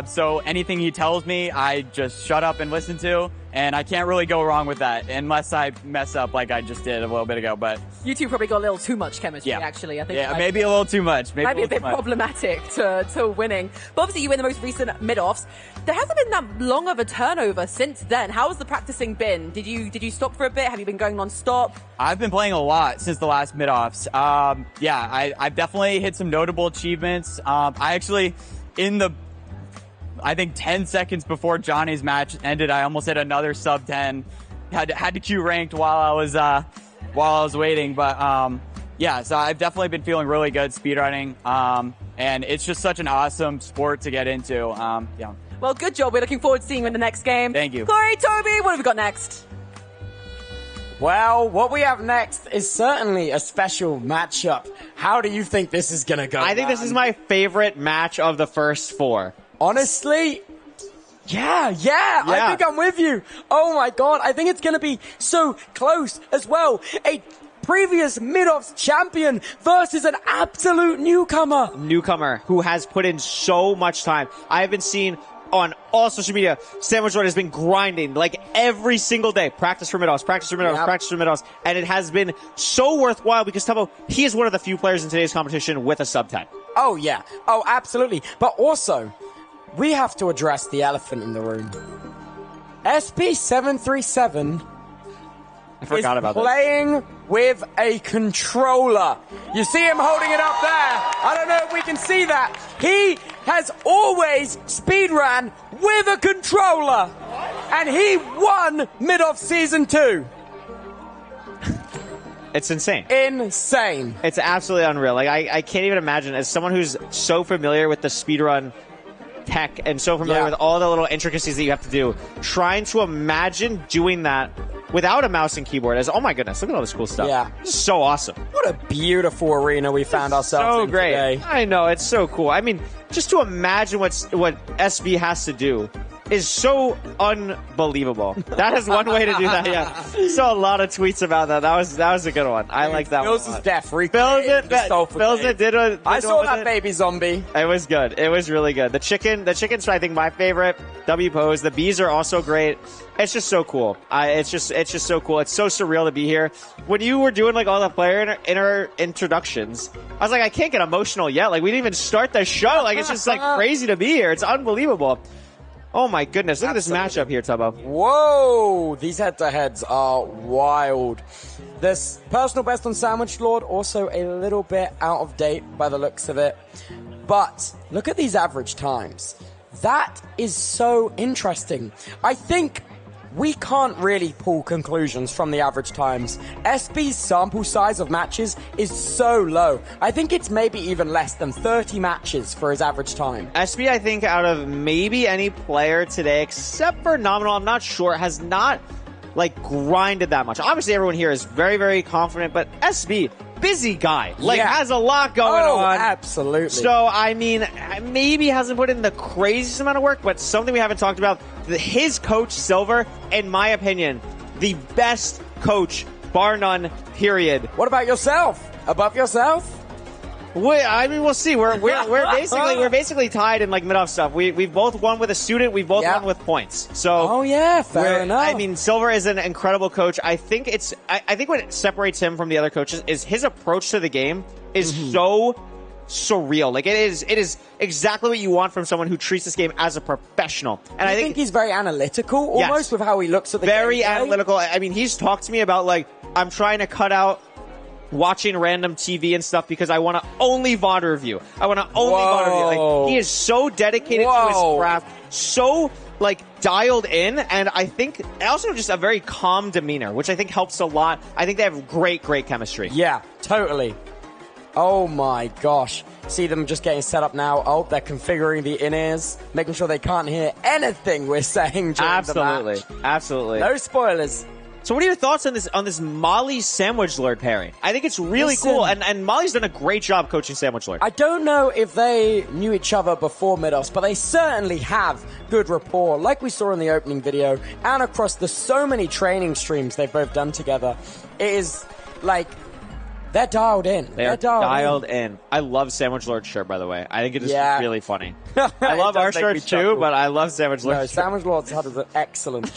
So anything he tells me, I just shut up and listen to, and I can't really go wrong with that, unless I mess up like I just did a little bit ago. But you two probably got a little too much chemistry, actually. I think. Yeah, maybe a little too much. Might be a bit problematic to winning. But obviously, you win the most recent MIDOFFS. There hasn't been that long of a turnover since then. How has the practicing been? Did you stop for a bit? Have you been going non-stop? I've been playing a lot since the last MIDOFFS. I've definitely hit some notable achievements. I actually, I think 10 seconds before Johnny's match ended, I almost hit another sub 10. Had to queue ranked while I was waiting. But so I've definitely been feeling really good speedrunning. And it's just such an awesome sport to get into. Well, good job. We're looking forward to seeing you in the next game. Thank you. Corey, Toby, what have we got next? Well, what we have next is certainly a special matchup. How do you think this is going to go? I think this is my favorite match of the first 4. Honestly, yeah, I think I'm with you. Oh my god, I think it's gonna be so close as well. A previous MIDOFFS champion versus an absolute newcomer. Newcomer who has put in so much time. I have been seeing on all social media, Sandwich Lord has been grinding like every single day. Practice for MIDOFFS, practice for MIDOFFS, practice for MIDOFFS. And it has been so worthwhile because Tubbo, he is one of the few players in today's competition with a sub 10. Oh yeah, oh absolutely. But also, we have to address the elephant in the room. SP737 playing with a controller. You see him holding it up there. I don't know if we can see that. He has always speedran with a controller. And he won MIDOFFS Season 2. It's insane. Insane. It's absolutely unreal. Like, I can't even imagine, as someone who's so familiar with the speedrun tech and so familiar with all the little intricacies that you have to do, trying to imagine doing that without a mouse and keyboard as, oh my goodness, look at all this cool stuff. Yeah. This is so awesome. What a beautiful arena we found ourselves in great. today. I know, it's so cool. I mean, just to imagine what SB has to do is so unbelievable. That is one way to do that, yeah. Saw a lot of tweets about that. That was a good one. I like that one. Phil's death. Phil's it did I saw that baby zombie. It was good. It was really good. The chicken's I think my favorite. W pose. The bees are also great. It's just so cool. It's just so cool. It's so surreal to be here. When you were doing like all the player introductions, I was like, I can't get emotional yet. Like we didn't even start the show. Like it's just like crazy to be here. It's unbelievable. Oh my goodness, look at this matchup here, Tubbo. Whoa, these head-to-heads are wild. This personal best on Sandwich Lord, also a little bit out of date by the looks of it. But look at these average times. That is so interesting. I think we can't really pull conclusions from the average times. SB's sample size of matches is so low. I think it's maybe even less than 30 matches for his average time. SB, I think, out of maybe any player today, except for Nominal, I'm not sure, has not, like, grinded that much. Obviously, everyone here is very, very confident, but SB, busy guy. Like, has a lot going on. Absolutely. So, I mean, maybe hasn't put in the craziest amount of work, but something we haven't talked about, his coach, Silver, in my opinion, the best coach, bar none, period. What about yourself? Above yourself? I mean, we'll see. We're basically tied in like MIDOFFS stuff. We've both won with a student. We've both won with points. So fair enough. I mean, Silver is an incredible coach. I think I think what separates him from the other coaches is his approach to the game is so surreal. Like it is exactly what you want from someone who treats this game as a professional. And I think he's very analytical, almost with how he looks at the game. Very analytical. I mean, he's talked to me about like I'm trying to cut out watching random TV and stuff because I want to only VOD review. I want to only VOD review. Like, he is so dedicated to his craft, so like dialed in, and I think also just a very calm demeanor, which I think helps a lot. I think they have great chemistry. Yeah, totally. Oh my gosh. See them just getting set up now. Oh, they're configuring the in-ears, making sure they can't hear anything we're saying during the match. Absolutely. No spoilers. So what are your thoughts on this Molly Sandwich Lord pairing? I think it's really cool, and Molly's done a great job coaching Sandwich Lord. I don't know if they knew each other before MIDOFFS, but they certainly have good rapport, like we saw in the opening video, and across the so many training streams they've both done together. It is like They're dialed in. They're dialed in. I love Sandwich Lord's shirt, by the way. I think it is really funny. I love our shirts too, but I love Sandwich Lord's shirt. Sandwich Lord's had an excellent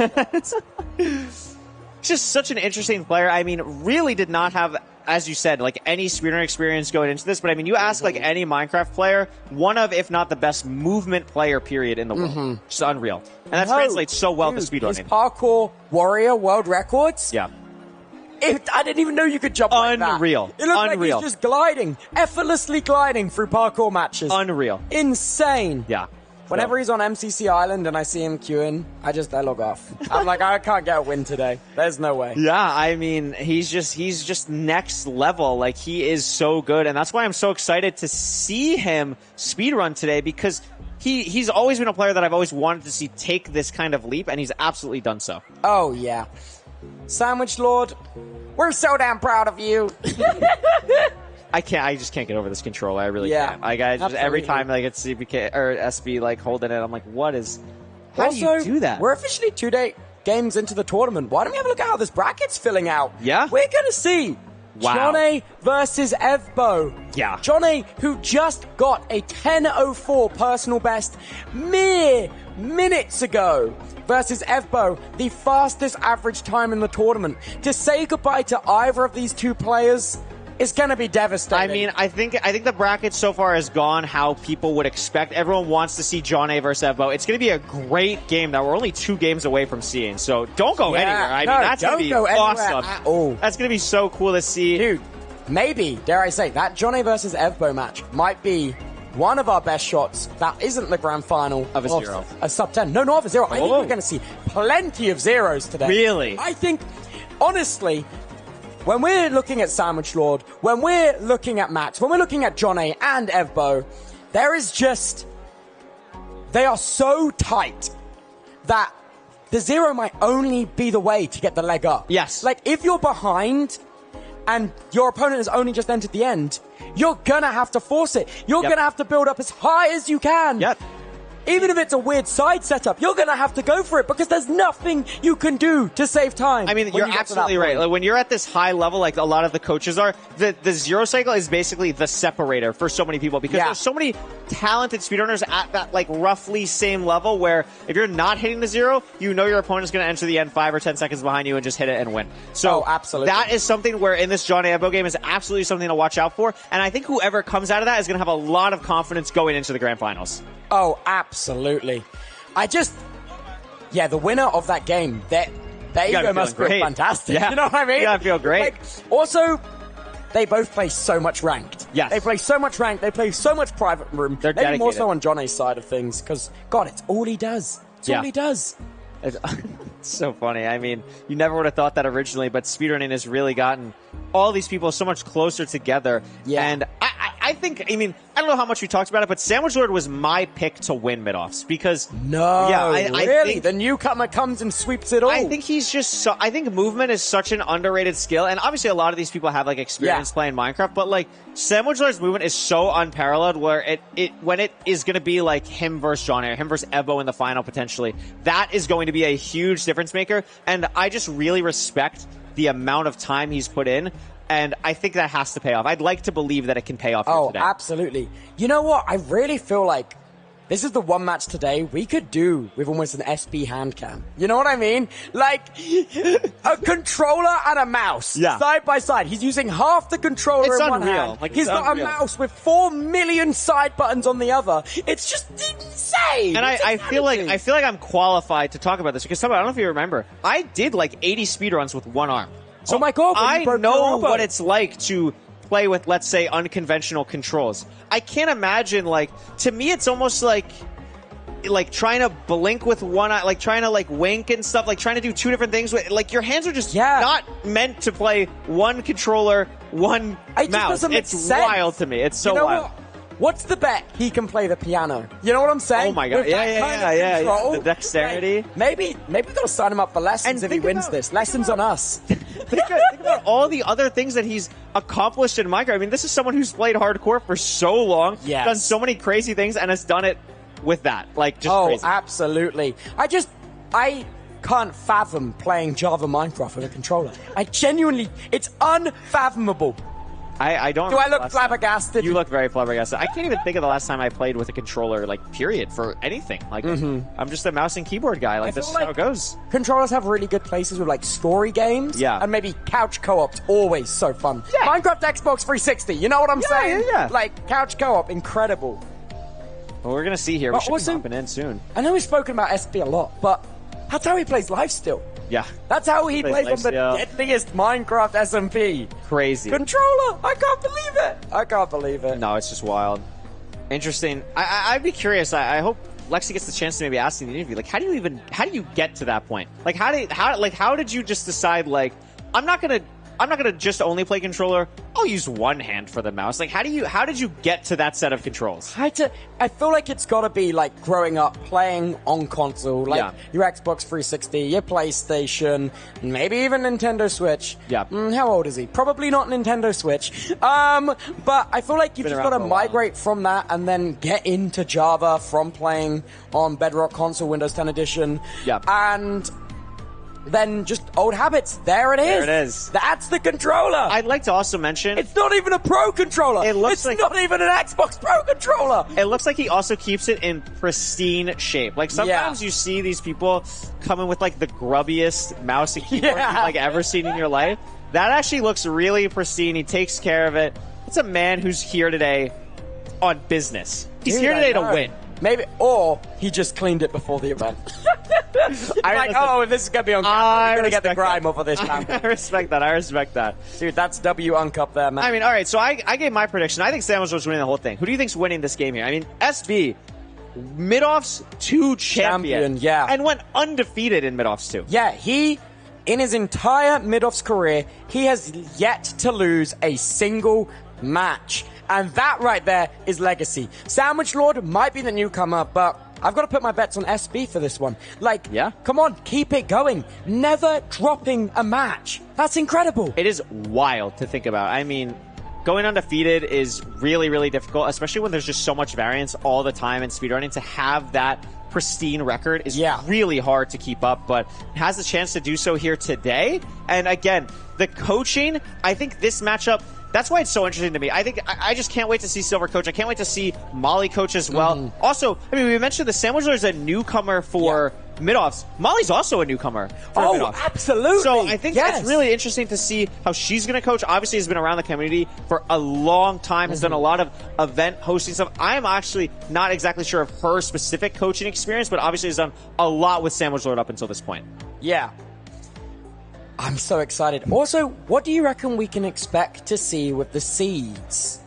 He's just such an interesting player. I mean, really did not have, as you said, like any speedrunner experience going into this. But I mean, you ask like any Minecraft player, one of, if not the best movement player, period, in the world. Just unreal. And that translates so well to speedrunning. His parkour warrior world records. Yeah. I didn't even know you could jump like that. Unreal. It looked like he's just gliding, effortlessly gliding through parkour matches. Unreal. Insane. Yeah. Whenever he's on MCC Island and I see him queuing, I log off. I'm like, I can't get a win today. There's no way. Yeah, I mean, he's just next level. Like, he is so good. And that's why I'm so excited to see him speedrun today, because he's always been a player that I've always wanted to see take this kind of leap, and he's absolutely done so. Oh, yeah. Sandwich Lord, we're so damn proud of you. I just can't get over this controller. I really can't. Like, every time like it's CPK or SB like holding it, I'm like, how do you do that? We're officially 2 games into the tournament. Why don't we have a look at how this bracket's filling out? Yeah. We're gonna see Johnny versus Evbo. Yeah. Johnny, who just got a 10:04 personal best mere minutes ago, versus Evbo, the fastest average time in the tournament. To say goodbye to either of these two players is going to be devastating. I mean, I think the bracket so far has gone how people would expect. Everyone wants to see John A versus Evbo. It's going to be a great game that we're only 2 games away from seeing. So don't go anywhere. I mean, that's going to be awesome. That's going to be so cool to see. Dude, maybe, dare I say, that John A versus Evbo match might be one of our best shots that isn't the grand final of a zero. A sub 10. No, not of a zero. I think we're going to see plenty of zeros today. Really? I think, honestly, when we're looking at Sandwich Lord, when we're looking at Max, when we're looking at John A and Evbo, there is just, they are so tight that the zero might only be the way to get the leg up. Yes. Like, if you're behind and your opponent has only just entered the end, you're gonna have to force it. You're gonna have to build up as high as you can. Yep. Even if it's a weird side setup, you're going to have to go for it because there's nothing you can do to save time. I mean, you're absolutely right. Like, when you're at this high level, like a lot of the coaches are, the zero cycle is basically the separator for so many people, because there's so many talented speedrunners at that like roughly same level where if you're not hitting the zero, you know your opponent's going to enter the end 5 or 10 seconds behind you and just hit it and win. So absolutely. That is something where in this John A. Evbo game is absolutely something to watch out for. And I think whoever comes out of that is going to have a lot of confidence going into the grand finals. Oh, absolutely. The winner of that game, their ego must feel fantastic. Yeah. You know what I mean? You gotta feel great. Like, also, they both play so much ranked. Yes. They play so much ranked. They play so much private room. They're maybe dedicated. more so on Johnny's side of things, because, God, it's all he does. It's all he does. It's so funny. I mean, you never would have thought that originally, but speedrunning has really gotten all these people so much closer together. Yeah. And I think, I mean, I don't know how much we talked about it, but Sandwich Lord was my pick to win MIDOFFS because... I think the newcomer comes and sweeps it all. I think he's just so... I think movement is such an underrated skill, and obviously a lot of these people have, like, experience playing Minecraft, but, like, Sandwich Lord's movement is so unparalleled where when it is going to be, like, him versus John A, him versus Evbo in the final, potentially, that is going to be a huge difference maker, and I just really respect the amount of time he's put in. And I think that has to pay off. I'd like to believe that it can pay off here today. Oh, absolutely. You know what? I really feel like this is the one match today we could do with almost an SB hand cam. You know what I mean? Like, a controller and a mouse side by side. He's using half the controller in one hand. Like, he's got a mouse with 4 million side buttons on the other. It's just insane. And I feel like I'm qualified to talk about this because I don't know if you remember, I did like 80 speedruns with one arm. So oh my God, I know what it's like to play with, let's say, unconventional controls. I can't imagine, like, to me, it's almost like trying to blink with one eye, like trying to like wink and stuff, like trying to do 2 different things with, like, your hands are just not meant to play one controller, one mouse. It's wild to me. It's so wild. What? What's the bet he can play the piano? You know what I'm saying? Oh my God. Yeah. The dexterity. Like, maybe we gotta sign him up for lessons if he wins this. Lessons on us. Think about all the other things that he's accomplished in Minecraft. I mean, this is someone who's played hardcore for so long, done so many crazy things, and has done it with that. Like, just crazy. Oh, absolutely. I can't fathom playing Java Minecraft with a controller. I genuinely, it's unfathomable. I don't. Do I look flabbergasted? You look very flabbergasted. I can't even think of the last time I played with a controller, like, period, for anything. Like, I'm just a mouse and keyboard guy. Like, this is how it goes. Controllers have really good places with, like, story games. Yeah. And maybe couch co-op's always so fun. Yeah. Minecraft Xbox 360, you know what I'm saying? Yeah. Like, couch co-op, incredible. Well, we're going to see here. We should be jumping in soon. I know we've spoken about SB a lot, but that's how he plays live still. Yeah. That's how he plays on the lifesteal. deadliest Minecraft SMP. Crazy. Controller! I can't believe it! I can't believe it. No, it's just wild. Interesting. I'd be curious. I hope Lexi gets the chance to maybe ask in the interview, like, how do you get to that point? Like, how did you just decide, like, I'm not gonna just only play controller. I'll use one hand for the mouse. Like, how did you get to that set of controls? I feel like it's got to be like growing up playing on console, like your Xbox 360, your PlayStation, maybe even Nintendo Switch. Yeah. How old is he? Probably not Nintendo Switch. But I feel like you've just got to migrate from that and then get into Java from playing on Bedrock console, Windows 10 Edition. Yeah. And then just old habits. There it is. There it is. That's the controller. I'd like to also mention, it's not even a Pro controller. It's not even an Xbox Pro controller. It looks like he also keeps it in pristine shape. Like, sometimes you see these people coming with, like, the grubbiest mouse and keyboard you've, like, ever seen in your life. That actually looks really pristine. He takes care of it. It's a man who's here today on business. He's here today to win. Maybe, or he just cleaned it before the event. This is going to be on camera. I'm going to get the grime off of this man. I respect that. I respect that. Dude, that's W Uncup there, man. I mean, all right, so I gave my prediction. I think Samus was winning the whole thing. Who do you think's winning this game here? I mean, SB, MIDOFFS 2 champion. Yeah. And went undefeated in MIDOFFS 2. Yeah, in his entire MIDOFFS career, he has yet to lose a single match. And that right there is legacy. Sandwich Lord might be the newcomer, but I've got to put my bets on SB for this one. Like, come on, keep it going. Never dropping a match. That's incredible. It is wild to think about. I mean, going undefeated is really, really difficult, especially when there's just so much variance all the time in speedrunning. To have that pristine record is really hard to keep up, but has a chance to do so here today. And again, the coaching, I think this matchup, that's why it's so interesting to me. I just can't wait to see Silver coach. I can't wait to see Molly coach as well. Also, I mean, we mentioned the Sandwich Lord is a newcomer for MIDOFFS. Molly's also a newcomer for MIDOFFS. Absolutely. So I think it's really interesting to see how she's going to coach. Obviously, has been around the community for a long time, has done a lot of event hosting stuff. I'm actually not exactly sure of her specific coaching experience, but obviously has done a lot with Sandwich Lord up until this point. Yeah. I'm so excited. Also, what do you reckon we can expect to see with the seeds?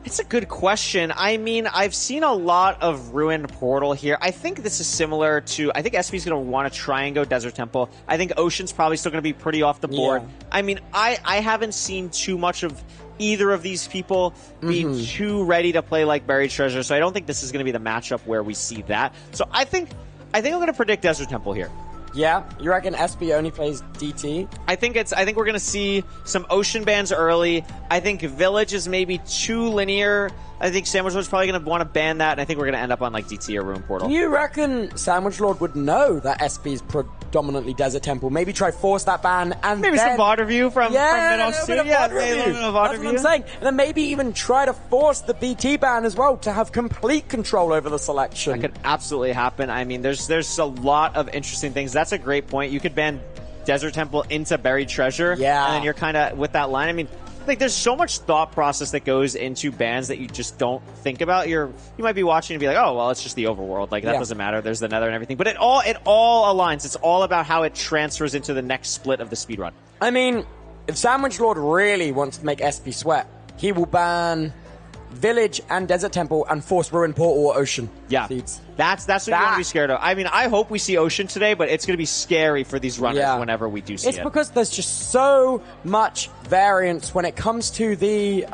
It's a good question. I mean, I've seen a lot of Ruined Portal here. I think this is similar to, I think SB's going to want to try and go Desert Temple. I think Ocean's probably still going to be pretty off the board. Yeah. I mean, I haven't seen too much of either of these people being too ready to play like Buried Treasure, so I don't think this is going to be the matchup where we see that. So I think I'm going to predict Desert Temple here. Yeah, you reckon SB only plays DT? I think we're gonna see some ocean bans early. I think Village is maybe too linear. I think Sandwich Lord's probably gonna want to ban that, and I think we're gonna end up on like DT or Ruin Portal. Do you reckon Sandwich Lord would know that SB is predominantly Desert Temple? Maybe try force that ban and maybe some VOD review from MIDOFFS 2. Yeah, that's what I'm saying. And then maybe even try to force the BT ban as well to have complete control over the selection. That could absolutely happen. I mean, there's a lot of interesting things. That's a great point. You could ban Desert Temple into Buried Treasure. Yeah. And then you're kind of with that line. I mean, like, there's so much thought process that goes into bans that you just don't think about. You might be watching and be like, oh, well, it's just the overworld. Like, that doesn't matter. There's the Nether and everything. But it all aligns. It's all about how it transfers into the next split of the speedrun. I mean, if Sandwich Lord really wants to make SB sweat, he will ban Village and Desert Temple and force Ruin Portal or Ocean. Yeah. Seeds. That's what you want to be scared of. I mean, I hope we see Ocean today, but it's going to be scary for these runners whenever we do see it. It's because there's just so much variance when it comes to the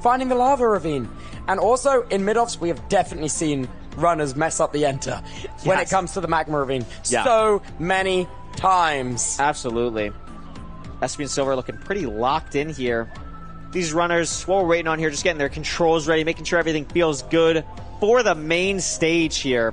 finding the lava ravine. And also, in MIDOFFS, we have definitely seen runners mess up the enter when it comes to the magma ravine. Yeah. So many times. Absolutely. SB and Silver looking pretty locked in here. These runners, what we're waiting on here, just getting their controls ready, making sure everything feels good for the main stage here.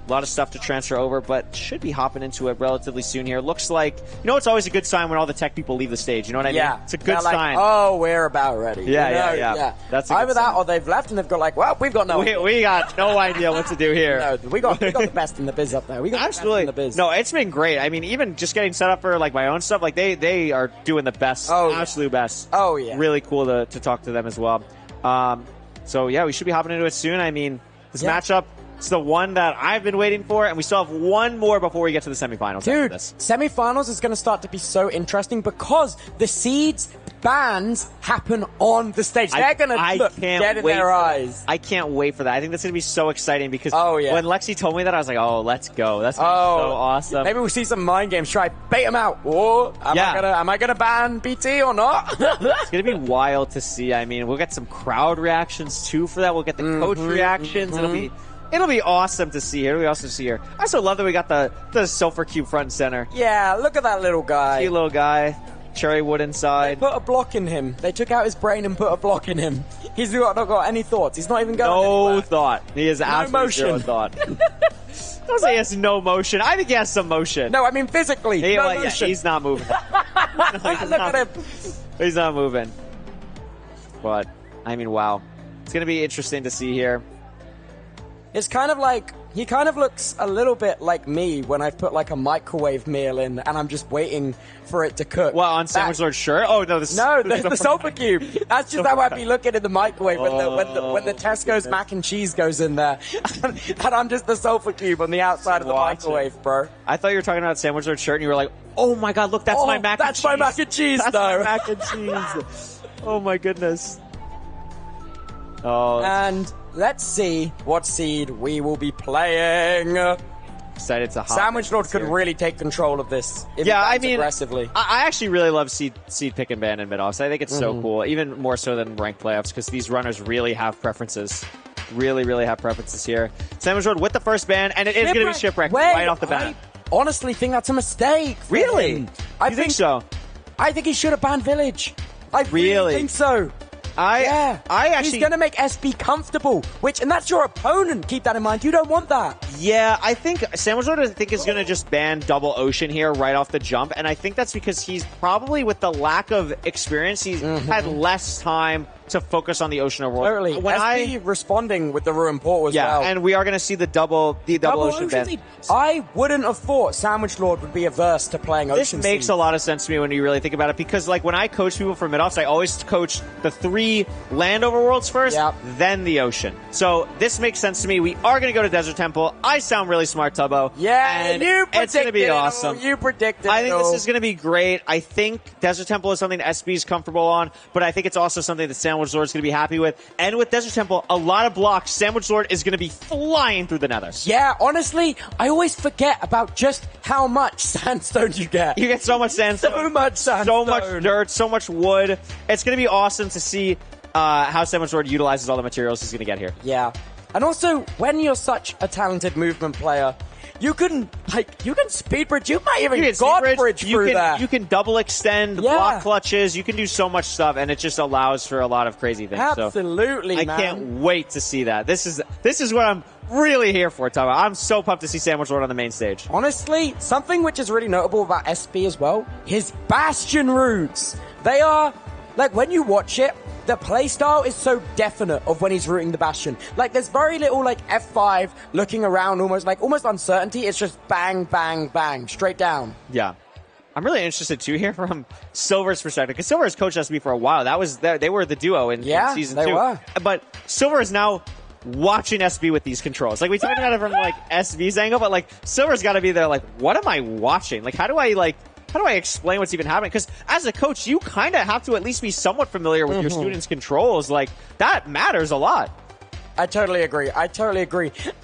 A lot of stuff to transfer over, but should be hopping into it relatively soon here. Looks like, it's always a good sign when all the tech people leave the stage. You know what I mean? It's a good sign. Oh, we're about ready. Yeah. That's either that or they've left and they've got like, well, we've got no idea. We got no idea what to do here. No, we got the best in the biz up there. We got Absolutely. the best in the biz. No, it's been great. I mean, even just getting set up for like my own stuff, like they are doing the best, absolute best. Oh, yeah. Really cool to talk to them as well. So yeah, we should be hopping into it soon. I mean, this matchup, it's the one that I've been waiting for, and we still have one more before we get to the semifinals. Dude, this. semifinals is going to start to be so interesting because the seeds bans happen on the stage. They're going to get in their eyes. I can't wait for that. I think that's going to be so exciting because when Lexi told me that, I was like, oh, let's go. That's so awesome. Maybe we'll see some mind games. Try bait them out. Or am I gonna ban BT or not? It's going to be wild to see. I mean, we'll get some crowd reactions too for that. We'll get the coach reactions. It'll be awesome to see here. It'll be awesome to see here. I also love that we got the Sulfur Cube front and center. Yeah, look at that little guy. Cute little guy. Cherry wood inside. They put a block in him. They took out his brain and put a block in him. He's not got any thoughts. He's not even going anywhere. No thought. He has absolutely zero thought. Don't say he has no motion. I think he has some motion. No, I mean physically. Motion. He's not moving. Look at him. He's not moving. But, I mean, wow. It's going to be interesting to see here. It's kind of like, he kind of looks a little bit like me when I put like a microwave meal in and I'm just waiting for it to cook. Well, on Sandwich Lord's shirt? Oh, no. The Sulfur Cube. That's just how I'd be looking in the microwave when the Tesco's mac and cheese goes in there. And I'm just the Sulfur Cube on the outside of the microwave, bro. I thought you were talking about Sandwich Lord's shirt and you were like, oh my god, look, that's my mac and cheese. That's my mac and cheese, that's my mac and cheese. Oh my goodness. Oh. And let's see what seed we will be playing. Excited to hop. Sandwich Lord could really take control of this. If aggressively. I actually really love seed pick and ban in mid-offs. I think it's so cool, even more so than ranked playoffs, because these runners really have preferences. Really have preferences here. Sandwich Lord with the first ban, and it is going to be Shipwreck right off the bat. I honestly think that's a mistake. Really? I think so. I think he should have banned Village. I really think so. He's going to make SB comfortable, and that's your opponent. Keep that in mind. You don't want that. Yeah, I think Sandwich Lord is going to just ban Double Ocean here right off the jump, and I think that's because he's probably, with the lack of experience, he's had less time to focus on the Ocean Overworld. Totally. SB responding with the Ruin Portal as well. Yeah, and we are going to see the double Ocean ban. I wouldn't have thought Sandwich Lord would be averse to playing Ocean. This makes a lot of sense to me when you really think about it, because like when I coach people for mid-offs, I always coach the 3 land overworlds first, then the ocean. So this makes sense to me. We are going to go to Desert Temple. I sound really smart, Tubbo. Yeah, and you predicted it's going to be awesome. You predicted I think this is going to be great. I think Desert Temple is something that SB is comfortable on, but I think it's also something that Sandwich Lord is going to be happy with. And with Desert Temple, a lot of blocks, Sandwich Lord is going to be flying through the nethers. Yeah, honestly, I always forget about just how much sandstone you get. You get so much sandstone. So much sandstone. So much dirt, so much wood. It's going to be awesome to see how Sandwich Lord utilizes all the materials he's going to get here. Yeah. And also, when you're such a talented movement player, you can speed bridge. You might even god bridge through that. You can double extend block clutches. You can do so much stuff, and it just allows for a lot of crazy things. Absolutely, so I can't wait to see that. This is what I'm really here for, Tubbo. I'm so pumped to see Sandwich Lord on the main stage. Honestly, something which is really notable about SB as well, his Bastion routes. They are, like, when you watch it, the playstyle is so definite of when he's rooting the Bastion. Like, there's very little, like, F5 looking around, almost uncertainty. It's just bang, bang, bang, straight down. Yeah. I'm really interested, too, here from Silver's perspective, because Silver has coached SB for a while. They were the duo in Season 2. They were. But Silver is now watching SB with these controls. Like, we talked about it from, like, SB's angle, but, like, Silver's got to be there, like, what am I watching? Like, how do I explain what's even happening? Because as a coach, you kind of have to at least be somewhat familiar with your students' controls. Like, that matters a lot. I totally agree.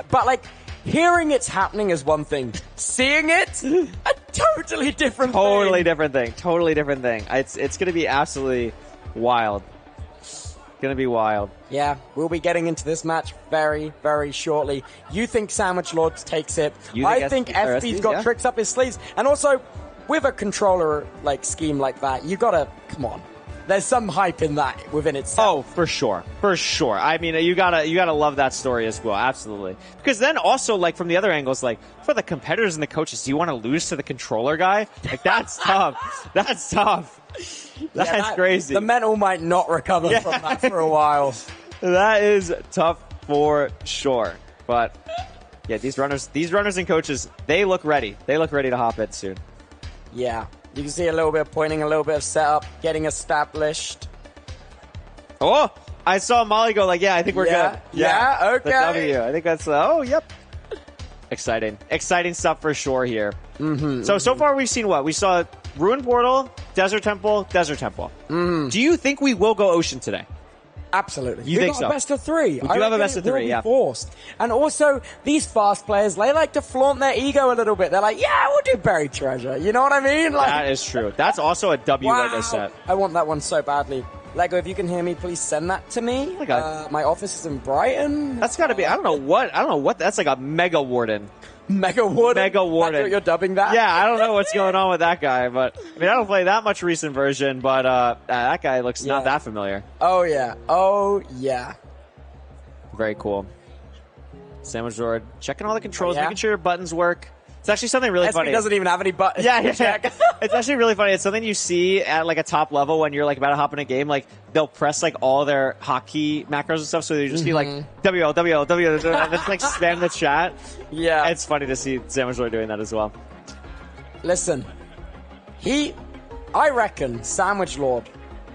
But, like, hearing it's happening is one thing. Seeing it, a totally different thing. Totally different thing. It's going to be absolutely wild. Going to be wild. Yeah, we'll be getting into this match very, very shortly. You think Sandwich Lord takes it. I think FB's got tricks up his sleeves. And also, with a controller like scheme like that, you gotta, come on. there's some hype in that within itself. Oh, for sure. For sure. I mean, you gotta love that story as well. Absolutely. Because then also, like, from the other angles, like, for the competitors and the coaches, do you want to lose to the controller guy? Like, that's tough. That's tough. That's crazy. The mental might not recover from that for a while. That is tough for sure. But yeah, these runners and coaches, they look ready. They look ready to hop in soon. Yeah. You can see a little bit of pointing, a little bit of setup, getting established. Oh, I saw Molly go like, yeah, I think we're good. Yeah, okay. The W. I think that's, yep. Exciting. Exciting stuff for sure here. So far we've seen what? We saw Ruin Portal, Desert Temple, Desert Temple. Do you think we will go Ocean today? Absolutely. You think got so? a best of 3. We do have a best of 3, yeah. Forced. And also, these fast players, they like to flaunt their ego a little bit. They're like, yeah, we'll do buried treasure. You know what I mean? Like, that is true. That's also a W Lego set. I want that one so badly. Lego, if you can hear me, please send that to me. My office is in Brighton. That's got to be, I don't know what, that's like a Mega Warden. Mega Warden? Mega Warden. That's what you're dubbing that? Yeah, I don't know what's going on with that guy, but I mean, I don't play that much recent version, but that guy looks not that familiar. Oh, yeah. Oh, yeah. Very cool. Sandwich Lord, checking all the controls, making sure your buttons work. It's actually something really funny. doesn't even have any buttons. Yeah. It's actually really funny. It's something you see at like a top level when you're like about to hop in a game. Like they'll press like all their hotkey macros and stuff, so they just be like WL, WL, WL, and just like spam the chat. Yeah. It's funny to see Sandwich Lord doing that as well. Listen, I reckon Sandwich Lord,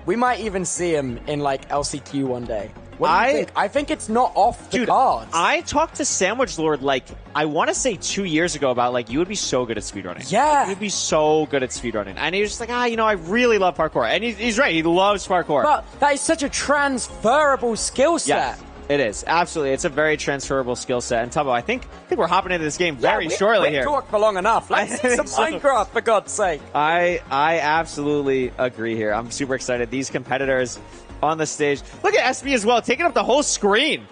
we might even see him in like LCQ one day. What do you think? I think it's not off the cards. I talked to Sandwich Lord like, I want to say 2 years ago about like, you would be so good at speedrunning. Yeah. Like, you'd be so good at speedrunning. And he was just like, I really love parkour. And he's right, he loves parkour. But that is such a transferable skill set. Yes, it is. Absolutely. It's a very transferable skill set. And Tubbo, I think we're hopping into this game very shortly here. We've talked for long enough. Let's see some Minecraft, for God's sake. I absolutely agree here. I'm super excited. These competitors on the stage. Look at SB as well, taking up the whole screen.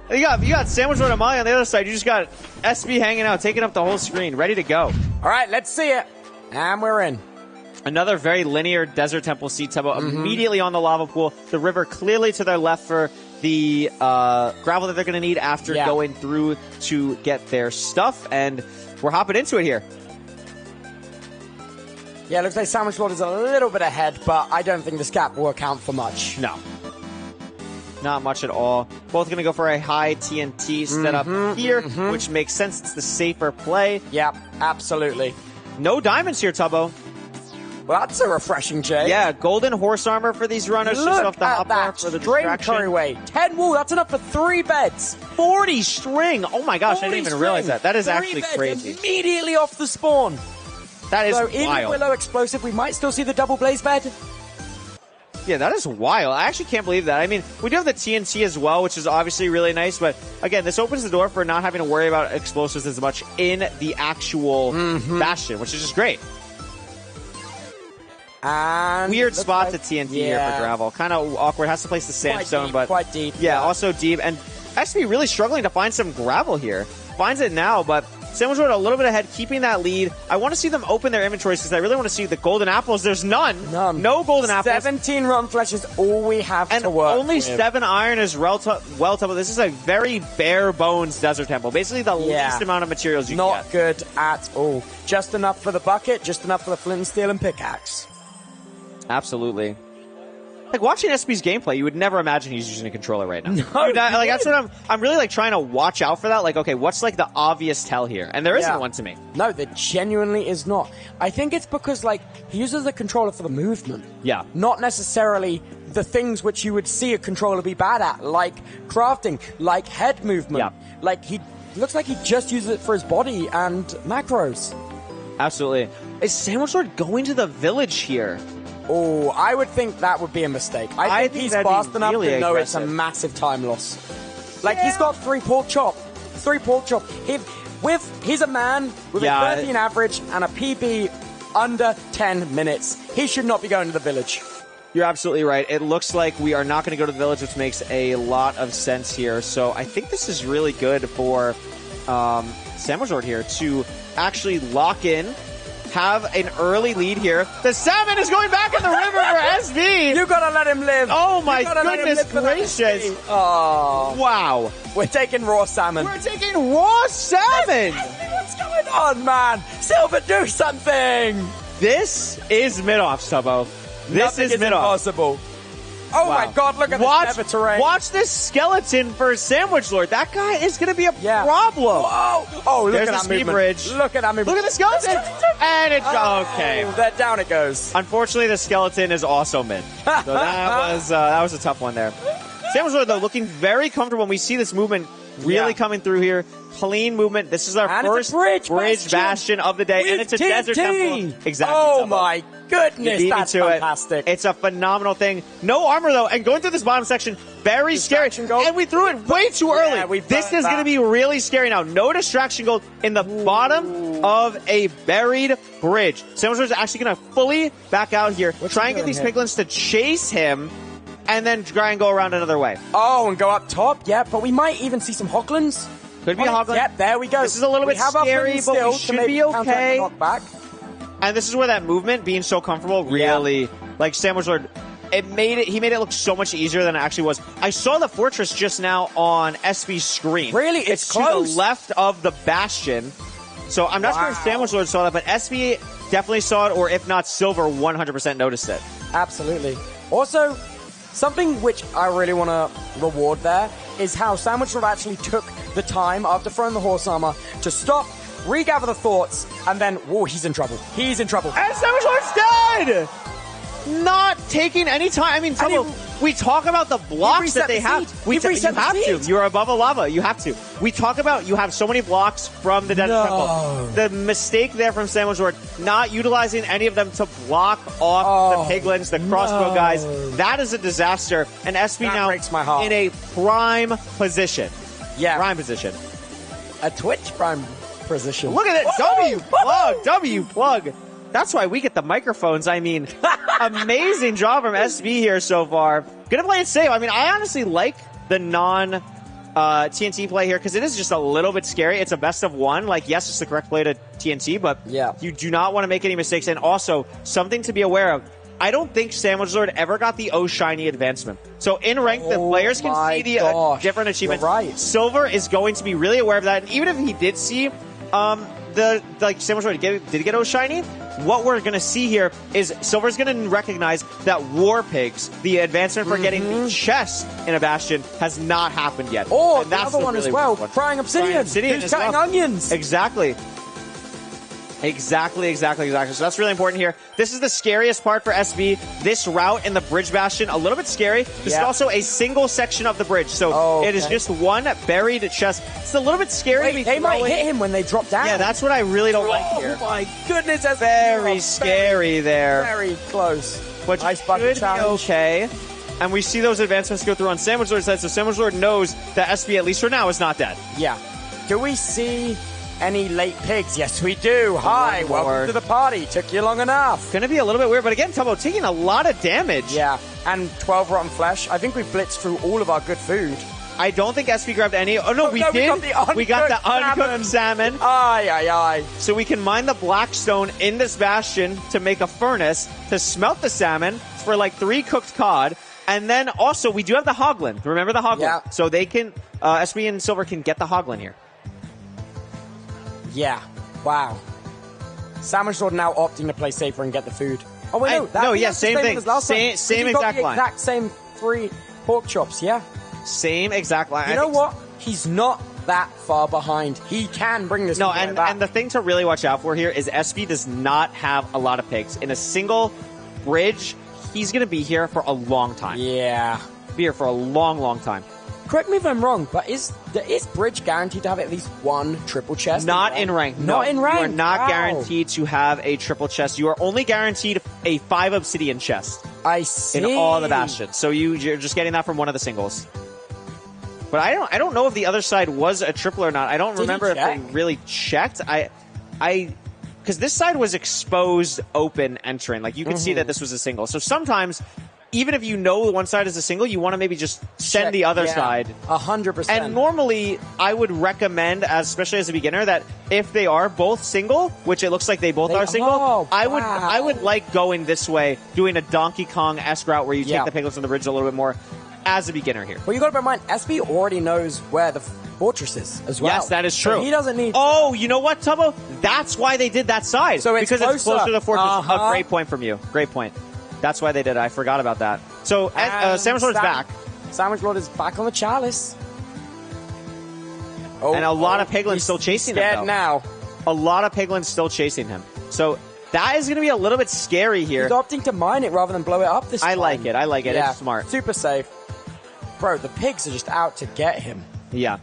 You got Sandwich Lord and Molly on the other side. You just got SB hanging out, taking up the whole screen, ready to go. All right, let's see it. And we're in. Another very linear Desert Temple seat, Tubbo, immediately on the lava pool. The river clearly to their left for the gravel that they're going to need after going through to get their stuff. And we're hopping into it here. Yeah, it looks like Sandwich Lord is a little bit ahead, but I don't think this gap will account for much. No. Not much at all. Both going to go for a high TNT setup here, which makes sense. It's the safer play. Yep, absolutely. No diamonds here, Tubbo. Well, that's a refreshing change. Yeah, golden horse armor for these runners. Look just off the at hop that for the string distraction. curryway. 10 wool, that's enough for 3 beds. 40 string. Oh my gosh, I didn't even realize that. That is actually crazy. Immediately off the spawn. That is wild. In Willow Explosive, we might still see the double blaze bed. Yeah, that is wild. I actually can't believe that. I mean, we do have the TNT as well, which is obviously really nice, but again, this opens the door for not having to worry about explosives as much in the actual Bastion, which is just great. And weird spot to TNT here for gravel. Kind of awkward. Has to place the sandstone, but quite deep. Yeah, also deep. And actually really struggling to find some gravel here. Finds it now, but Sandwich Lord a little bit ahead, keeping that lead. I want to see them open their inventories because I really want to see the golden apples. There's none. No golden apples. 17 run flesh is all we have to work only with. 7 iron is well Tubbo. This is a very bare bones desert temple. Basically the least amount of materials you can get. Not good at all. Just enough for the bucket, just enough for the flint and steel and pickaxe. Absolutely. Like watching SB's gameplay, you would never imagine he's using a controller right now. No, like that's what I'm really like trying to watch out for that. Like, okay, what's like the obvious tell here? And there isn't one to me. No, there genuinely is not. I think it's because like he uses the controller for the movement. Yeah. Not necessarily the things which you would see a controller be bad at, like crafting, like head movement. Yeah. Like he looks like he just uses it for his body and macros. Absolutely. Is Sandwich Lord going to the village here? Oh, I would think that would be a mistake. I think he's fast enough to know it's a massive time loss. Like, he's got 3 pork chop. 3 pork chop. He's a man with a 13 average and a PB under 10 minutes. He should not be going to the village. You're absolutely right. It looks like we are not going to go to the village, which makes a lot of sense here. So I think this is really good for Sandwich Lord here to actually lock in have an early lead here. The salmon is going back in the river for SB. You gotta let him live. Oh my goodness gracious. Oh. Wow. We're taking raw salmon. We're taking raw salmon. What's going on, man? Silver, do something. This is mid-off, Tubbo. This Nothing is mid-off. impossible. Oh Wow. my God, look at this never terrain. Watch this skeleton for Sandwich Lord. That guy is going to be a problem. Whoa. Oh, look There's at the that speed movement. bridge. Look at that movement. Look at the skeleton. And it's okay. That down it goes. Unfortunately, the skeleton is also mid. So that was a tough one there. Sandwich Lord, though, looking very comfortable. And we see this movement really coming through here. Clean movement. This is our first bridge bastion of the day. And it's a desert temple. Exactly. Oh my goodness, that's fantastic. It's a phenomenal thing. No armor, though. And going through this bottom section, very scary. And we threw it way too early. This is going to be really scary now. No distraction gold in the bottom of a buried bridge. Sandwich Lord is actually going to fully back out here. Try and get these piglins to chase him. And then try and go around another way. Oh, and go up top? Yeah, but we might even see some hoglins. Could be a hoglin. Yep, there we go. This is a little bit scary, but we should be okay. And this is where that movement, being so comfortable, really, like Sandwich Lord, he made it look so much easier than it actually was. I saw the fortress just now on SB's screen. Really? It's close? To the left of the bastion. So I'm not sure if Sandwich Lord saw that, but SB definitely saw it, or if not, Silver 100% noticed it. Absolutely. Also, something which I really want to reward there is how Sandwich Lord actually took the time after throwing the horse armor to stop, regather the thoughts, and then, whoa, he's in trouble. He's in trouble. And Sandwich Lord's dead! Not taking any time. I mean, we talk about the blocks that they have. You have to. You're above a lava. You have to. We talk about you have so many blocks from the Desert Temple. The mistake there from Sandwich Lord, not utilizing any of them to block off the piglins, the crossbow guys. That is a disaster. And SB now breaks my heart. in a prime position. Yeah. Prime position. A Twitch prime position. Look at it. W plug. That's why we get the microphones. I mean, amazing job from SB here so far. Gonna play it safe. I mean, I honestly like the TNT play here because it is just a little bit scary. It's a best of one. Like, yes, it's the correct play to TNT, but you do not want to make any mistakes. And also, something to be aware of. I don't think Sandwich Lord ever got the O Shiny advancement. So in rank, the players can see the different achievements. Right. Silver is going to be really aware of that. And even if he did see Sandwich Lord did get O Shiny, what we're going to see here is Silver's going to recognize that War Pigs, the advancement for getting the chest in a bastion, has not happened yet. Oh, and the other one as well. Frying Obsidian. Who's cutting onions. Exactly. Exactly. So that's really important here. This is the scariest part for SB. This route in the bridge bastion, a little bit scary. This is also a single section of the bridge. So it is just one buried chest. It's a little bit scary. Wait, they might hit him when they drop down. Yeah, that's what I really don't like here. Oh my goodness, that's very scary there. Very close. But Ice bucket challenge. Okay. And we see those advancements go through on Sandwich Lord's side, so Sandwich Lord knows that SB, at least for now, is not dead. Yeah. Do we see any late pigs? Yes, we do. Hi, welcome to the party. Took you long enough. Gonna be a little bit weird, but again, Tubbo taking a lot of damage. Yeah, and 12 rotten flesh. I think we blitzed through all of our good food. I don't think SB grabbed any. Oh, no, we did. We got the uncooked salmon. Aye. So we can mine the blackstone in this bastion to make a furnace to smelt the salmon for like 3 cooked cod. And then also, we do have the hoglin. Remember the hoglin? Yeah. So they can, SB and Silver can get the hoglin here. Yeah. Wow. Sandwich Lord now opting to play safer and get the food. Oh, wait, same thing. Same exact line. Exact same 3 pork chops, yeah. Same exact line. You know what? He's not that far behind. He can bring this back. And the thing to really watch out for here is SB does not have a lot of pigs. In a single bridge, he's going to be here for a long time. Yeah. Be here for a long, long time. Correct me if I'm wrong, but is Bridge guaranteed to have at least 1 triple chest? Not in rank. Not in rank. You are not guaranteed to have a triple chest. You are only guaranteed a 5 obsidian chest. I see. In all the bastions. So you're just getting that from one of the singles. But I don't know if the other side was a triple or not. I don't remember if they really checked. Because this side was exposed open entering. Like, you could see that this was a single. So sometimes even if you know one side is a single, you want to maybe just send the other side. 100%. And normally, I would recommend, especially as a beginner, that if they are both single, which it looks like they both are single, I would like going this way, doing a Donkey Kong-esque route where you take the piglets on the bridge a little bit more as a beginner here. Well, you got to bear in mind, SB already knows where the fortress is as well. Yes, that is true. So he doesn't need. Oh, you know what, Tubbo? That's why they did that side. So it's because it's closer to the fortress. Uh-huh. A great point from you. Great point. That's why they did it. I forgot about that. So Sandwich Lord is back. Sandwich Lord is back on the chalice. Oh, and a lot of piglins still chasing him. Dead now. A lot of piglins still chasing him. So that is going to be a little bit scary here. He's opting to mine it rather than blow it up this time. I like it. I like it. Yeah, it's smart. Super safe. Bro, the pigs are just out to get him. Yeah.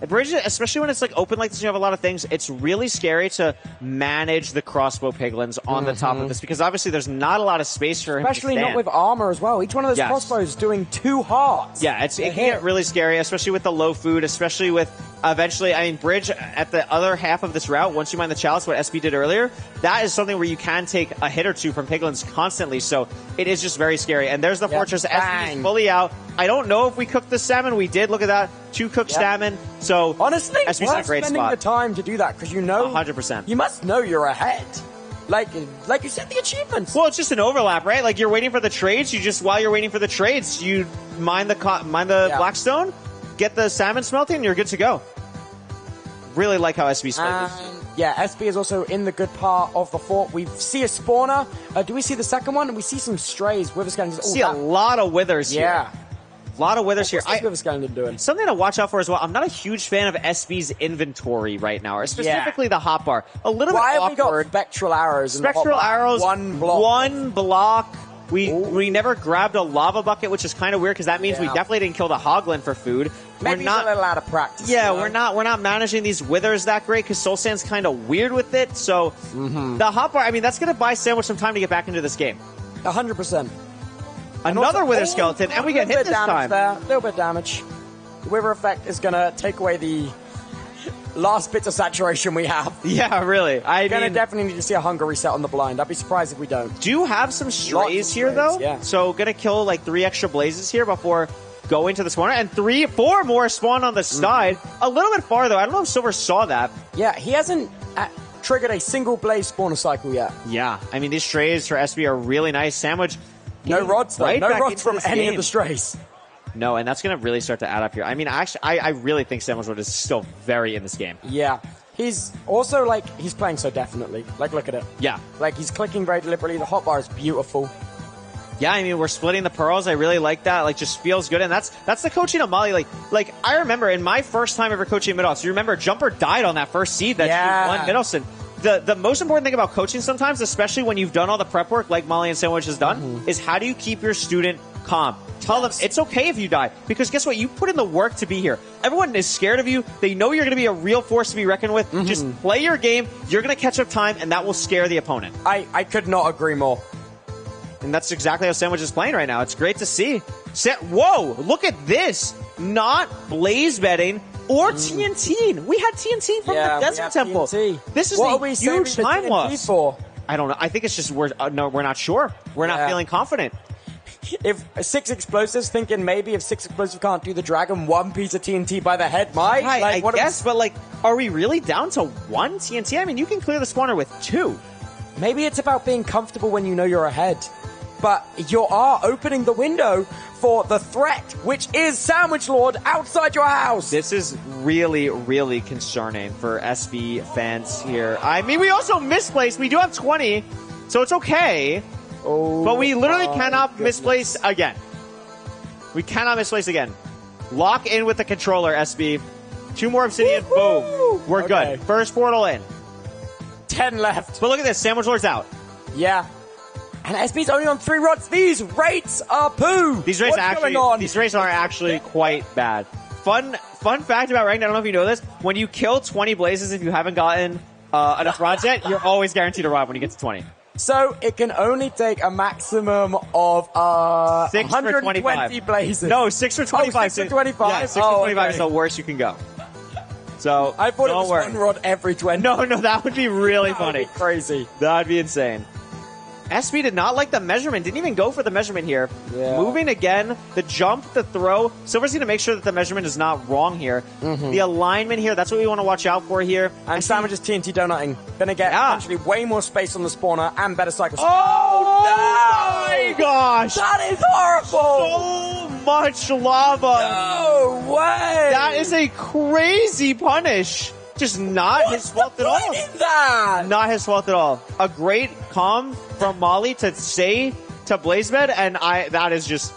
At Bridge, especially when it's like open like this, you have a lot of things. It's really scary to manage the crossbow piglins on the top of this because obviously there's not a lot of space for him to Especially stand. not with armor as well. Each one of those crossbows is doing 2 hearts. Yeah, it can get really scary, especially with the low food, especially with eventually, I mean, Bridge at the other half of this route, once you mine the chalice, what SB did earlier, that is something where you can take a hit or two from piglins constantly, so it is just very scary. And there's the fortress. SB is fully out. I don't know if we cooked the salmon. We did. Look at that. 2 cooked salmon. So honestly, SB's in a great spending spot. the time to do that because you know 100%. You must know you're ahead. Like you said, the achievements. Well, it's just an overlap, right? Like you're waiting for the trades. You just while you're waiting for the trades, you mine the blackstone, get the salmon smelting, and you're good to go. Really like how SB's played this. Yeah, SB is also in the good part of the fort. We see a spawner. Do we see the second one? And we see some strays. Wither skeletons. See a lot of withers here. Yeah. A lot of withers here. Wither skeleton doing? Something to watch out for as well. I'm not a huge fan of SB's inventory right now, or specifically the hotbar. A little bit awkward. Why have we got spectral arrows? Spectral arrows. One block. One block. We never grabbed a lava bucket, which is kind of weird because that means we definitely didn't kill the hoglin for food. Maybe we're not a little out of practice. Yeah, we're not managing these withers that great because Soul Sand's kind of weird with it. So the hotbar, I mean, that's going to buy Sandwich some time to get back into this game. 100%. Another wither skeleton, and we get hit this time. A little bit of damage. The wither effect is going to take away the last bits of saturation we have. Yeah, really. We're going to definitely need to see a hunger reset on the blind. I'd be surprised if we don't. Do have some strays here, though. Yeah. So going to kill like 3 extra blazes here before going to the spawner. And 4 more spawn on the side. A little bit far, though. I don't know if Silver saw that. Yeah, he hasn't triggered a single blaze spawner cycle yet. Yeah. I mean, these strays for SB are really nice. Sandwich. No rods, though. No rods from any of the strays. No, and that's going to really start to add up here. I mean, actually, I really think Sandwich Lord is still very in this game. Yeah. He's also, like, he's playing so definitely. Like, look at it. Yeah. Like, he's clicking very deliberately. The hotbar is beautiful. Yeah, I mean, we're splitting the pearls. I really like that. Like, just feels good. And that's the coaching of Molly. Like I remember in my first time ever coaching MIDOFFS, you remember Jumper died on that first seed that she won Middleton. The most important thing about coaching sometimes, especially when you've done all the prep work like Molly and Sandwich has done, is how do you keep your student calm? Tell them it's okay if you die. Because guess what? You put in the work to be here. Everyone is scared of you. They know you're going to be a real force to be reckoned with. Just play your game. You're going to catch up time, and that will scare the opponent. I could not agree more. And that's exactly how Sandwich is playing right now. It's great to see. Whoa! Look at this. Not blaze betting or TNT. We had TNT from the Desert Temple. TNT. This is what a huge time loss. For? I don't know. I think it's just we're not sure. We're not feeling confident. If 6 explosives, thinking maybe if 6 explosives can't do the dragon, 1 piece of TNT by the head might. I guess, but like, are we really down to 1 TNT? I mean, you can clear the spawner with 2. Maybe it's about being comfortable when you know you're ahead. But you are opening the window for the threat, which is Sandwich Lord outside your house. This is really, really concerning for SB fans here. I mean, we also misplaced. We do have 20, so it's okay. Oh, but we literally cannot misplace again. We cannot misplace again. Lock in with the controller, SB. 2 more obsidian. Boom. We're good. First portal in. 10 left. But look at this. Sandwich Lord's out. Yeah. And SB's only on 3 rods. These rates are poo. These rates are actually quite bad. Fun fact about ranked, I don't know if you know this. When you kill 20 blazes, if you haven't gotten enough rods yet, you're always guaranteed a rod when you get to 20. So it can only take a maximum of 6 for 25 blazes. No, 6 for 25. 6 for 25? Yeah, 6 for 25 is the worst you can go. So I thought it was 1 rod every 20. No, that would be really funny. That would be crazy. That would be insane. SB did not like the measurement, didn't even go for the measurement here. Yeah. Moving again, the jump, the throw. Silver's going to make sure that the measurement is not wrong here. The alignment here, that's what we want to watch out for here. And Sandwich's TNT donutting. Gonna get potentially way more space on the spawner and better cycles. Oh my gosh! That is horrible! So much lava! No way! That is a crazy punish. Just not his fault at all. That? Not his fault at all. A great calm from Molly to say to Blazebed, and that is just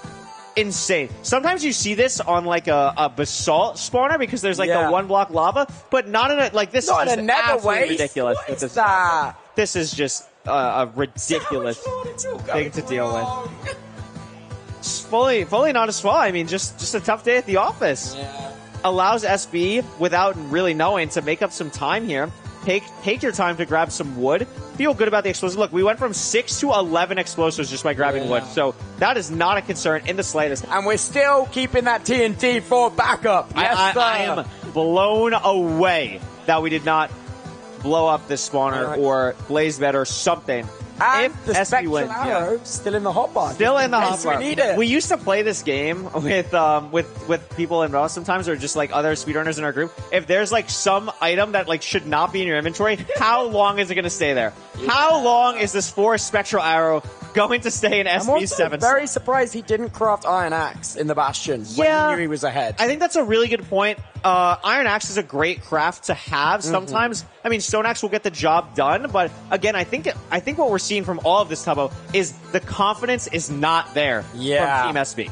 insane. Sometimes you see this on like a basalt spawner because there's like the one block lava, but not in a like this. Not is in a nether absolutely waste. ridiculous. What is that? This is just a ridiculous thing to deal with. It's fully not his fault. I mean, just a tough day at the office. Yeah. Allows SB, without really knowing, to make up some time here. Take your time to grab some wood. Feel good about the explosives. Look, we went from 6 to 11 explosives just by grabbing wood. So that is not a concern in the slightest. And we're still keeping that TNT for backup. Yes, sir. I am blown away that we did not blow up this spawner or Blazebed or something. And if the SB spectral wins, arrow still in the hotbar. Still in the hotbar. We need it. We used to play this game with people in RAW sometimes, or just like other speedrunners in our group. If there's like some item that like should not be in your inventory, how long is it going to stay there? How long is this forest spectral arrow going to stay in SB7? I'm very surprised he didn't craft Iron Axe in the Bastion when he knew he was ahead. I think that's a really good point. Iron Axe is a great craft to have. Sometimes, I mean, Stone Axe will get the job done, but again, I think what we're seeing from all of this, Tubbo, is the confidence is not there from Team SB.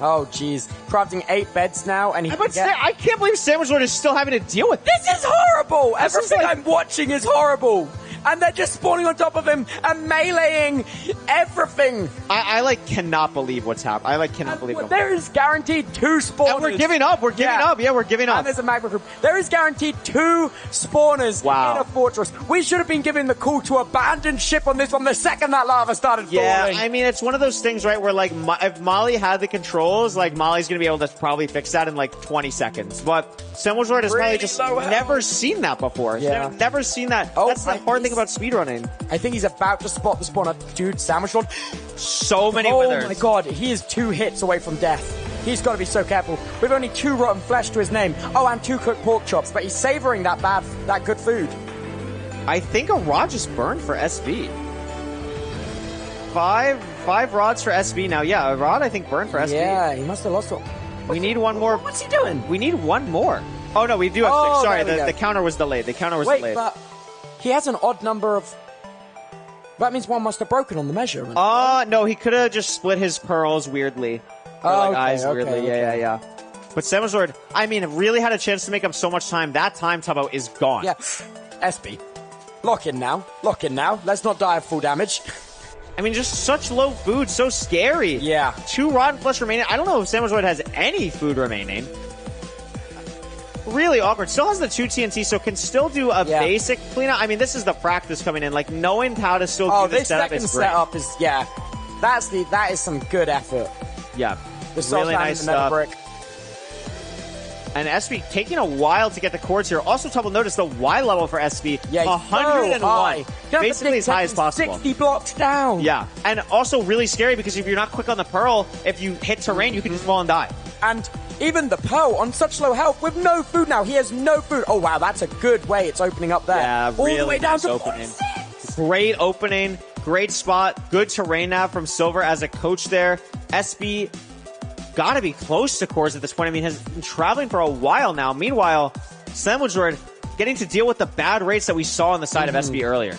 Oh, jeez. Crafting 8 beds now, and I can't believe Sandwich Lord is still having to deal with this. Is horrible! Everything I'm watching is horrible! And they're just spawning on top of him and meleeing everything. I like cannot believe what's happening. I cannot believe it. There is guaranteed 2 spawners. And we're giving up. We're giving up. Yeah, we're giving up. And there's a magma group. There is guaranteed 2 spawners in a fortress. We should have been given the call to abandon ship on this one the second that lava started falling. Yeah, I mean, it's one of those things, right, where like if Molly had the controls, like Molly's going to be able to probably fix that in like 20 seconds. But Sandwich Lord has probably just never seen that before. Yeah. Never seen that. That's the hard thing about speedrunning. I think he's about to spot the spawner. Dude, Sandwich Lord. So many withers. Oh my god, he is 2 hits away from death. He's got to be so careful. With only 2 rotten flesh to his name. Oh, and 2 cooked pork chops, but he's savoring that good food. I think a rod just burned for SB. 5 rods for SB now. Yeah, a rod I think burned for SB. Yeah, he must have lost it. We need one more. What's he doing? We need one more. Oh no, we do have 6. Sorry, the counter was delayed. The counter was delayed. But he has an odd number of... That means one must have broken on the measurement. No, he could have just split his pearls weirdly. Or eyes weirdly. Yeah. But Sandwich Lord, I mean, really had a chance to make up so much time. That time, Tubbo, is gone. Yeah. SB. Lock in now. Let's not die of full damage. I mean, just such low food, so scary. Yeah. 2 rotten flesh remaining. I don't know if Sandwich Lord has any food remaining. Really awkward. Still has the 2 TNT, so can still do a basic cleanup. I mean, this is the practice coming in. Like, knowing how to still do this setup is great. Setup is, that is some good effort. Yeah. The really nice stuff. Brick. And SB taking a while to get the cords here. Also, Tubbo, notice the Y level for SB. Yeah, 101. Basically as high as possible. 60 blocks down. Yeah. And also really scary because if you're not quick on the Pearl, if you hit terrain, you can just fall and die. And even the Pearl on such low health with no food now. He has no food. Oh, wow, that's a good way it's opening up there. Yeah, all really the way down nice to opening. Great opening. Great spot. Good terrain nav from Silver as a coach there. SB got to be close to cores at this point. I mean, has been traveling for a while now. Meanwhile, Sandwich Lord getting to deal with the bad rates that we saw on the side of SB earlier.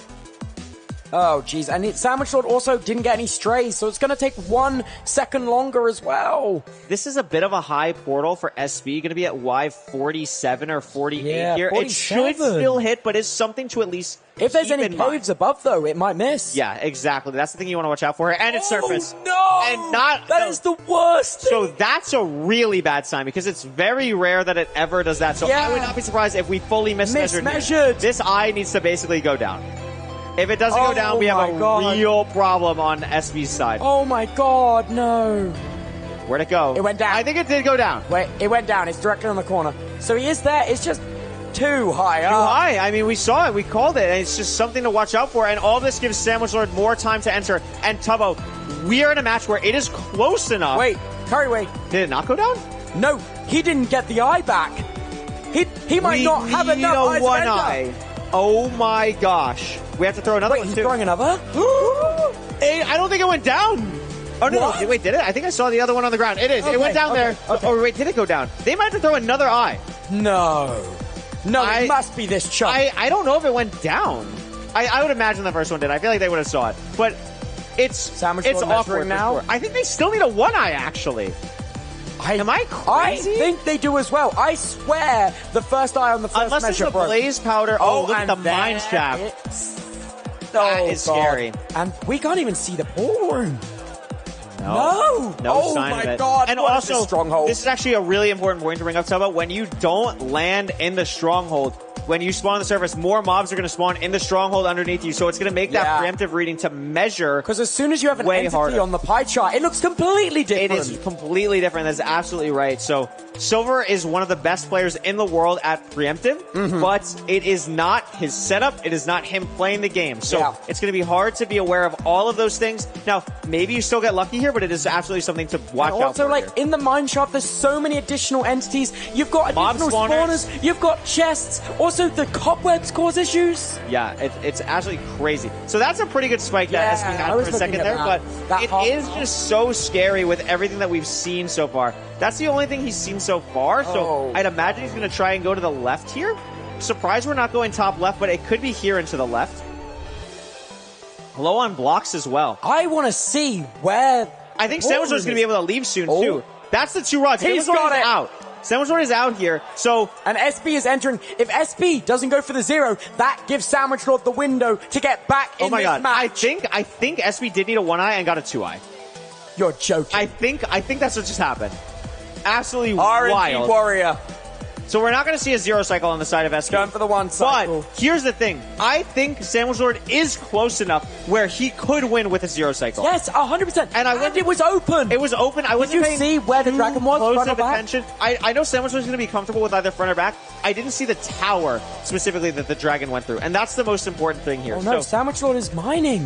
Oh, geez. And Sandwich Lord also didn't get any strays, so it's going to take 1 second longer as well. This is a bit of a high portal for SB. Going to be at Y47 or 48 here. 47. It should still hit, but is something to at least if there's any caves above, though, it might miss. Yeah, exactly. That's the thing you want to watch out for. And it's surface. No! And not... That is the worst thing. So that's a really bad sign because it's very rare that it ever does that. So I would not be surprised if we fully mismeasured. This eye needs to basically go down. If it doesn't go down, we have a real problem on SB's side. Oh my god, no. Where'd it go? It went down. I think it did go down. Wait, it went down. It's directly on the corner. So he is there. It's just... too high up. Too high. I mean, we saw it. We called it. And it's just something to watch out for. And all this gives Sandwich Lord more time to enter. And Tubbo, we are in a match where it is close enough. Wait, Curryway. Did it not go down? No, he didn't get the eye back. He might not have enough eyes. One eye. Oh my gosh. We have to throw another one he's too. throwing another? I don't think it went down. Oh, no. Wait, did it? I think I saw the other one on the ground. It is. It went down there. Okay. Or wait, did it go down? They might have to throw another eye. No, it must be this chunk. I don't know if it went down. I would imagine the first one did. I feel like they would have saw it. But it's awkward now. Sure. I think they still need a one eye, actually. Am I crazy? I think they do as well. I swear the first eye on the first Unless measure it's a blaze powder. Oh, look at the mine shaft. That is scary. And we can't even see the pool room. No oh sign my of it. God! And also, this is actually a really important point to bring up, Tubbo. When you don't land in the stronghold, when you spawn on the surface, more mobs are going to spawn in the stronghold underneath you. So it's going to make that preemptive reading to measure. Because as soon as you have an entity on the pie chart, it looks completely different. It is completely different. That's absolutely right. So Silver is one of the best players in the world at preemptive, but it is not his setup. It is not him playing the game. So it's going to be hard to be aware of all of those things. Now, maybe you still get lucky here, but it is absolutely something to watch out for. Also, like, in the mine shaft, there's so many additional entities. You've got additional spawners. You've got chests. Also, the cobwebs cause issues. Yeah, it's absolutely crazy. So that's a pretty good spike that SB had for a second there, but it is just so scary with everything that we've seen so far. That's the only thing he's seen so far, so I'd imagine he's going to try and go to the left here. Surprised we're not going top left, but it could be here and to the left. Low on blocks as well. I want to see where... I think Sandwich is going to be able to leave soon, too. That's the two rods. He's got it. Out. Sandwich Lord is out here, so... And SB is entering. If SB doesn't go for the 0, that gives Sandwich Lord the window to get back in this match. I think SB did need a 1-eye and got a 2-eye. You're joking. I think that's what just happened. Absolutely RNG wild. Warrior. So we're not going to see a 0 cycle on the side of SB. Going for the 1 cycle. But here's the thing. I think Sandwich Lord is close enough where he could win with a 0 cycle. Yes, 100%. And it was open. It was open. I wasn't Did you see where the dragon was? Close Front or of back? attention. I know Sandwich Lord is going to be comfortable with either front or back. I didn't see the tower specifically that the dragon went through. And that's the most important thing here. Oh no, Sandwich Lord is mining.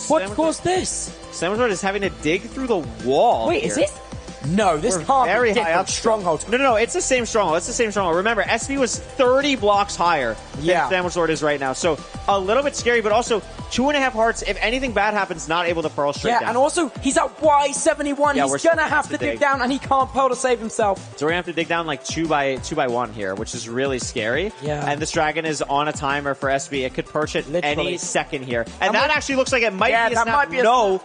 What caused this? Sandwich Lord is having to dig through the wall. Wait, is this? No, this can't be different strongholds. No, it's the same stronghold. It's the same stronghold. Remember, SB was 30 blocks higher than Sandwich Lord is right now. So a little bit scary, but also 2.5 hearts. If anything bad happens, not able to pearl straight down. Yeah, and also he's at Y71. He's going to have to dig down, and he can't pearl to save himself. So we're going to have to dig down like 2 by 1 here, which is really scary. Yeah. And this dragon is on a timer for SB. It could perch it any second here. And that actually looks like it might be a snap. No.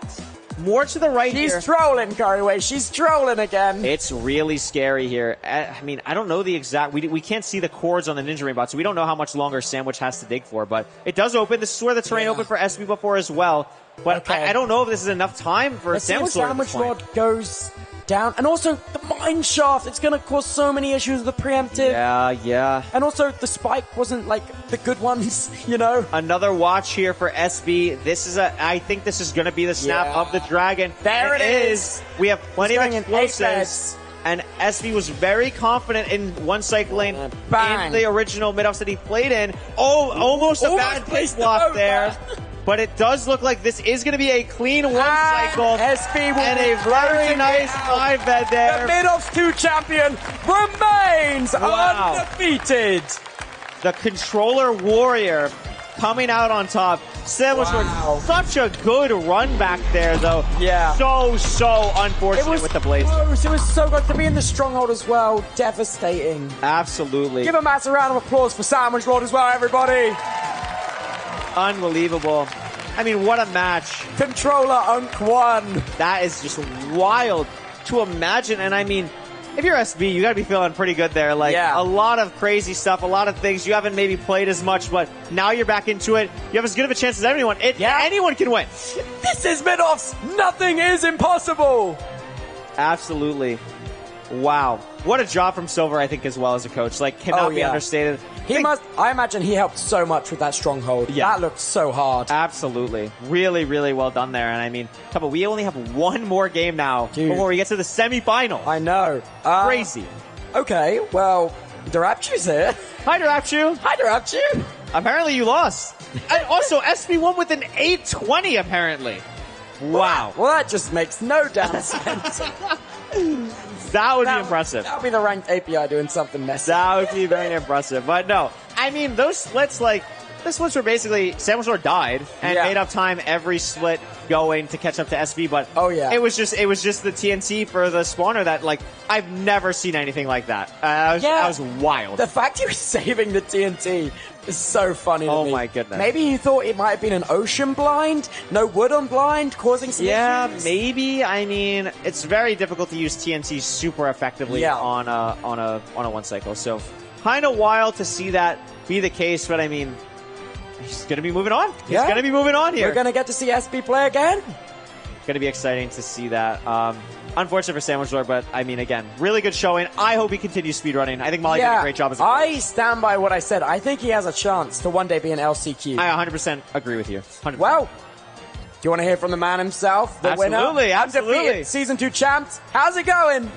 More to the right here. She's trolling, Curryway. She's trolling again. It's really scary here. I mean, I don't know the exact... We can't see the chords on the Ninja Ring bot, so we don't know how much longer Sandwich has to dig for, but it does open. This is where the terrain opened for SB before as well. But I don't know if this is enough time for Sandwich Lord. Sandwich Lord goes down. And also, the mine shaft. It's going to cause so many issues with the preemptive. Yeah. And also, the spike wasn't, like, the good ones, you know? Another watch here for SB. I think this is going to be the snap of the dragon. There it is. We have plenty of explosives. And SB was very confident in one cycling in the original MIDOFFS that he played in. Oh, almost a bad place block there. But it does look like this is going to be a clean 1 cycle. SB will and a very nice 5-bed there. The MIDOFFS 2 champion remains undefeated. The controller warrior coming out on top. Sandwich Lord, such a good run back there, though. Yeah. So unfortunate with the blaze. It was so good to be in the stronghold as well. Devastating. Absolutely. Give a massive round of applause for Sandwich Lord as well, everybody. Unbelievable. I mean, what a match. Controller Unk 1. That is just wild to imagine. And I mean, if you're SB, you got to be feeling pretty good there. Like, a lot of crazy stuff, a lot of things. You haven't maybe played as much, but now you're back into it. You have as good of a chance as anyone. Anyone can win. This is MIDOFFS. Nothing is impossible. Absolutely. Wow. What a job from Silver, I think, as well as a coach. Like, cannot be understated. I imagine he helped so much with that stronghold. Yeah. That looked so hard. Absolutely. Really, really well done there. And I mean, Tubbo, we only have one more game now before we get to the semifinal. I know. Crazy. Okay, well, Darapchu's here. Hi, Darapchu. Hi, Darapchu. Apparently you lost. And also, SB won with an 820, apparently. Wow. Well, that just makes no damn sense. That would be impressive. That would be the ranked API doing something messy. That would be very impressive. But no, I mean, those splits, like, the splits were basically, Samuel died and made up time every split going to catch up to SB, but it was just the TNT for the spawner that, like, I've never seen anything like that. That was wild. The fact he was saving the TNT is so funny to me. Oh my goodness. Maybe he thought it might have been an ocean blind, no wood on blind, causing some issues. Maybe. I mean, it's very difficult to use TNT super effectively on a one cycle. So kind of wild to see that be the case, but I mean, he's going to be moving on. He's going to be moving on here. We're going to get to see SB play again. Going to be exciting to see that. Unfortunate for Sandwich Lord, but I mean, again, really good showing. I hope he continues speedrunning. I think Molly did a great job as a coach. I stand by what I said. I think he has a chance to one day be an LCQ. I 100% agree with you. 100%. Well, do you want to hear from the man himself, the winner? Absolutely. Season 2 champs. How's it going?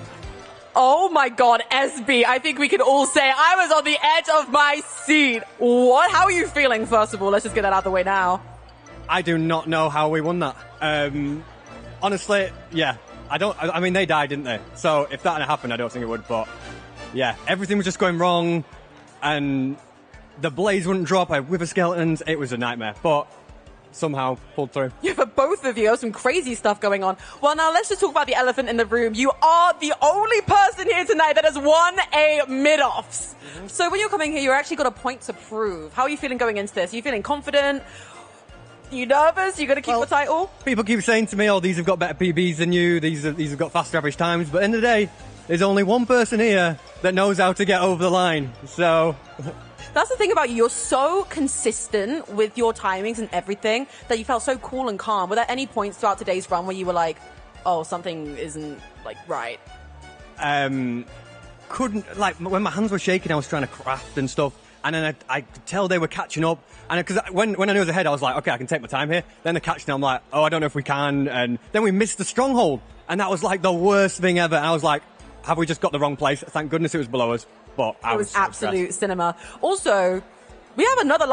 Oh my god, SB, I think we can all say I was on the edge of my seat. What? How are you feeling, first of all? Let's just get that out of the way now. I do not know how we won that. Honestly, yeah. I mean, they died, didn't they? So if that hadn't happened, I don't think it would, but yeah, everything was just going wrong, and the blaze wouldn't drop. I had wither skeletons. It was a nightmare, but somehow pulled through. Yeah, for both of you, some crazy stuff going on. Well, now let's just talk about the elephant in the room. You are the only person here tonight that has won a mid-offs. So when you're coming here, you've actually got a point to prove. How are you feeling going into this? Are you feeling confident? You nervous? You gonna keep the title? People keep saying to me, "Oh, these have got better PBs than you. These have got faster average times." But at the end of the day, there's only one person here that knows how to get over the line. So that's the thing about you. You're so consistent with your timings and everything that you felt so cool and calm. Were there any points throughout today's run where you were like, "Oh, something isn't like right"? Couldn't, like, when my hands were shaking, I was trying to craft and stuff. And then I could tell they were catching up. And because when I knew it was ahead, I was like, okay, I can take my time here. Then they're catching up. I'm like, oh, I don't know if we can. And then we missed the stronghold. And that was like the worst thing ever. And I was like, have we just got the wrong place? Thank goodness it was below us. But it was absolute cinema. Also, we have another